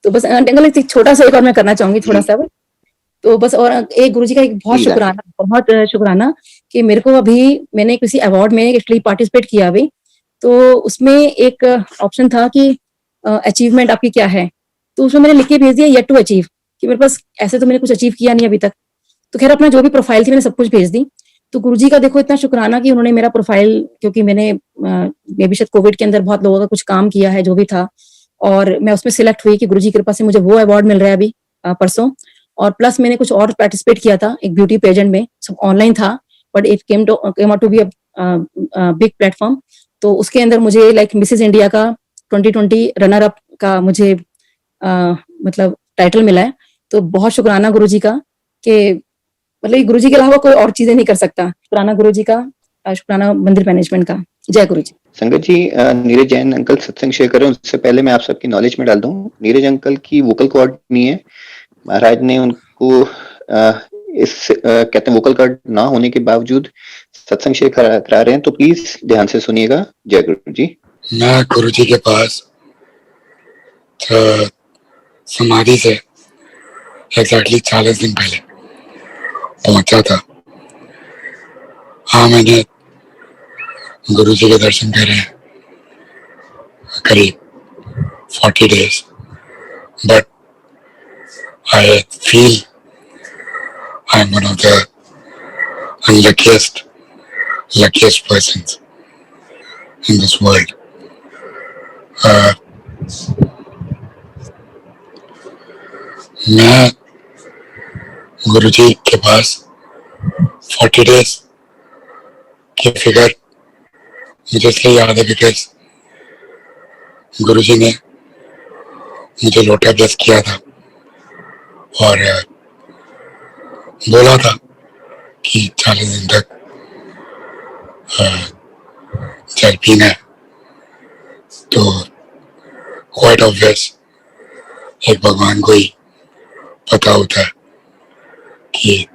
[SPEAKER 2] तो बस अंकल एक छोटा सा एक और मैं करना चाहूंगी थोड़ा सा। तो बस और एक गुरुजी का एक बहुत
[SPEAKER 1] प्लीज आंटी।
[SPEAKER 2] शुक्राना, बहुत शुक्राना कि मेरे को अभी मैंने किसी अवार्ड में एक्चुअली पार्टिसिपेट किया अभी। तो उसमें एक ऑप्शन था कि अचीवमेंट आपकी क्या है। तो उसमें मैंने लिख के भेज दिया येट टू अचीव, कि मेरे पास ऐसे तो मैंने कुछ अचीव किया नहीं अभी तक। तो खैर अपना जो भी प्रोफाइल थी मैंने सब कुछ भेज दी। तो गुरुजी का देखो इतना शुक्राना कि उन्होंने मेरा प्रोफाइल, क्योंकि मैंने मे भी शायद कोविड के अंदर बहुत लोगों का कुछ काम किया है जो भी था, और मैं उसमें सिलेक्ट हुई कि गुरुजी की कृपा से मुझे वो अवार्ड मिल रहा है अभी परसों। और प्लस मैंने कुछ और पार्टिसिपेट किया था एक ब्यूटी पेजेंट में, सब ऑनलाइन था, but it came out to be a big platform. तो उसके अंदर मुझे लाइक मिसेस इंडिया का 2020 रनर अप का मुझे मतलब टाइटल मिला है। तो बहुत शुक्राना गुरुजी का कि मतलब गुरुजी के अलावा कोई और चीजें नहीं कर सकता। शुक्राना गुरुजी का, शुक्राना मंदिर मैनेजमेंट का। जय गुरुजी।
[SPEAKER 1] संगत जी, नीरज जैन अंकल सत्संग शेयर कर रहे हैं, उससे पहले मैं आप सबकी नॉलेज में डाल दूं, नीरज अंकल की वोकल कॉर्ड नहीं है। महाराज ने उनको कहते हैं वोकल कॉर्ड ना होने के बावजूद सत्संग शेयर करा रहे हैं, तो प्लीज ध्यान से सुनिएगा। जय गुरु जी।
[SPEAKER 3] मैं गुरु जी के पास समाधि से एग्जैक्टली 40 दिन पहले पहुंचा था। हाँ, मैंने गुरु जी के दर्शन करे हैं करीब 40 days, but I feel I am one of the luckiest persons in this world. मैं गुरु जी के पास 40 डेज की फिगर मुझे इसलिए याद है बिकॉज गुरु जी ने मुझे लोटा ब्लेस किया था और बोला था कि 40 दिन तक जल पीना है। तो क्वाइट ऑब्वियस एक भगवान को ही पता होता है कि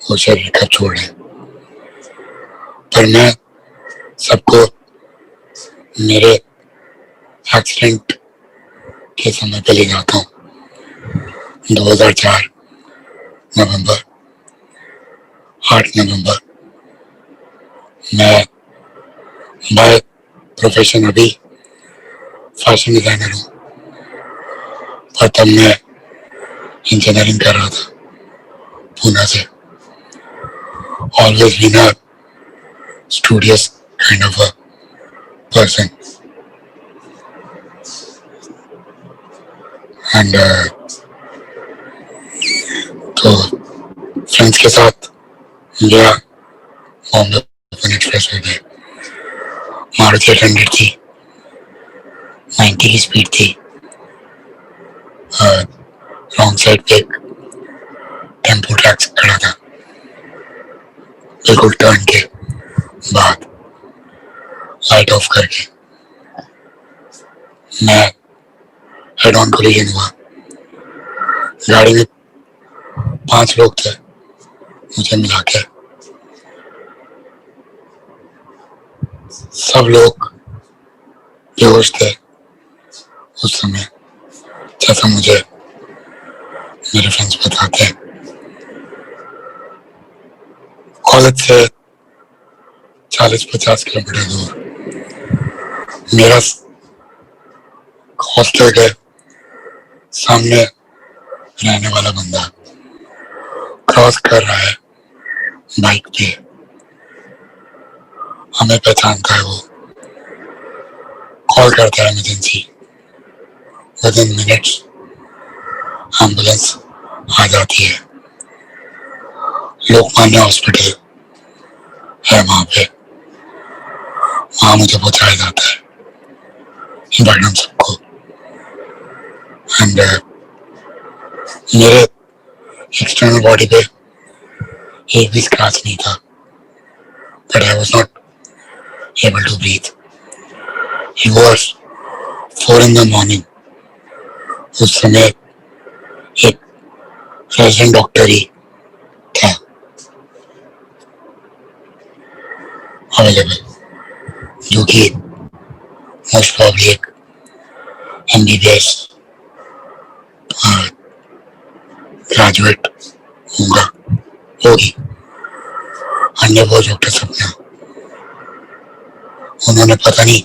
[SPEAKER 3] वो शरीर कब छोड़ रहे। पर मैं सबको मेरे एक्सीडेंट के समय पे ले जाता हूँ। 2004 नवंबर, 8 नवंबर। मैं बाय प्रोफेशन अभी फैशन डिजाइनर हूँ, पर तब मैं इंजीनियरिंग कर रहा था पूना से। Always been a studious kind of a person and तो फ्रेंड्स के साथ गया बॉम्बे ओपन एक्सप्रेस वे पे। मारुति 800 थी, 90 की स्पीड थी। रॉन्ग साइड पे एक टेम्पो ट्रैक खड़ा था। बिल्कुल टर्न के बाद लाइट ऑफ करके मैं हेड ऑन कोलिजन हुआ। गाड़ी में 5 लोग थे मुझे मिला के। सब लोग बेहोश थे उस समय जैसा मुझे मेरे फ्रेंड्स बताते हैं, कॉलेज से 40-50 किलोमीटर दूर मेरा हॉस्टल के सामने रहने वाला बंदा क्रॉस कर रहा है बाइक पे, हमें पहचानता है, वो कॉल करता है इमरजेंसी, विदिन मिनट्स एम्बुलेंस आ जाती है। लोकमान्य हॉस्पिटल है वहां पे, वहां मुझे पहुंचाया जाता है मैडम सबको। एंड मेरे एक्सटर्नल बॉडी पे एक भी स्क्रैच नहीं था, but I was not able to breathe. It was 4 in the morning. उस समय एक रेजिडेंट डॉक्टर ही था अवेलेबल, जो कि मोस्ट प्रॉब्ली एक MBBS ग्रेजुएट होगी। अन्य वो डॉक्टर सपना, उन्होंने पता नहीं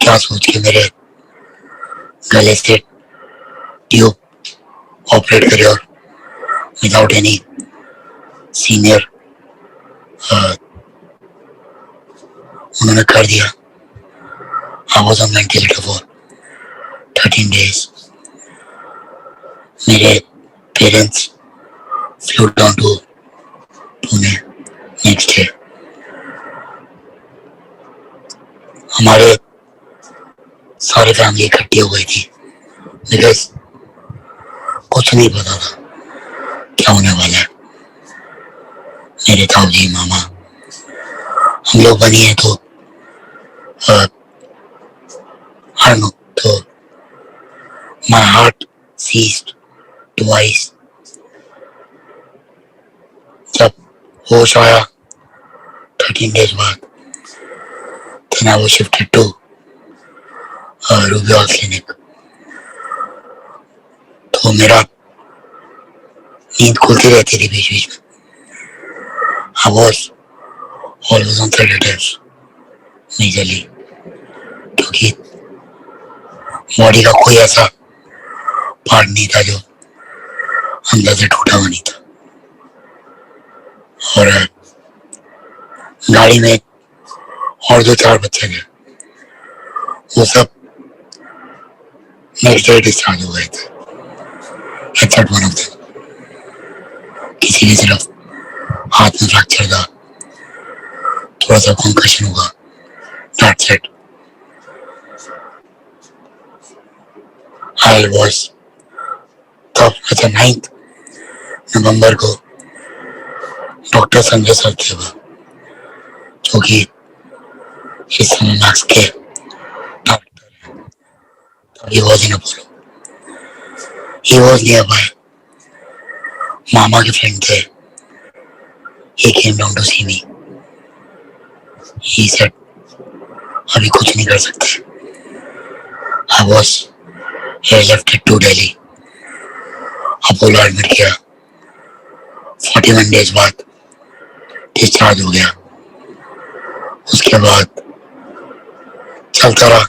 [SPEAKER 3] क्या सोच के मेरे गले से ट्यूब ऑपरेट करे और विदाउट एनी सीनियर उन्होंने कर दिया। I was on ventilator for 13 days. मेरे parents flew down to Pune next day. हमारे सारे फैमिली इकट्ठी हो गई थी, बिकॉज कुछ नहीं पता था क्या होने वाला है। मेरे ताऊ जी, मामा, हम लोग बनी है तो तो माई हार्ट सीज्ड ट्वाइस। जब होश आया 13 days बाद, then I was shifted to Rubyal Clinic. तो मेरा नींद खुलती रहती थी बीच बीच में। I was always on sedatives majorly, क्योंकि बॉडी का कोई ऐसा पार्ट नहीं था जो अंदर से टूटा हुआ नहीं था। और गाड़ी में और जो 4 बच्चे थे वो सब नेक्स्ट डे डिस्चार्ज हो गए थे, एक्सेप्ट वन ऑफ देम। किसी की सिर्फ हाथ में फ्रैक्चर था, थोड़ा सा कंकशन होगा, दैट्स इट। आई वाज तब अच्छा 9 नवंबर को डॉक्टर संजय सर थे, जो कि इस समय मैक्स के डायरेक्टर हैं। तब he was in Apollo. He was nearby. मामा के फ्रेंड थे। He came down to see me. He said, अभी कुछ नहीं कर सकते। I was airlifted to Delhi. Apollo admit किया, 41 days बाद डिस्चार्ज हो गया। उसके बाद चलता रहा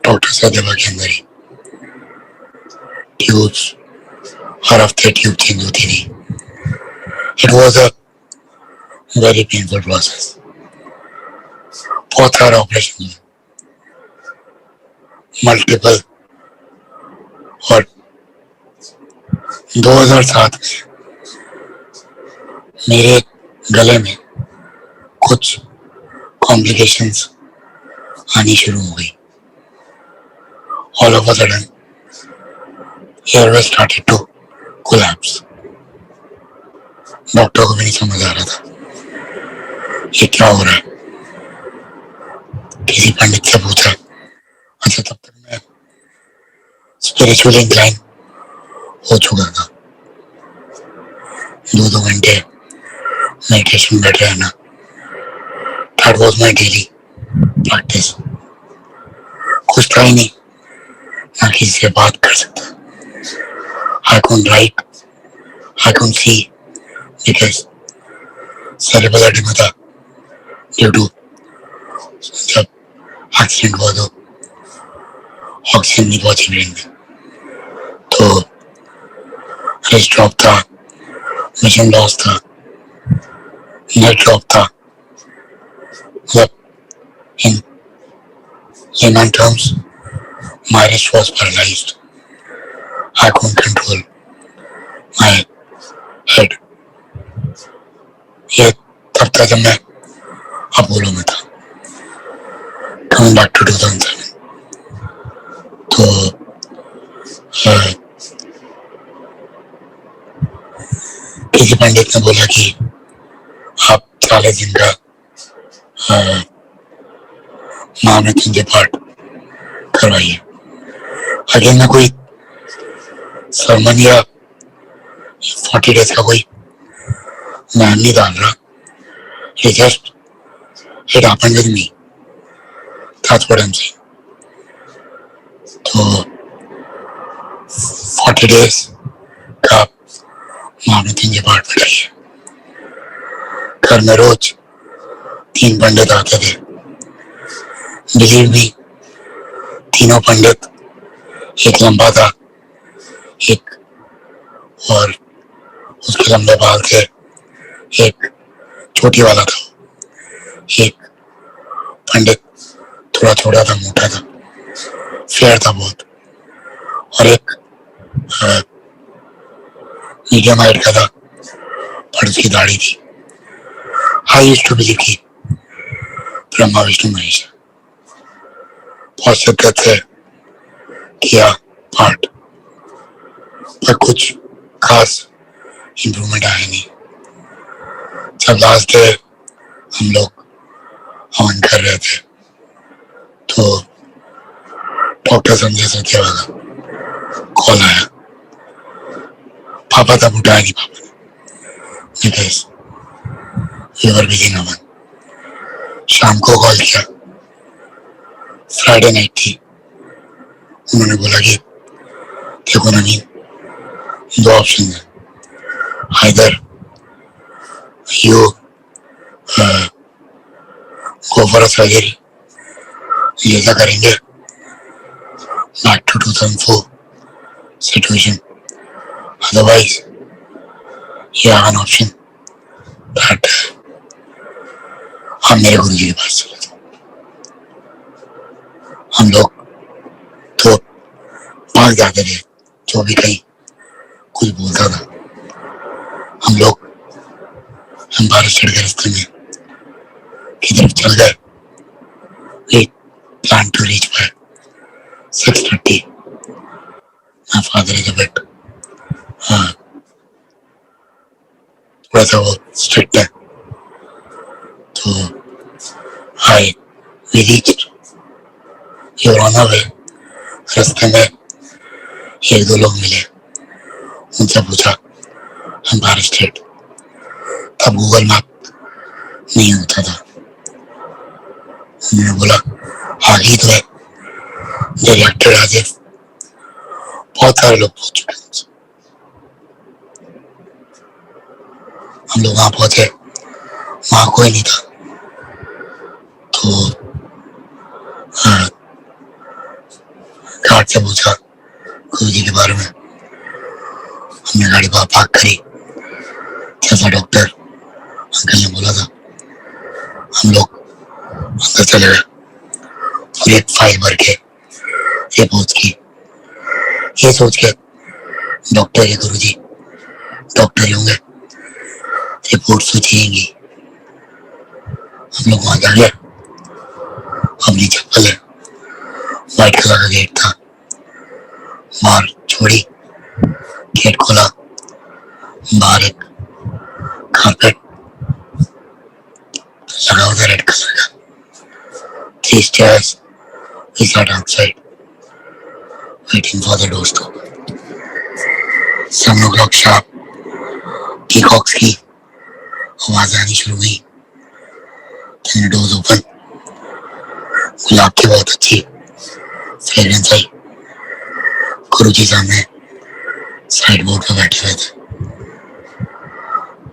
[SPEAKER 3] डॉक्टर सदेवा के अंदर ही। ट्यूब्स हर हफ्ते ट्यूब चेंज होती थी। It was a very painful process. बहुत सारे ऑपरेशन हुए, मल्टीपल। और 2007 में मेरे गले में कुछ कॉम्प्लिकेशंस आनी शुरू हो गई। All of a sudden airway started to collapse. Doctor को भी नहीं समझ आ रहा था ये क्या हो रहा है। किसी पंडित से पूछा। अच्छा, तब तक मैं स्पिरिचुअली इंक्लाइन हो चुका था। 2-2 घंटे मेडिटेशन बैठ रहना, that was my daily practice. कुछ था ही नहीं, ना किसी से बात कर सकता. I couldn't write, I couldn't see because cerebral edema था ड्यू टू जब एक्सीडेंट हुआ तो ऑक्सीजन नहीं पहुंची ब्रेन में, तो रिस्ट ड्रॉप था, विजन लॉस था, नेट ड्रॉप था. मतलब इन layman terms, my wrist was paralyzed. I couldn't control my head. ये तब था जब मैं अपोलो में था, coming back to 2007. तो किसी पंडित ने बोला कि आप 40 दिन का महामृत्युंजय पाठ करवाइए. अगेन मैं कोई सरमन या 40 डेज का कोई नाम नहीं डाल रहा. It just it happened with me. That's what I'm saying. तो 40 डेज का महामृत्युंजय पाठ बैठाइए. घर में रोज 3 पंडित आते थे. बिलीव मी, तीनों पंडित, एक लंबा था, एक और उसके लंबे बाल थे, एक छोटी वाला था, एक पंडित थोड़ा छोटा था, मोटा था, फेयर था बहुत, और एक मीडियम हाइट का था पर उसकी दाढ़ी थी. आई यूज्ड टू बिलीव कि ब्रह्मा विष्णु महेश है. बहुत शिद्दत से किया पाठ, पर कुछ खास इम्प्रूवमेंट आया नहीं. जब लास्ट डे हम लोग हवन कर रहे थे तो डॉक्टर संजय सत्यावा का कॉल आया. पापा तब उठाया नहीं पापा ने, बिकॉज वी वर बिजी हवन. शाम को कॉल किया, फ्राइडे नाइट थी. उन्होंने बोला कि देखो नवीन, 2 ऑप्शन है, either you go for a surgery, ये ऐसा करेंगे back to 2004 situation, otherwise you have an option that हम मेरे गुरु जी के पास चले थे. हम लोग तो भाग जाते थे, जो भी कहीं कुछ बोलता था. हम लोग एम्पायर स्टेट के रास्ते में की तरफ चल गए. We plan to reach by 6:30. My father is a bit थोड़ा सा वो स्ट्रिक्ट है, तो we reached. ये रोना हुए रास्ते में 1-2 लोग मिले, उनसे पूछा एम्पायर स्टेट. तब गूगल मैप नहीं होता था. उन्होंने बोला आगे तो है, डायरेक्टेड एज इफ बहुत सारे लोग पहुंच चुके हैं. हम लोग वहां पहुंचे, वहां कोई नहीं था. तो गार्ड से पूछा गुरु जी के बारे में. हमने गाड़ी पार्क करी, जैसा डॉक्टर अंकल ने बोला था. हम लोग अंदर चले गए और एक फाइल भर के रिपोर्ट की, ये सोच के डॉक्टर के गुरु जी डॉक्टर ही होंगे, रिपोर्ट तो चाहिएगी. हम लोग वहां जा गए. अपनी चप्पल है, व्हाइट कलर का गेट था, बाहर छोड़ी, गेट खोला, बाहर एक कारपेट लगा हुआ था रेड कलर का. 3 chairs. We sat outside waiting for the doors to open. 7 o'clock sharp peacocks की आवाज आनी शुरू हुई. Then doors open. गुलाब की बहुत अच्छी फ्रेग्रेंस आई. गुरुजी सामने साइड बोर्ड पे बैठे हुए थे।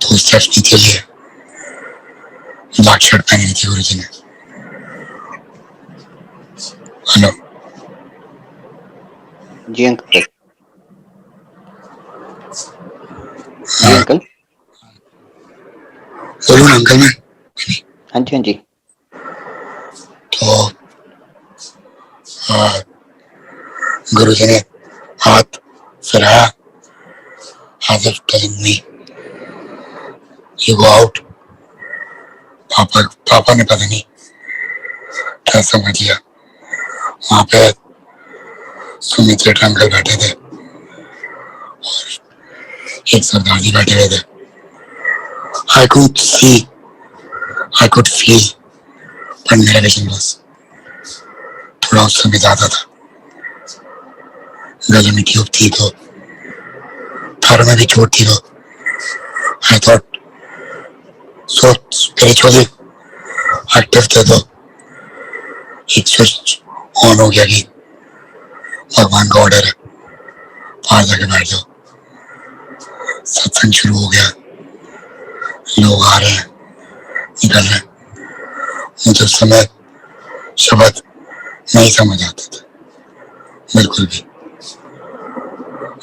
[SPEAKER 3] तो स्टेप्स नीचे लिए, ब्लैक शर्ट पहनी हुई थी गुरुजी ने। हेलो
[SPEAKER 1] जी अंकल। जी
[SPEAKER 3] हाँ
[SPEAKER 1] अंकल।
[SPEAKER 3] बोलूँ ना अंकल मैं?
[SPEAKER 1] हाँ जी हाँ जी।
[SPEAKER 3] तो गुरुजी ने हाथ फिराया, as if telling me you go out। पापा ने पता नहीं क्या समझ लिया। वहां पे सुमित अंकल बैठे थे और एक सरदार जी बैठे हुए थे। I could see, I could feel, पर मेरा विजन बस थोड़ा उस समय ज्यादा था। गले में ट्यूब थी तो पैरों में भी चोट थी तो I thought so spiritually active थे तो एक स्विच ऑन हो गया कि भगवान का ऑर्डर है, बाहर जाके बैठ जाओ। सत्संग शुरू हो गया, लोग आ रहे हैं, निकल रहे हैं। मुझे उस समय शब्द नहीं समझ आते थे बिल्कुल भी।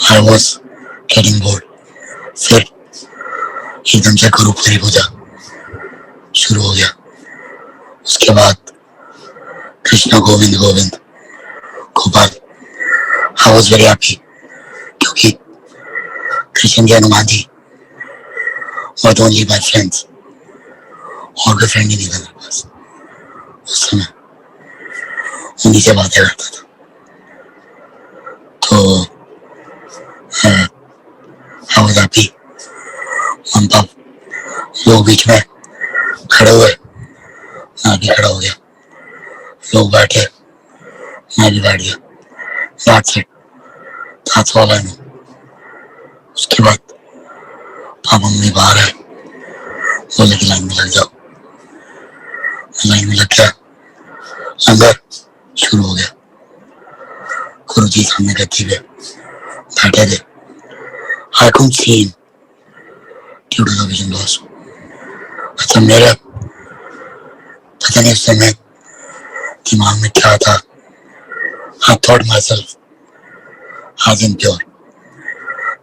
[SPEAKER 3] I was getting bored। फिर एकदम से गुरु पूरी पूजा शुरू हो गया। उसके बाद Krishna Govind Govind Gopal. I was very happy क्योंकि Krishna ji Hanuman ji but only my friends, और कोई फ्रेंड ही नहीं था मेरे पास उस समय। उन्हीं से बातें करता था। तो I was happy। हम तब लोग बीच में खड़े हुए, मैं भी खड़ा हो गया। लोग बैठे, मैं भी बैठ गया। That's it। That's all I know। उसके बाद पापा मम्मी बाहर है, बोले कि लाइन में लग जाओ। लाइन में लग गया, अंदर शुरू हो गया। गुरुजी सामने गद्दी पे बैठे थे। I couldn't see him due to the vision loss। अच्छा मेरा पता नहीं उस समय दिमाग में क्या था। I thought myself as impure,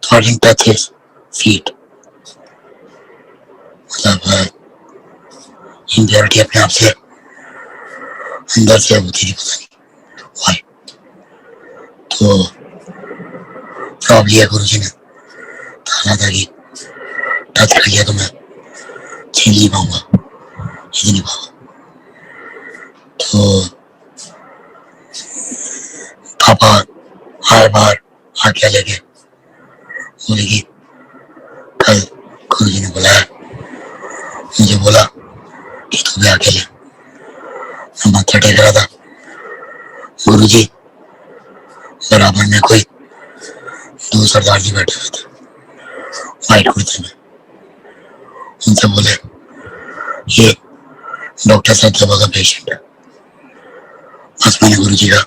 [SPEAKER 3] so I didn't touch his feet। मतलब इम्प्योरिटी अपने आप से अंदर से होती थी, पता नहीं why। तो प्रॉब्लम है गुरुजी ने कहा था कि टच कर लिया तो मैं छीन नहीं पाऊंगा, खींच नहीं पाऊंगा। तो पापा हर बार आज्ञा लेके बोले कि कल गुरुजी ने बुलाया, मुझे बोला कि तू भी आके ले। मैं माथा टेक रहा था। गुरुजी बराबर में कोई दो सरदार जी बैठे हुए थे व्हाइट कुर्ते में। उनसे बोले ये डॉक्टर साहब का पेशेंट है। बस मैंने गुरुजी का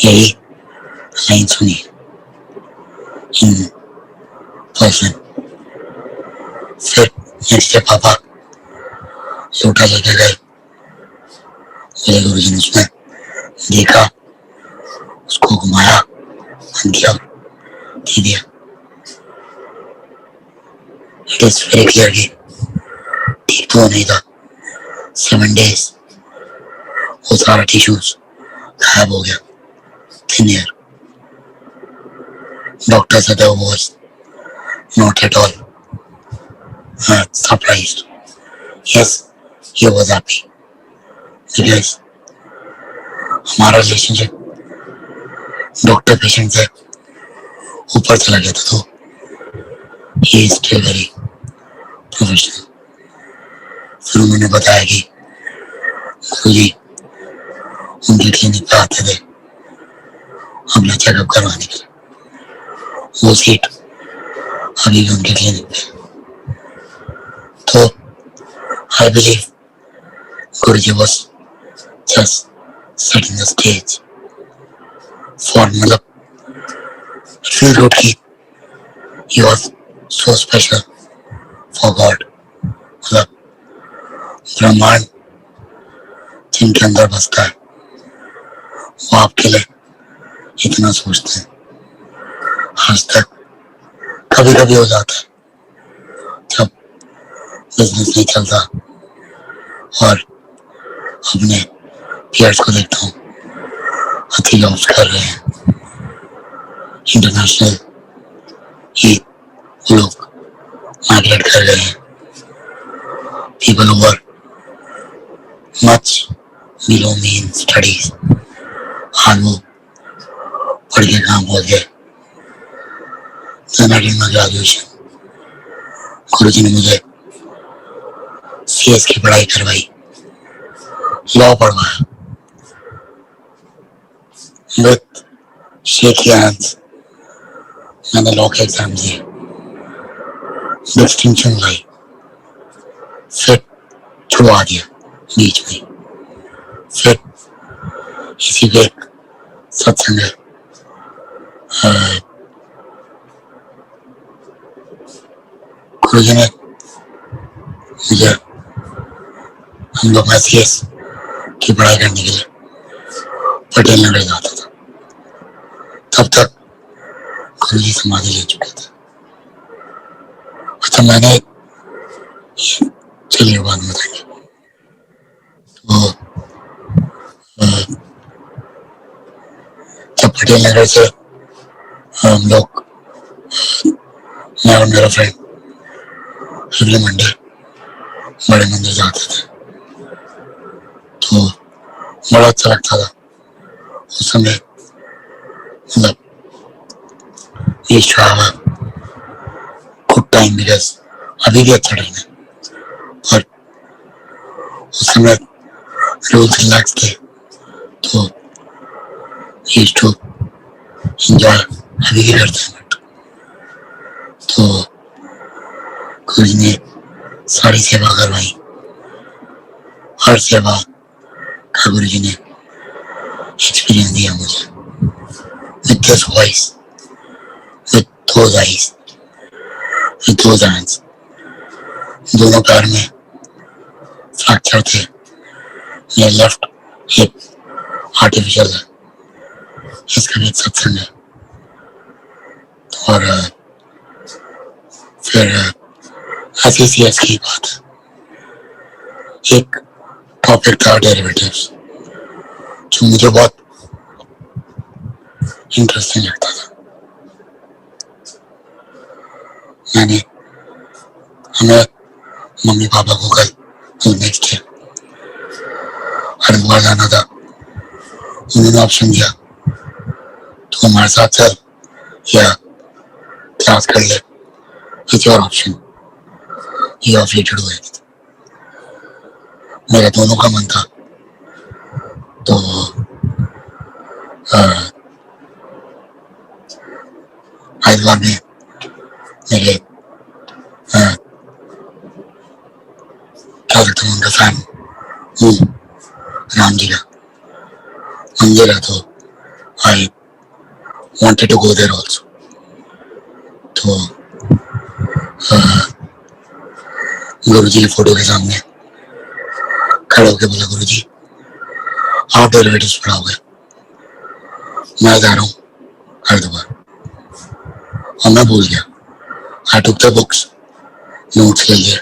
[SPEAKER 3] यही लाइन सुनी इन पर्सन। फिर नेक्स्ट डे पापा लोटा लेके गए, बोले गुरुजी ने उसमें देखा, उसको घुमाया, दिया, दे दिया। इट इज वेरी क्लियर कि ठीक तो नहीं था। 7 days वो सारा टिश्यूज गायब हो गया, thin air. Doctor said I was not at all surprised। Yes, he was happy because हमारा रिलेशनशिप डॉक्टर पेशेंट से ऊपर चला गया था। तो he is still very professional. फिर उन्होंने बताया कि गुरुजी उनके क्लिनिक पे आते थे अपना चेकअप करवाने के लिए। वो सीट अभी भी उनके क्लिनिक पे। तो I believe Guruji was just setting the stage for मतलब feel good कि you are so special for God. मतलब ब्रह्मांड जिनके अंदर बसता है वो आपके लिए इतना सोचते हैं. आज तक कभी कभी हो जाता है जब बिजनेस नहीं चलता और अपने पीयर्स को देखता हूँ अच्छी जॉब्स कर रहे हैं, इंटरनेशनल ही वो लोग माइग्रेट कर गए हैं. People who are much below me in studies आज वो पढ़ के काम हो गए. Then I did my graduation. गुरुजी ने मुझे CS की पढ़ाई करवाई, लॉ पढ़वाया. With shaky hands मैंने लॉ के एग्जाम दिए, डिस्टिंक्शन लाई, फिर छुड़वा दिया बीच में. फिर इसी पे एक सत्संग है, गुरुजी ने मुझे हम लोग में CS की पढ़ाई करने के लिए पटेल नगर जाता था. तब तक गुरुजी समाधि ले चुके थे. अच्छा मैंने चलिए बाद में बताएंगे. तो जब पटेल नगर से हम लोग मैं और मेरा फ्रेंड एवरी मंडे बड़े मंदिर जाते थे तो बड़ा अच्छा लगता था उस समय. मतलब गुड टाइम बिकॉज अभी भी अच्छा टाइम है पर उस समय रूल्स रिलैक्स थे तो यूज्ड टू एंजॉय. अभी भी करते हैं बट तो गुरुजी ने सारी सेवा करवाई. हर सेवा का गुरुजी ने एक्सपीरियंस दिया मुझे. With this voice, with those eyes, with those hands. दोनों पैर में फ्रैक्चर थे. मेरा लेफ्ट हिप आर्टिफिशियल है, इसका भी एक सत्संग है. और फिर ऐसी CS की बात है. एक टॉपिक था डेरिवेटिव्स जो मुझे बहुत इंटरेस्टिंग लगता था. मैंने हमें मम्मी पापा को कल नेक्स्ट डे हरिद्वार जाना था. उन्होंने ऑप्शन दिया तो हमारे साथ चल या क्लास कर ले, it's your option, you are free to do it. मेरा दोनों का मन था तो हरिद्वार में मेरे क्या सकते हैं उनका फैन राम जी का मंदिर है तो आई wanted to go there also. तो गुरुजी की फोटो के सामने खड़े होके बोला गुरुजी आप डेरिवेटिव्स पढ़ाओगे, मैं जा रहा हूँ हरिद्वार. और मैं भूल गया. आई टुक द बुक्स, नोट्स ले लिए,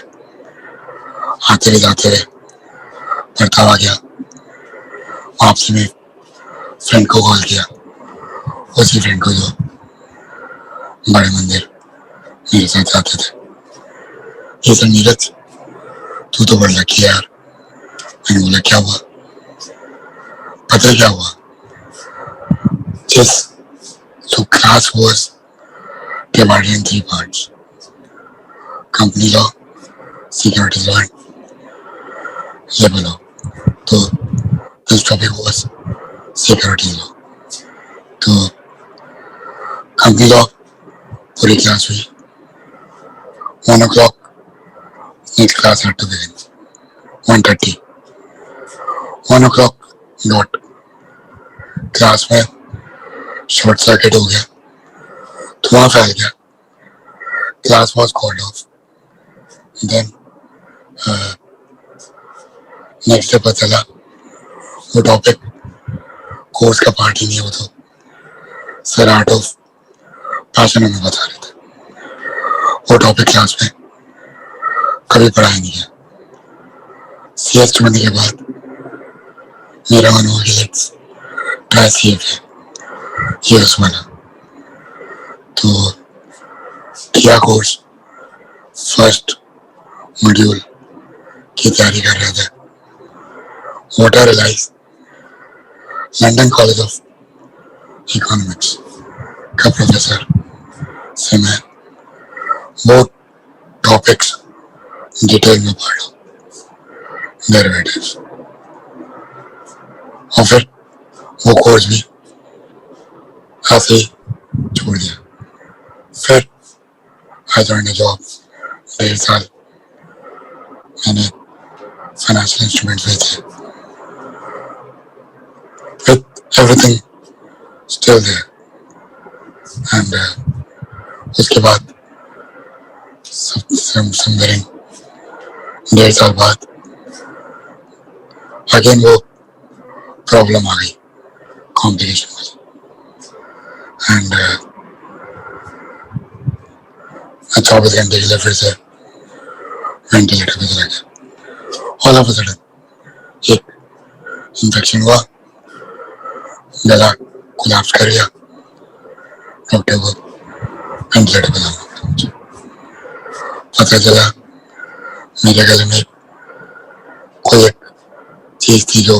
[SPEAKER 3] आते हुए जाते हुए पढ़ता हुआ गया. आपसे मैं फ्रेंड को कॉल किया, उसी फ्रेंड को जो बड़े मंदिर मेरे साथ जाते थे. ये सर नीरज तू तो बड़ा लकी है यार. मैंने बोला क्या हुआ? पता है क्या हुआ? जिस so class was divided in 3 parts: company law, securities law, and labor law. तो this topic was securities law. तो कंपनी लॉ पूरी क्लास हुई. 1 o'clock next class had to begin. 1:30. 1 o'clock dot class में शॉर्ट सर्किट हो गया धुआं फैल गया, class was called off. Then next day पता चला वो टॉपिक कोर्स का पार्ट ही नहीं है, वो तो सर आर्ट ऑफ पैशन हमें बता रहे थे। वो टॉपिक क्लास में कभी पढ़ाया नहीं गया। CS बनने के बाद मेरा मन हुआ कि लेट्स ट्राई CFA, CS बना तो किया कोर्स। फर्स्ट मॉड्यूल की तैयारी कर रहे थे। What I realize, London College of Economics का प्रोफेसर से मैं वो टॉपिक्स डिटेल में पढ़ा, डेरिवेटिव्स, और फिर वो कोर्स भी ऐसे ही छोड़ दिया। फिर आई जॉइंड अ जॉब, 1.5 साल मैंने फाइनेंशियल इंस्ट्रूमेंट्स बेचे, with everything still there. And उसके बाद समवेयर 1.5 साल बाद अगेन वो प्रॉब्लम आ गई, कॉम्प्लिकेशन वाली। एंड 24 घंटे के लिए फिर से वेंटिलेटर पे चला गया। ऑल ऑफ अ सडन एक इंफेक्शन हुआ, गला कोलैप्स कर गया, डॉक्टर को वेंटिलेटर पे जाना पड़ा मुझे। पता चला मेरे गले में कोई एक चीज थी जो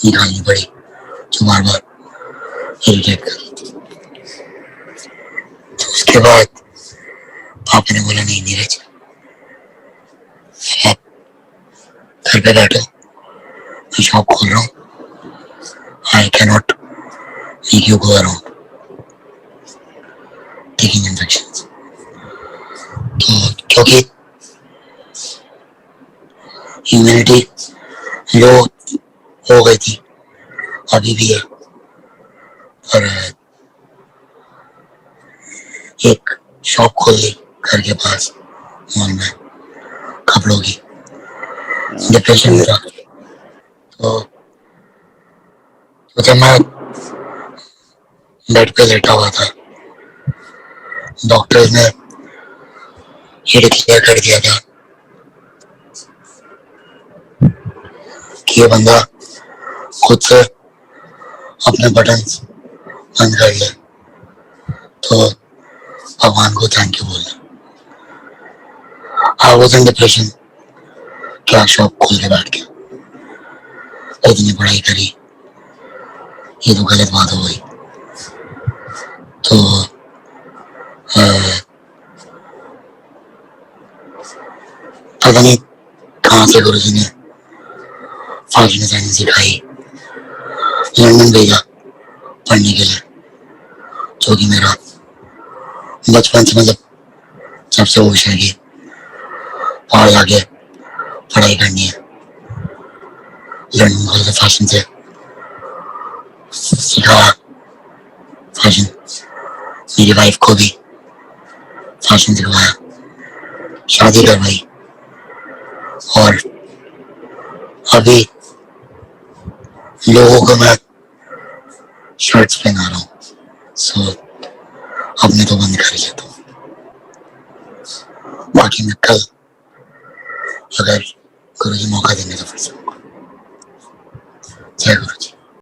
[SPEAKER 3] निकालनी पड़ी, जो बार बार इरिटेट कर रही थी। तो उसके बाद पापा ने बोला नहीं नीरज, आप घर पे बैठो, मैं शॉप खोल रहा हूँ, I cannot make you go around taking infections. तो क्योंकि इम्यूनिटी लो हो गई थी, अभी भी है, पर एक शॉप खोल ली घर के पास मॉल में कपड़ों की। डिप्रेशन में था तो जब मैं बेड पे लेटा हुआ था, डॉक्टर्स ने ये डिक्लेयर कर दिया था कि ये बंदा खुद से अपने बटन्स बंद कर ले तो भगवान को थैंक यू बोलना। आई वाज इन डिप्रेशन, क्या शॉप खोल के बैठ गया, इतनी पढ़ाई करी, ये तो गलत बात हो गई। तो पता नहीं कहाँ से गुरुजी ने फैशन डिजाइनिंग सिखाई, लंदन भेजा पढ़ने के लिए, जो कि मेरा बचपन से मतलब जब से वो विषय की बाहर जाके पढ़ाई करनी है, लंदन कॉलेज ऑफ फैशन से सिखाया फैशन। मेरी वाइफ को भी फैशन सिखवाया, शादी करवाई, और अभी लोगों को मैं शर्ट्स पहना रहा हूँ। सो अपने तो बंद कर ही लेता हूँ। बाकी मैं कल अगर गुरुजी मौका देंगे तो फिर से